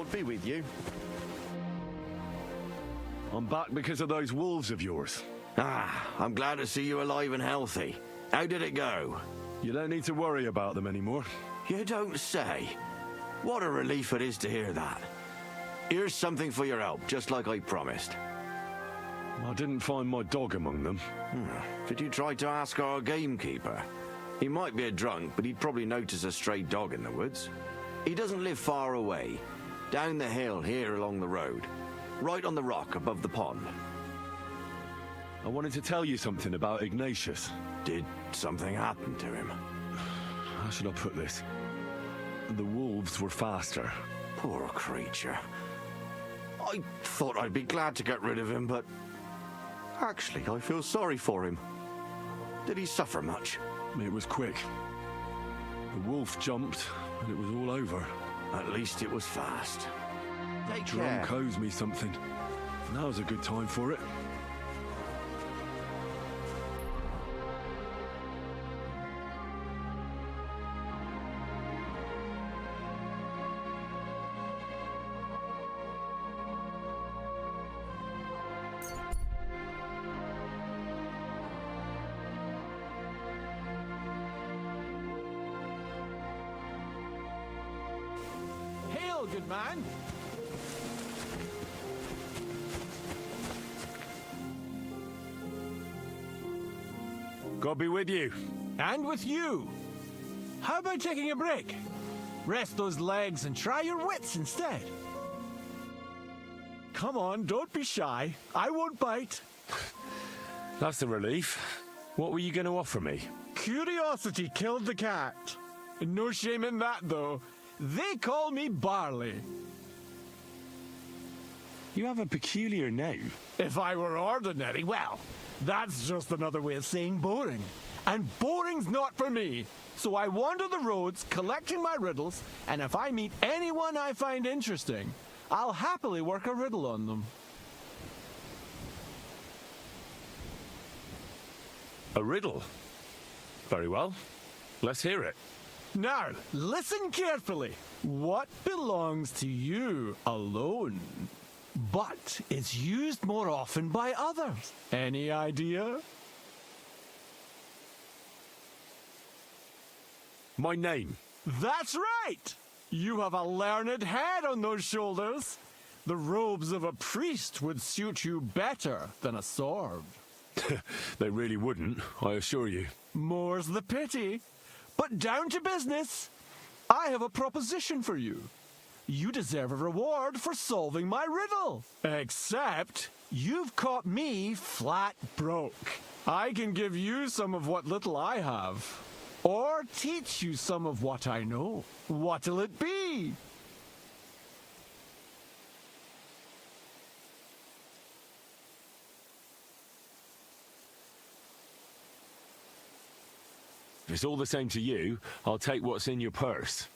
Lord be with you. I'm back because of those wolves of yours. Ah, I'm glad to see you alive and healthy. How did it go? You don't need to worry about them anymore. You don't say. What a relief it is to hear that. Here's something for your help, just like I promised. I didn't find my dog among them. Did you try to ask our gamekeeper? He might be a drunk, but he'd probably notice a stray dog in the woods. He doesn't live far away. Down the hill here along the road. Right on the rock above the pond. I wanted to tell you something about Ignatius. Did something happen to him? How should I put this? The wolves were faster. Poor creature. I thought I'd be glad to get rid of him, but... Actually, I feel sorry for him. Did he suffer much? It was quick. The wolf jumped, and it was all over. At least it was fast. Take Drunk care. owes me something. Now's a good time for it. Hail, good man. God be with you. And with you. How about taking a break? Rest those legs and try your wits instead. Come on, don't be shy. I won't bite. That's a relief. What were you going to offer me? Curiosity killed the cat. No shame in that, though. They call me Barley. You have a peculiar name. If I were ordinary, well, that's just another way of saying boring. And boring's not for me. So I wander the roads collecting my riddles, and if I meet anyone I find interesting, I'll happily work a riddle on them. A riddle? Very well. Let's hear it. Now, listen carefully. What belongs to you alone, but is used more often by others? Any idea? My name. That's right! You have a learned head on those shoulders. The robes of a priest would suit you better than a sword. They really wouldn't, I assure you. More's the pity. But down to business. I have a proposition for you. You deserve a reward for solving my riddle. Except you've caught me flat broke. I can give you some of what little I have. Or teach you some of what I know. What'll it be? If it's all the same to you, I'll take what's in your purse.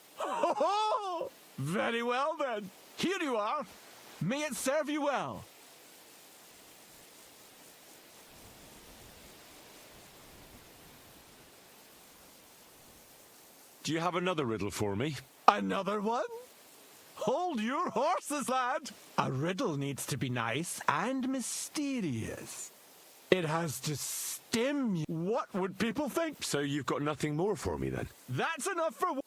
Very well then. Here you are. May it serve you well. Do you have another riddle for me? Another one? Hold your horses, lad. A riddle needs to be nice and mysterious. It has to stim you. What would people think? So you've got nothing more for me then? That's enough for...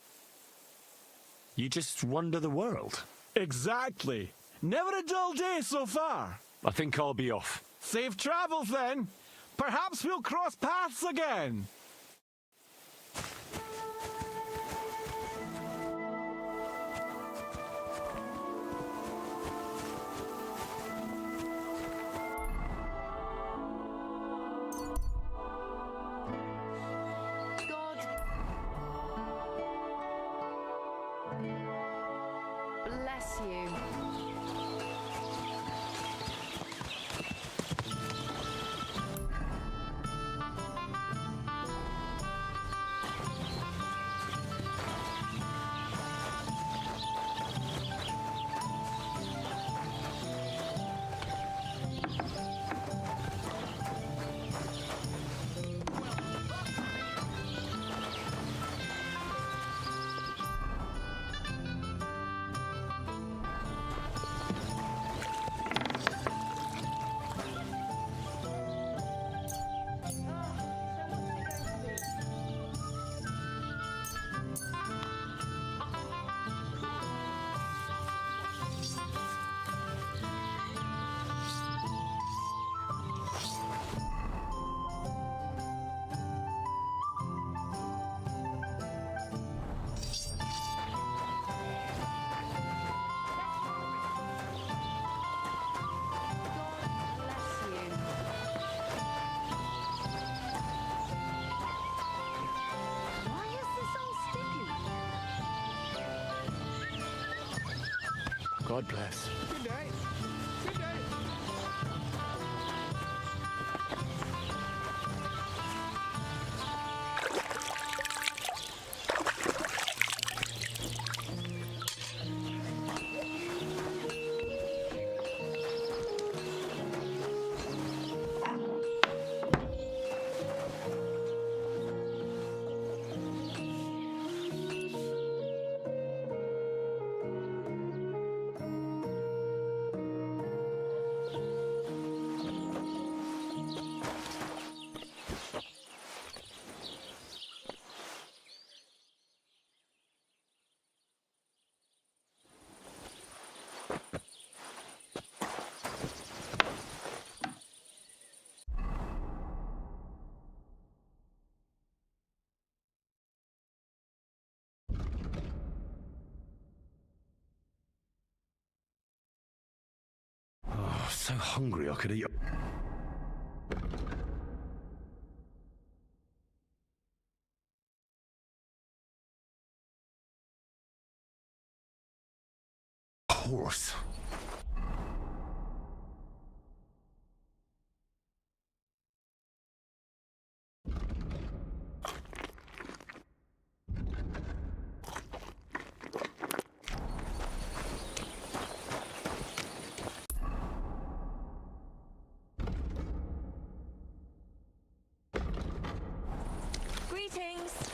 You just wander the world. Exactly. Never a dull day so far. I think I'll be off. Safe travels then. Perhaps we'll cross paths again. Bless you. God bless. Good day. Good day. Oh, so hungry I could eat. Horse. Greetings.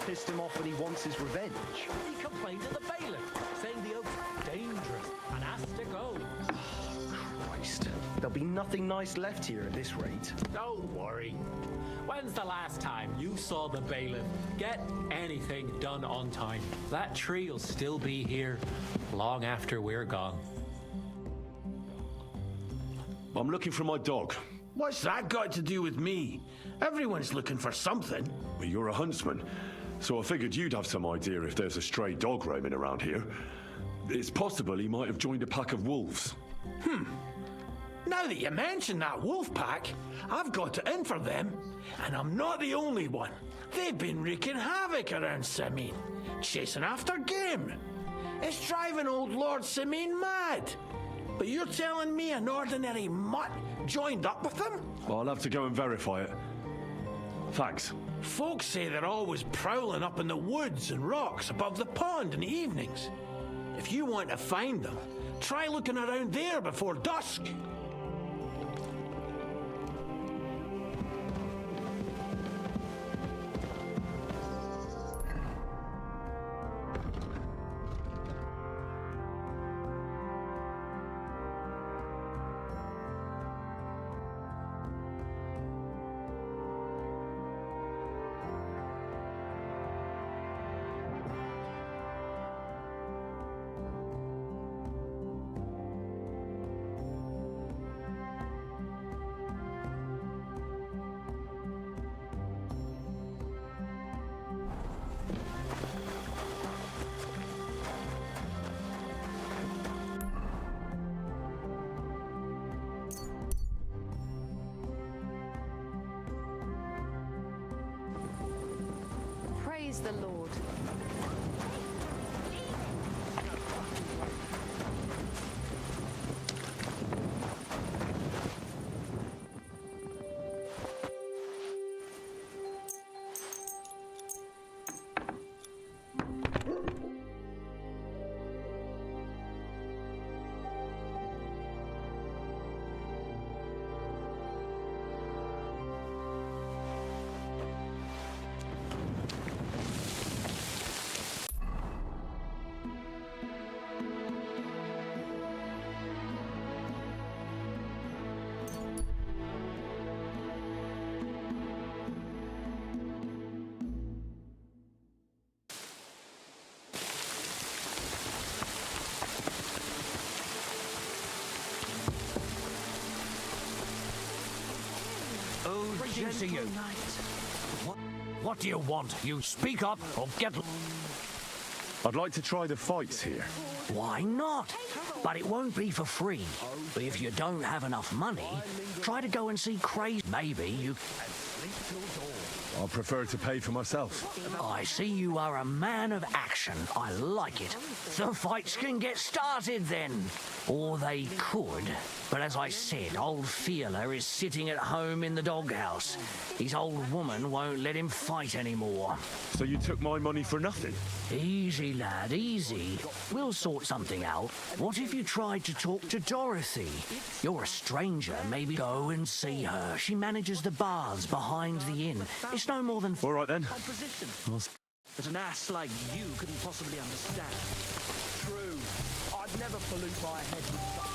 pissed him off and he wants his revenge. He complained to the bailiff, saying the oak's dangerous and has to go. Christ. There'll be nothing nice left here at this rate. Don't worry. When's the last time you saw the bailiff get anything done on time? That tree will still be here long after we're gone. I'm looking for my dog. What's that got to do with me? Everyone's looking for something. Well, you're a huntsman, so I figured you'd have some idea if there's a stray dog roaming around here. It's possible he might have joined a pack of wolves. Now that you mention that wolf pack, I've got it in for them, and I'm not the only one. They've been wreaking havoc around Simene, chasing after game. It's driving old Lord Simene mad. But you're telling me an ordinary mutt joined up with them? I'll have to go and verify it. Thanks. Folks say they're always prowling up in the woods and rocks above the pond in the evenings. If you want to find them, try looking around there before dusk. Praise the Lord. Greetings to you. What do you want? You speak up or get... I'd like to try the fights here. Why not? But it won't be for free. But if you don't have enough money, try to go and see Crazy. Maybe you... I'll prefer to pay for myself. I see you are a man of action. I like it. The fights can get started then. Or they could. But as I said, old Fiala is sitting at home in the doghouse. His old woman won't let him fight anymore. So you took my money for nothing? Easy, lad, easy. We'll sort something out. What if you tried to talk to Dorothy? You're a stranger, maybe go and see her. She manages the baths behind the inn. It's no more than... All right then. That an ass like you couldn't possibly understand. True. I'd never pollute my head with such...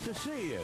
To see you.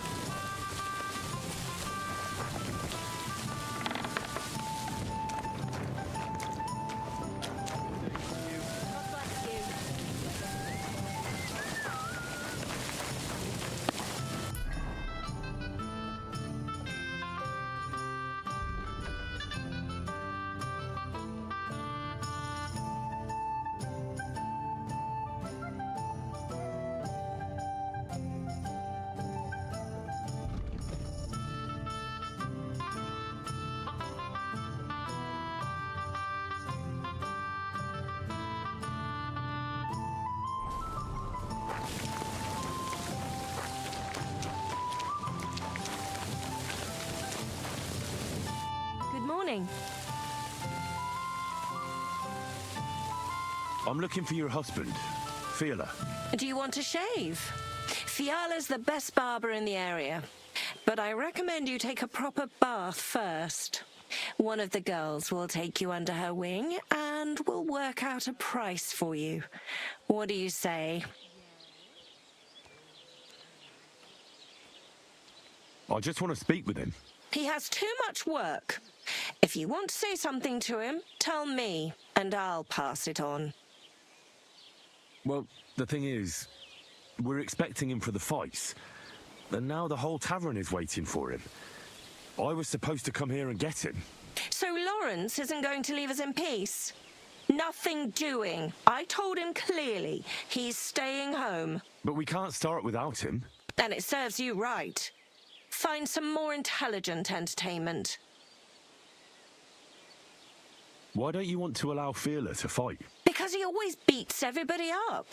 morning. I'm looking for your husband, Fiala. Do you want to shave? Fiala's the best barber in the area, but I recommend you take a proper bath first. One of the girls will take you under her wing and will work out a price for you. What do you say? I just want to speak with him. He has too much work. If you want to say something to him, tell me, and I'll pass it on. Well, the thing is, we're expecting him for the fights, and now the whole tavern is waiting for him. I was supposed to come here and get him. So Lawrence isn't going to leave us in peace? Nothing doing. I told him clearly. He's staying home. But we can't start without him. And it serves you right. Find some more intelligent entertainment. Why don't you want to allow Fiala to fight? Because he always beats everybody up.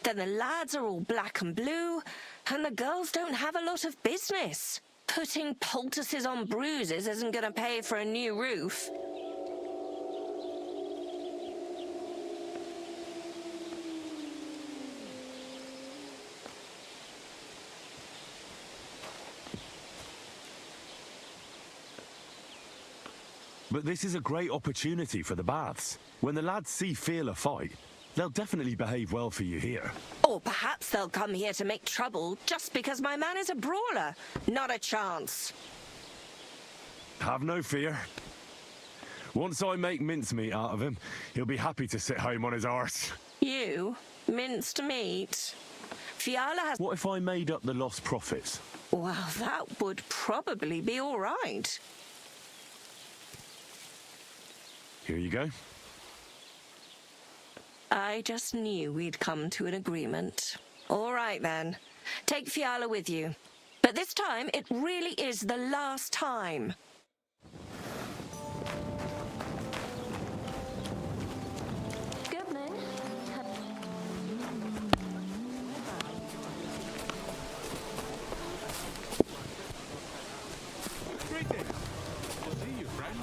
Then the lads are all black and blue, and the girls don't have a lot of business. Putting poultices on bruises isn't going to pay for a new roof. But this is a great opportunity for the baths. When the lads see Fiala fight, they'll definitely behave well for you here. Or perhaps they'll come here to make trouble just because my man is a brawler. Not a chance. Have no fear. Once I make mincemeat out of him, he'll be happy to sit home on his arse. You? Minced meat? Fiala has... What if I made up the lost profits? Well, that would probably be all right. Here you go. I just knew we'd come to an agreement. All right, then. Take Fiala with you. But this time, it really is the last time. Goodman. Greetings. I'll see you, friend.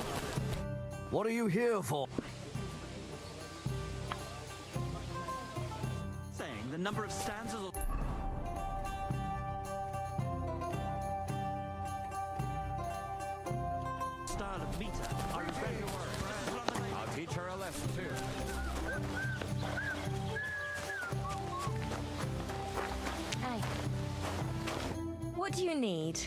What are you here for? Saying the number of stanzas. Style of meter. I regret your words. I'll teach her a lesson too. Hey. What do you need?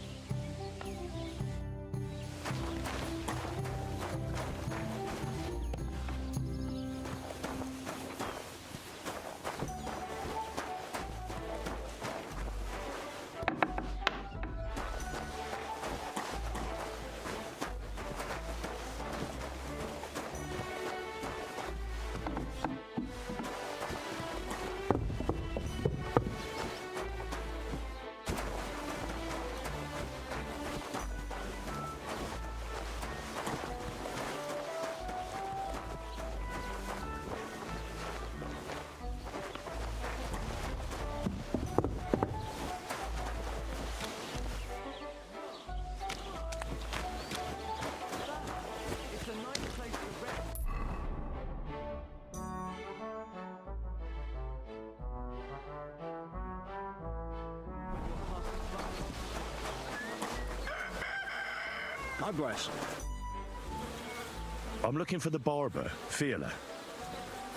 God bless. I'm looking for the barber, Fiala.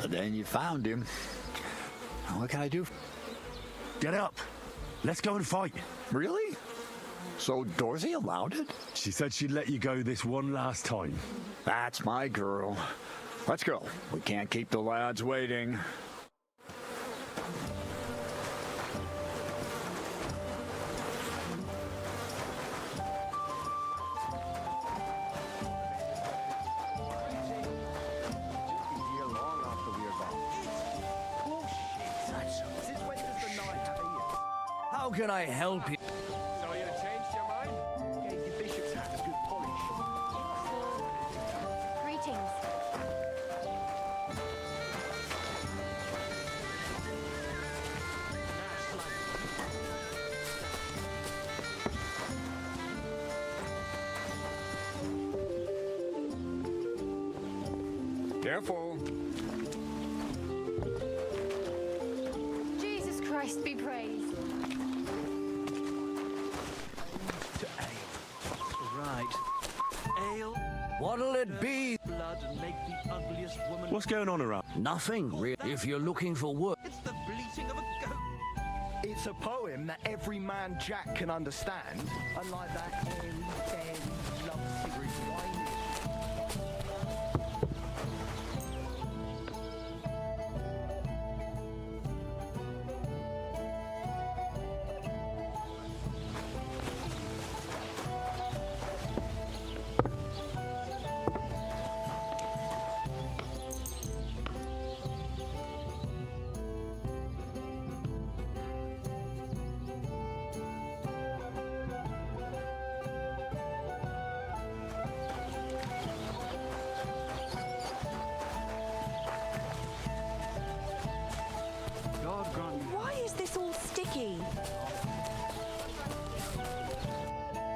Then you found him. What can I do? Get up. Let's go and fight. Really? So Dorothy allowed it? She said she'd let you go this one last time. That's my girl. Let's go. We can't keep the lads waiting. How can I help you? So you changed your mind? Gave your bishop's hat a good polish. Greetings. Careful. Jesus Christ be praised. To ale. Right. Ale. What'll it be? Blood and make the ugliest woman. What's going on around? Nothing, really. If you're looking for work. It's the bleating of a goat. It's a poem that every man Jack can understand, unlike that airy, fairy, lovesick, whiny. Why is this all sticky?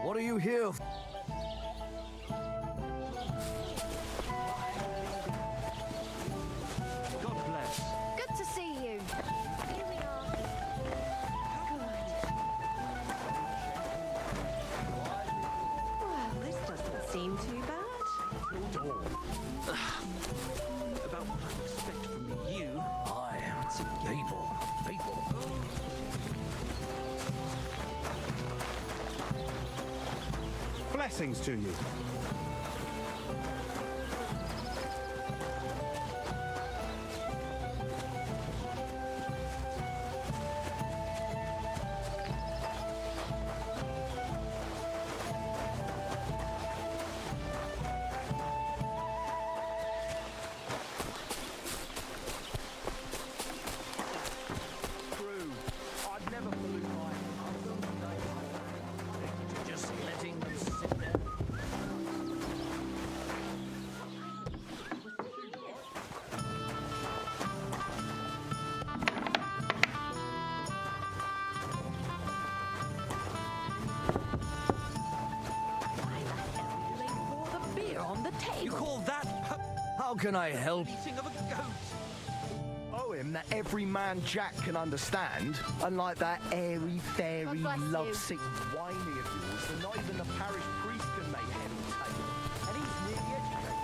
What are you here for? God bless. Good to see you. Here we are. Well, this doesn't seem too bad. About what I expect from you. People. Blessings to you. True. I'd never pollute my... Just letting them sit there. The beer on the table. You call that How can I help? bleating of a goat? Poem that every man Jack can understand, unlike that airy, fairy, God bless you. lovesick, whiny of yours that not even the parish priest can make head or tail. And he's nearly educated.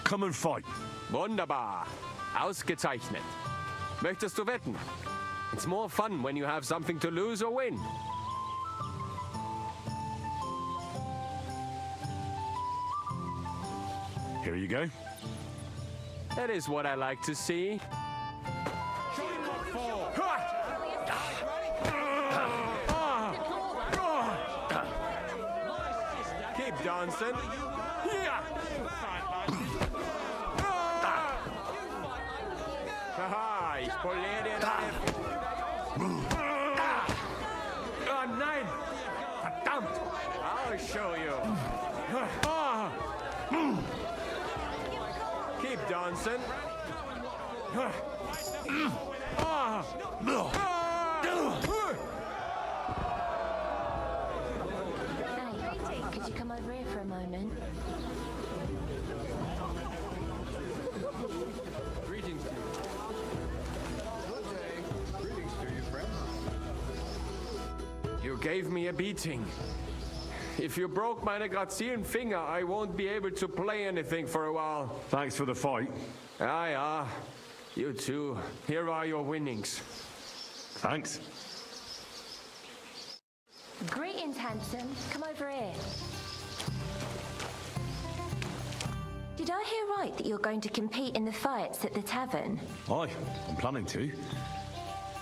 Come and fight. Wunderbar. Ausgezeichnet. Möchtest du wetten? It's more fun when you have something to lose or win. Here you go. That is what I like to see. Keep dancing. Haha, ich poliere dir deine... Oh nein! Verdammt! I'll show you. Keep dancing. Hey, could you come over here for a moment? Greetings to you. Good day. Greetings to you, friend. You gave me a beating. If you broke meine grazilen Finger, I won't be able to play anything for a while. Thanks for the fight. Ja. You too. Here are your winnings. Thanks. Greetings, handsome. Come over here. Did I hear right that you're going to compete in the fights at the tavern? Aye, I'm planning to.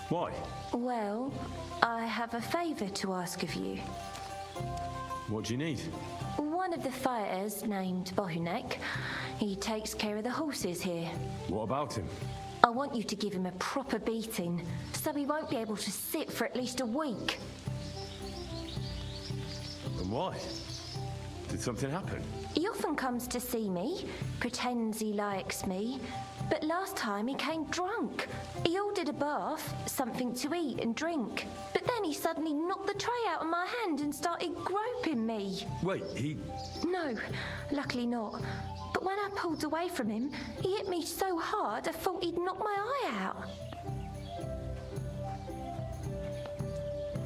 Why? Well, I have a favour to ask of you. What do you need? One of the fighters, named Bohunek, he takes care of the horses here. What about him? I want you to give him a proper beating, so he won't be able to sit for at least a week. And why? Did something happen? He often comes to see me, pretends he likes me, but last time he came drunk. He ordered a bath, something to eat and drink, but then he suddenly knocked the tray out of my hand and started groping me. Wait, he... No, luckily not. But when I pulled away from him, he hit me so hard I thought he'd knock my eye out.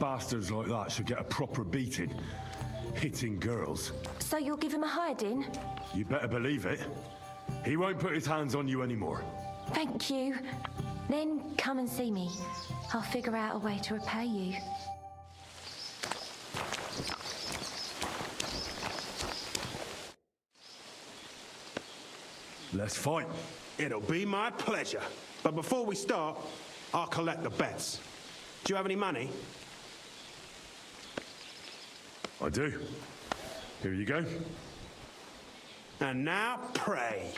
Bastards like that should get a proper beating. Hitting girls. So you'll give him a hiding? You better believe it. He won't put his hands on you anymore. Thank you. Then come and see me. I'll figure out a way to repay you. Let's fight. It'll be my pleasure. But before we start, I'll collect the bets. Do you have any money? I do. Here you go. And now pray.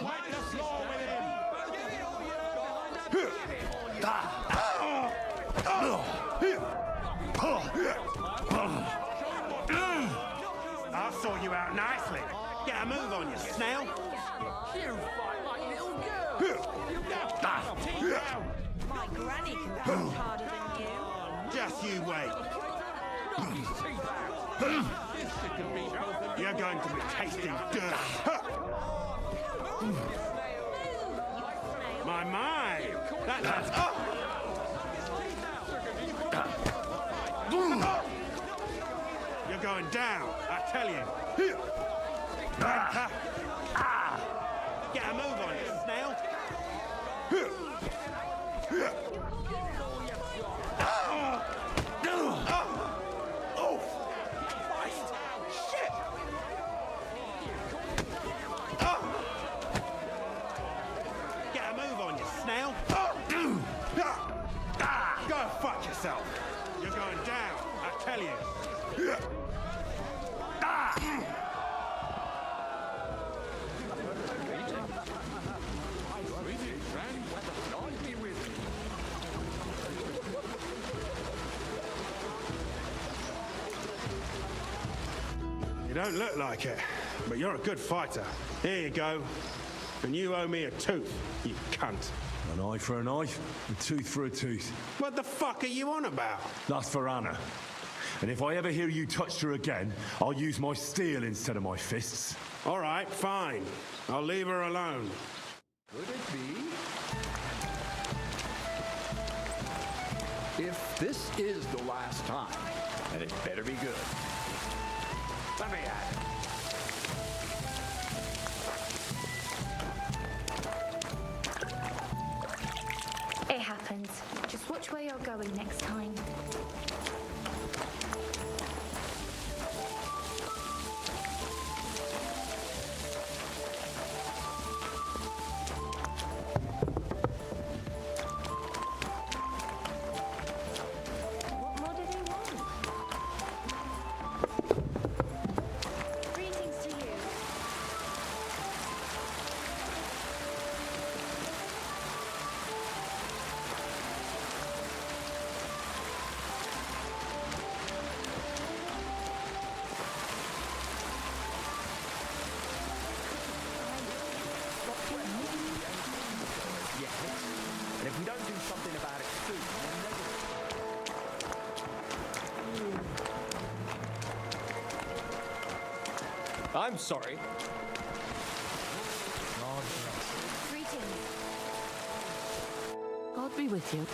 Wipe the floor with him! I'll sort you out nicely. Get a move on you, snail. You fight like little girls! My granny can push harder than you. Just you wait. You're going to be tasting dirt. My, that has... You're going down, I tell you. Get a move on you, snail. Go fuck yourself. You're going down, I tell you. You don't look like it, but you're a good fighter. Here you go. And you owe me a tooth, you cunt. An eye for an eye, a tooth for a tooth. What the fuck are you on about? That's for Anna. And if I ever hear you touched her again, I'll use my steel instead of my fists. All right, fine. I'll leave her alone. Could it be? If this is the last time, then it better be good. Let me at it. It happens. Just watch where you're going next time. What more did he want? Greetings to you. And if we don't do something about it soon, I'm sorry. Greetings. God be with you.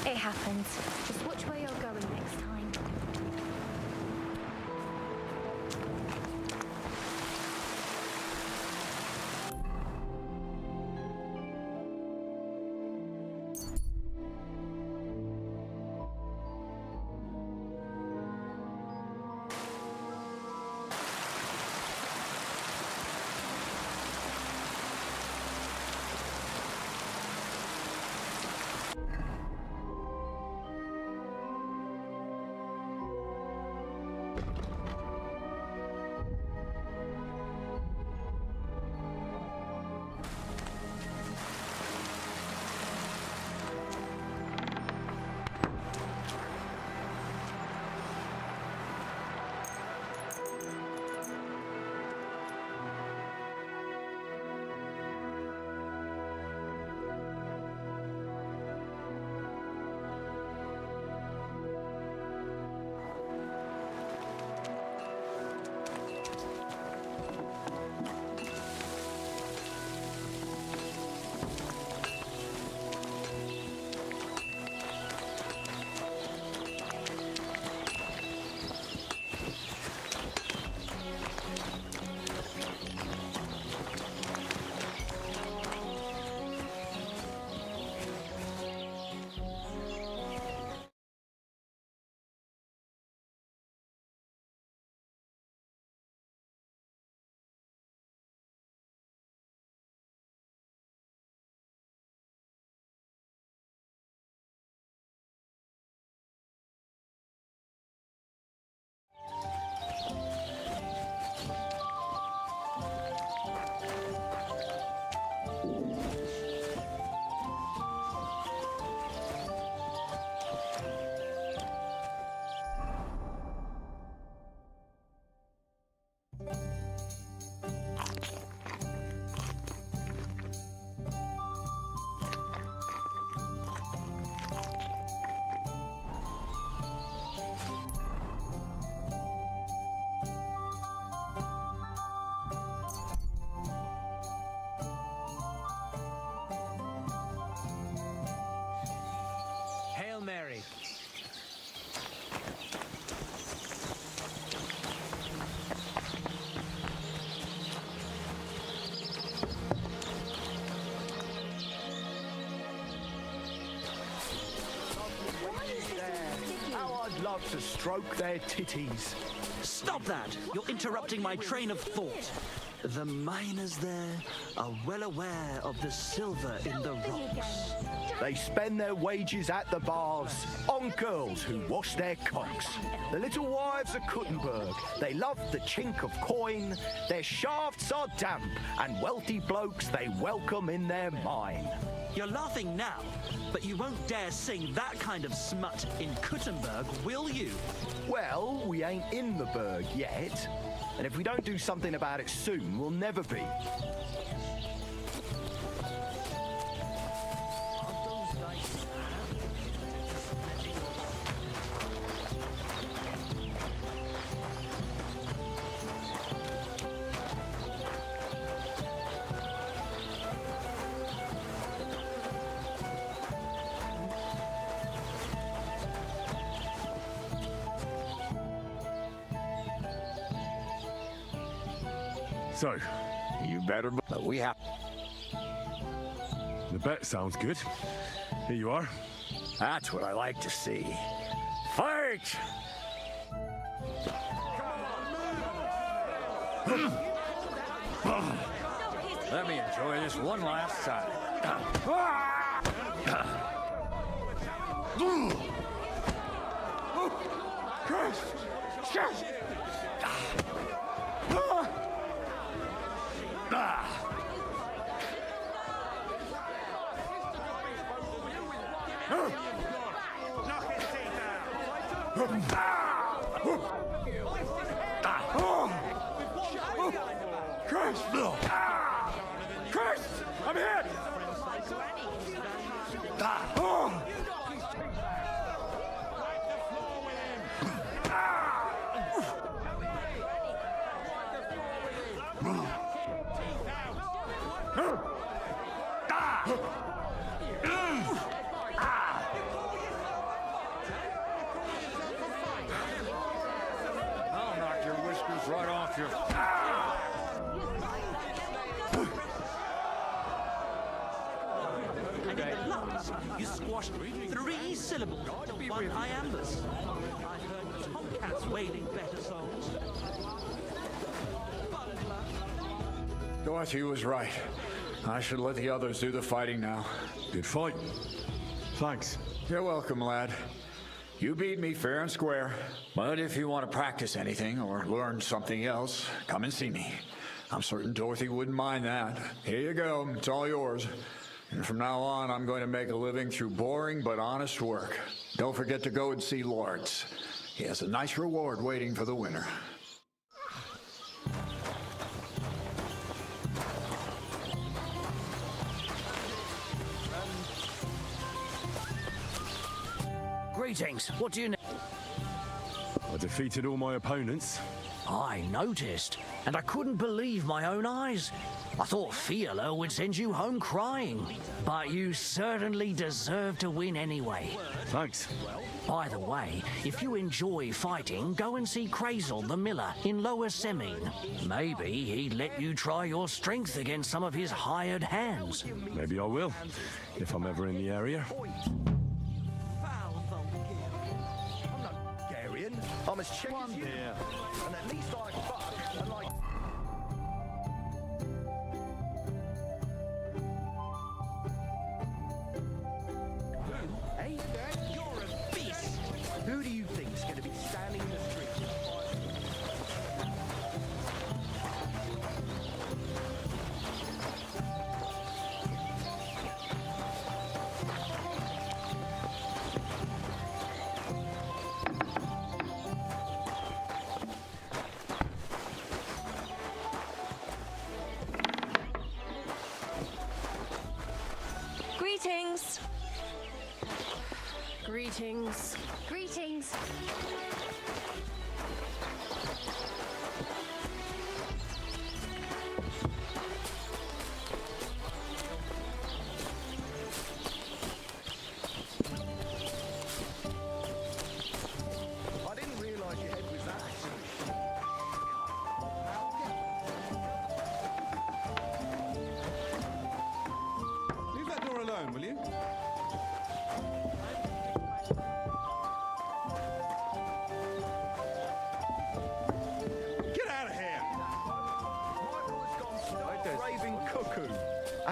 It happens. Just watch where you're going next time. love to stroke their titties. Stop that! You're interrupting my train of thought. The miners there are well aware of the silver in the rocks. They spend their wages at the bars on girls who wash their cocks. The little wives of Kuttenberg, they love the chink of coin. Their shafts are damp, and wealthy blokes they welcome in their mine. You're laughing now, but you won't dare sing that kind of smut in Kuttenberg, will you? Well, we ain't in the Berg yet. And if we don't do something about it soon, we'll never be. So, You better, but we have. the bet sounds good. Here you are. That's what I like to see. Fight! Let me enjoy this one last time. Chris! I'm hit! I'll knock your whiskers right off your... And at last, you squashed 3 syllables to 1 iambus. I've heard tomcats wailing better songs. Dorothy was right. I should let the others do the fighting now. Good fight. Thanks. You're welcome, lad. You beat me fair and square. But if you want to practice anything or learn something else, come and see me. I'm certain Dorothy wouldn't mind that. Here you go. It's all yours. And from now on, I'm going to make a living through boring but honest work. Don't forget to go and see Lawrence. He has a nice reward waiting for the winner. Greetings. What do you know? I defeated all my opponents. I noticed, and I couldn't believe my own eyes. I thought Fiala would send you home crying, but you certainly deserve to win anyway. Thanks. By the way, if you enjoy fighting, go and see Crazel the Miller in Lower Semming. Maybe he'd let you try your strength against some of his hired hands. Maybe I will, if I'm ever in the area. I'm as check as you. And at least I fuck and like... Hey, you're a beast! Who do you think's going to be standing in the street? Greetings. Greetings. Greetings. I didn't realise your head was that. Leave that door alone, will you?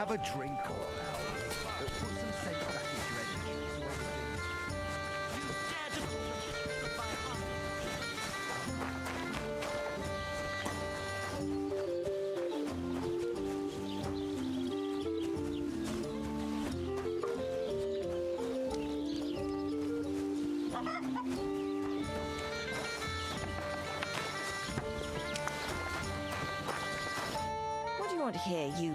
Have a drink or put some sense back into your head. What do you want to hear, you?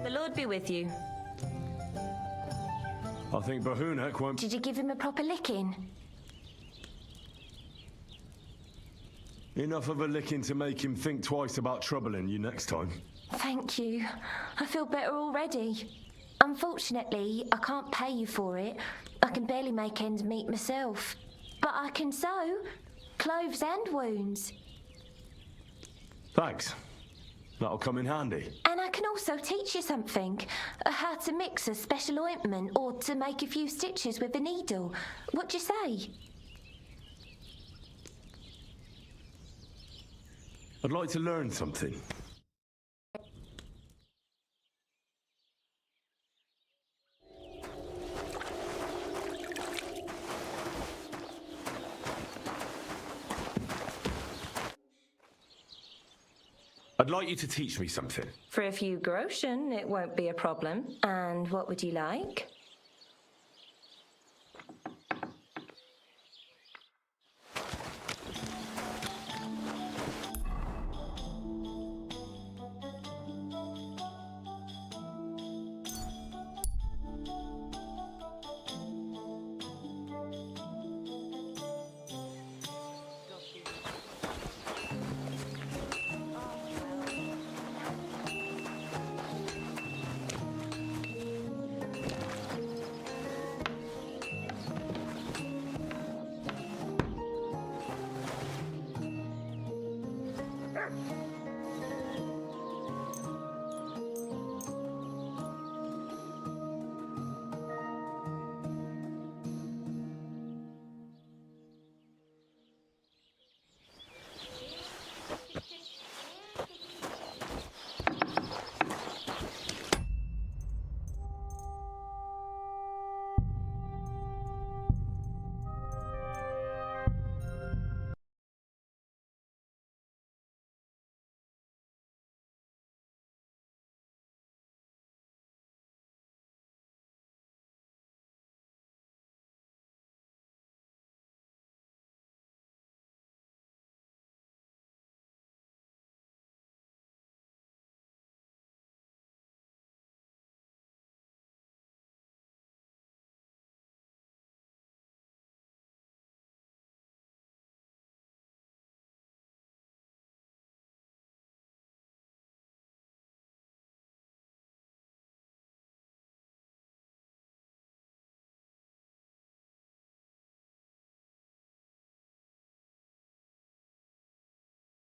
The Lord be with you. I think Bahunek won't... Did you give him a proper licking? Enough of a licking to make him think twice about troubling you next time. Thank you. I feel better already. Unfortunately, I can't pay you for it. I can barely make ends meet myself. But I can sew clothes and wounds. Thanks. That'll come in handy. And I can also teach you something. How to mix a special ointment or to make a few stitches with a needle. What do you say? I'd like to learn something. I'd like you to teach me something. For a few groschen, it won't be a problem. And what would you like?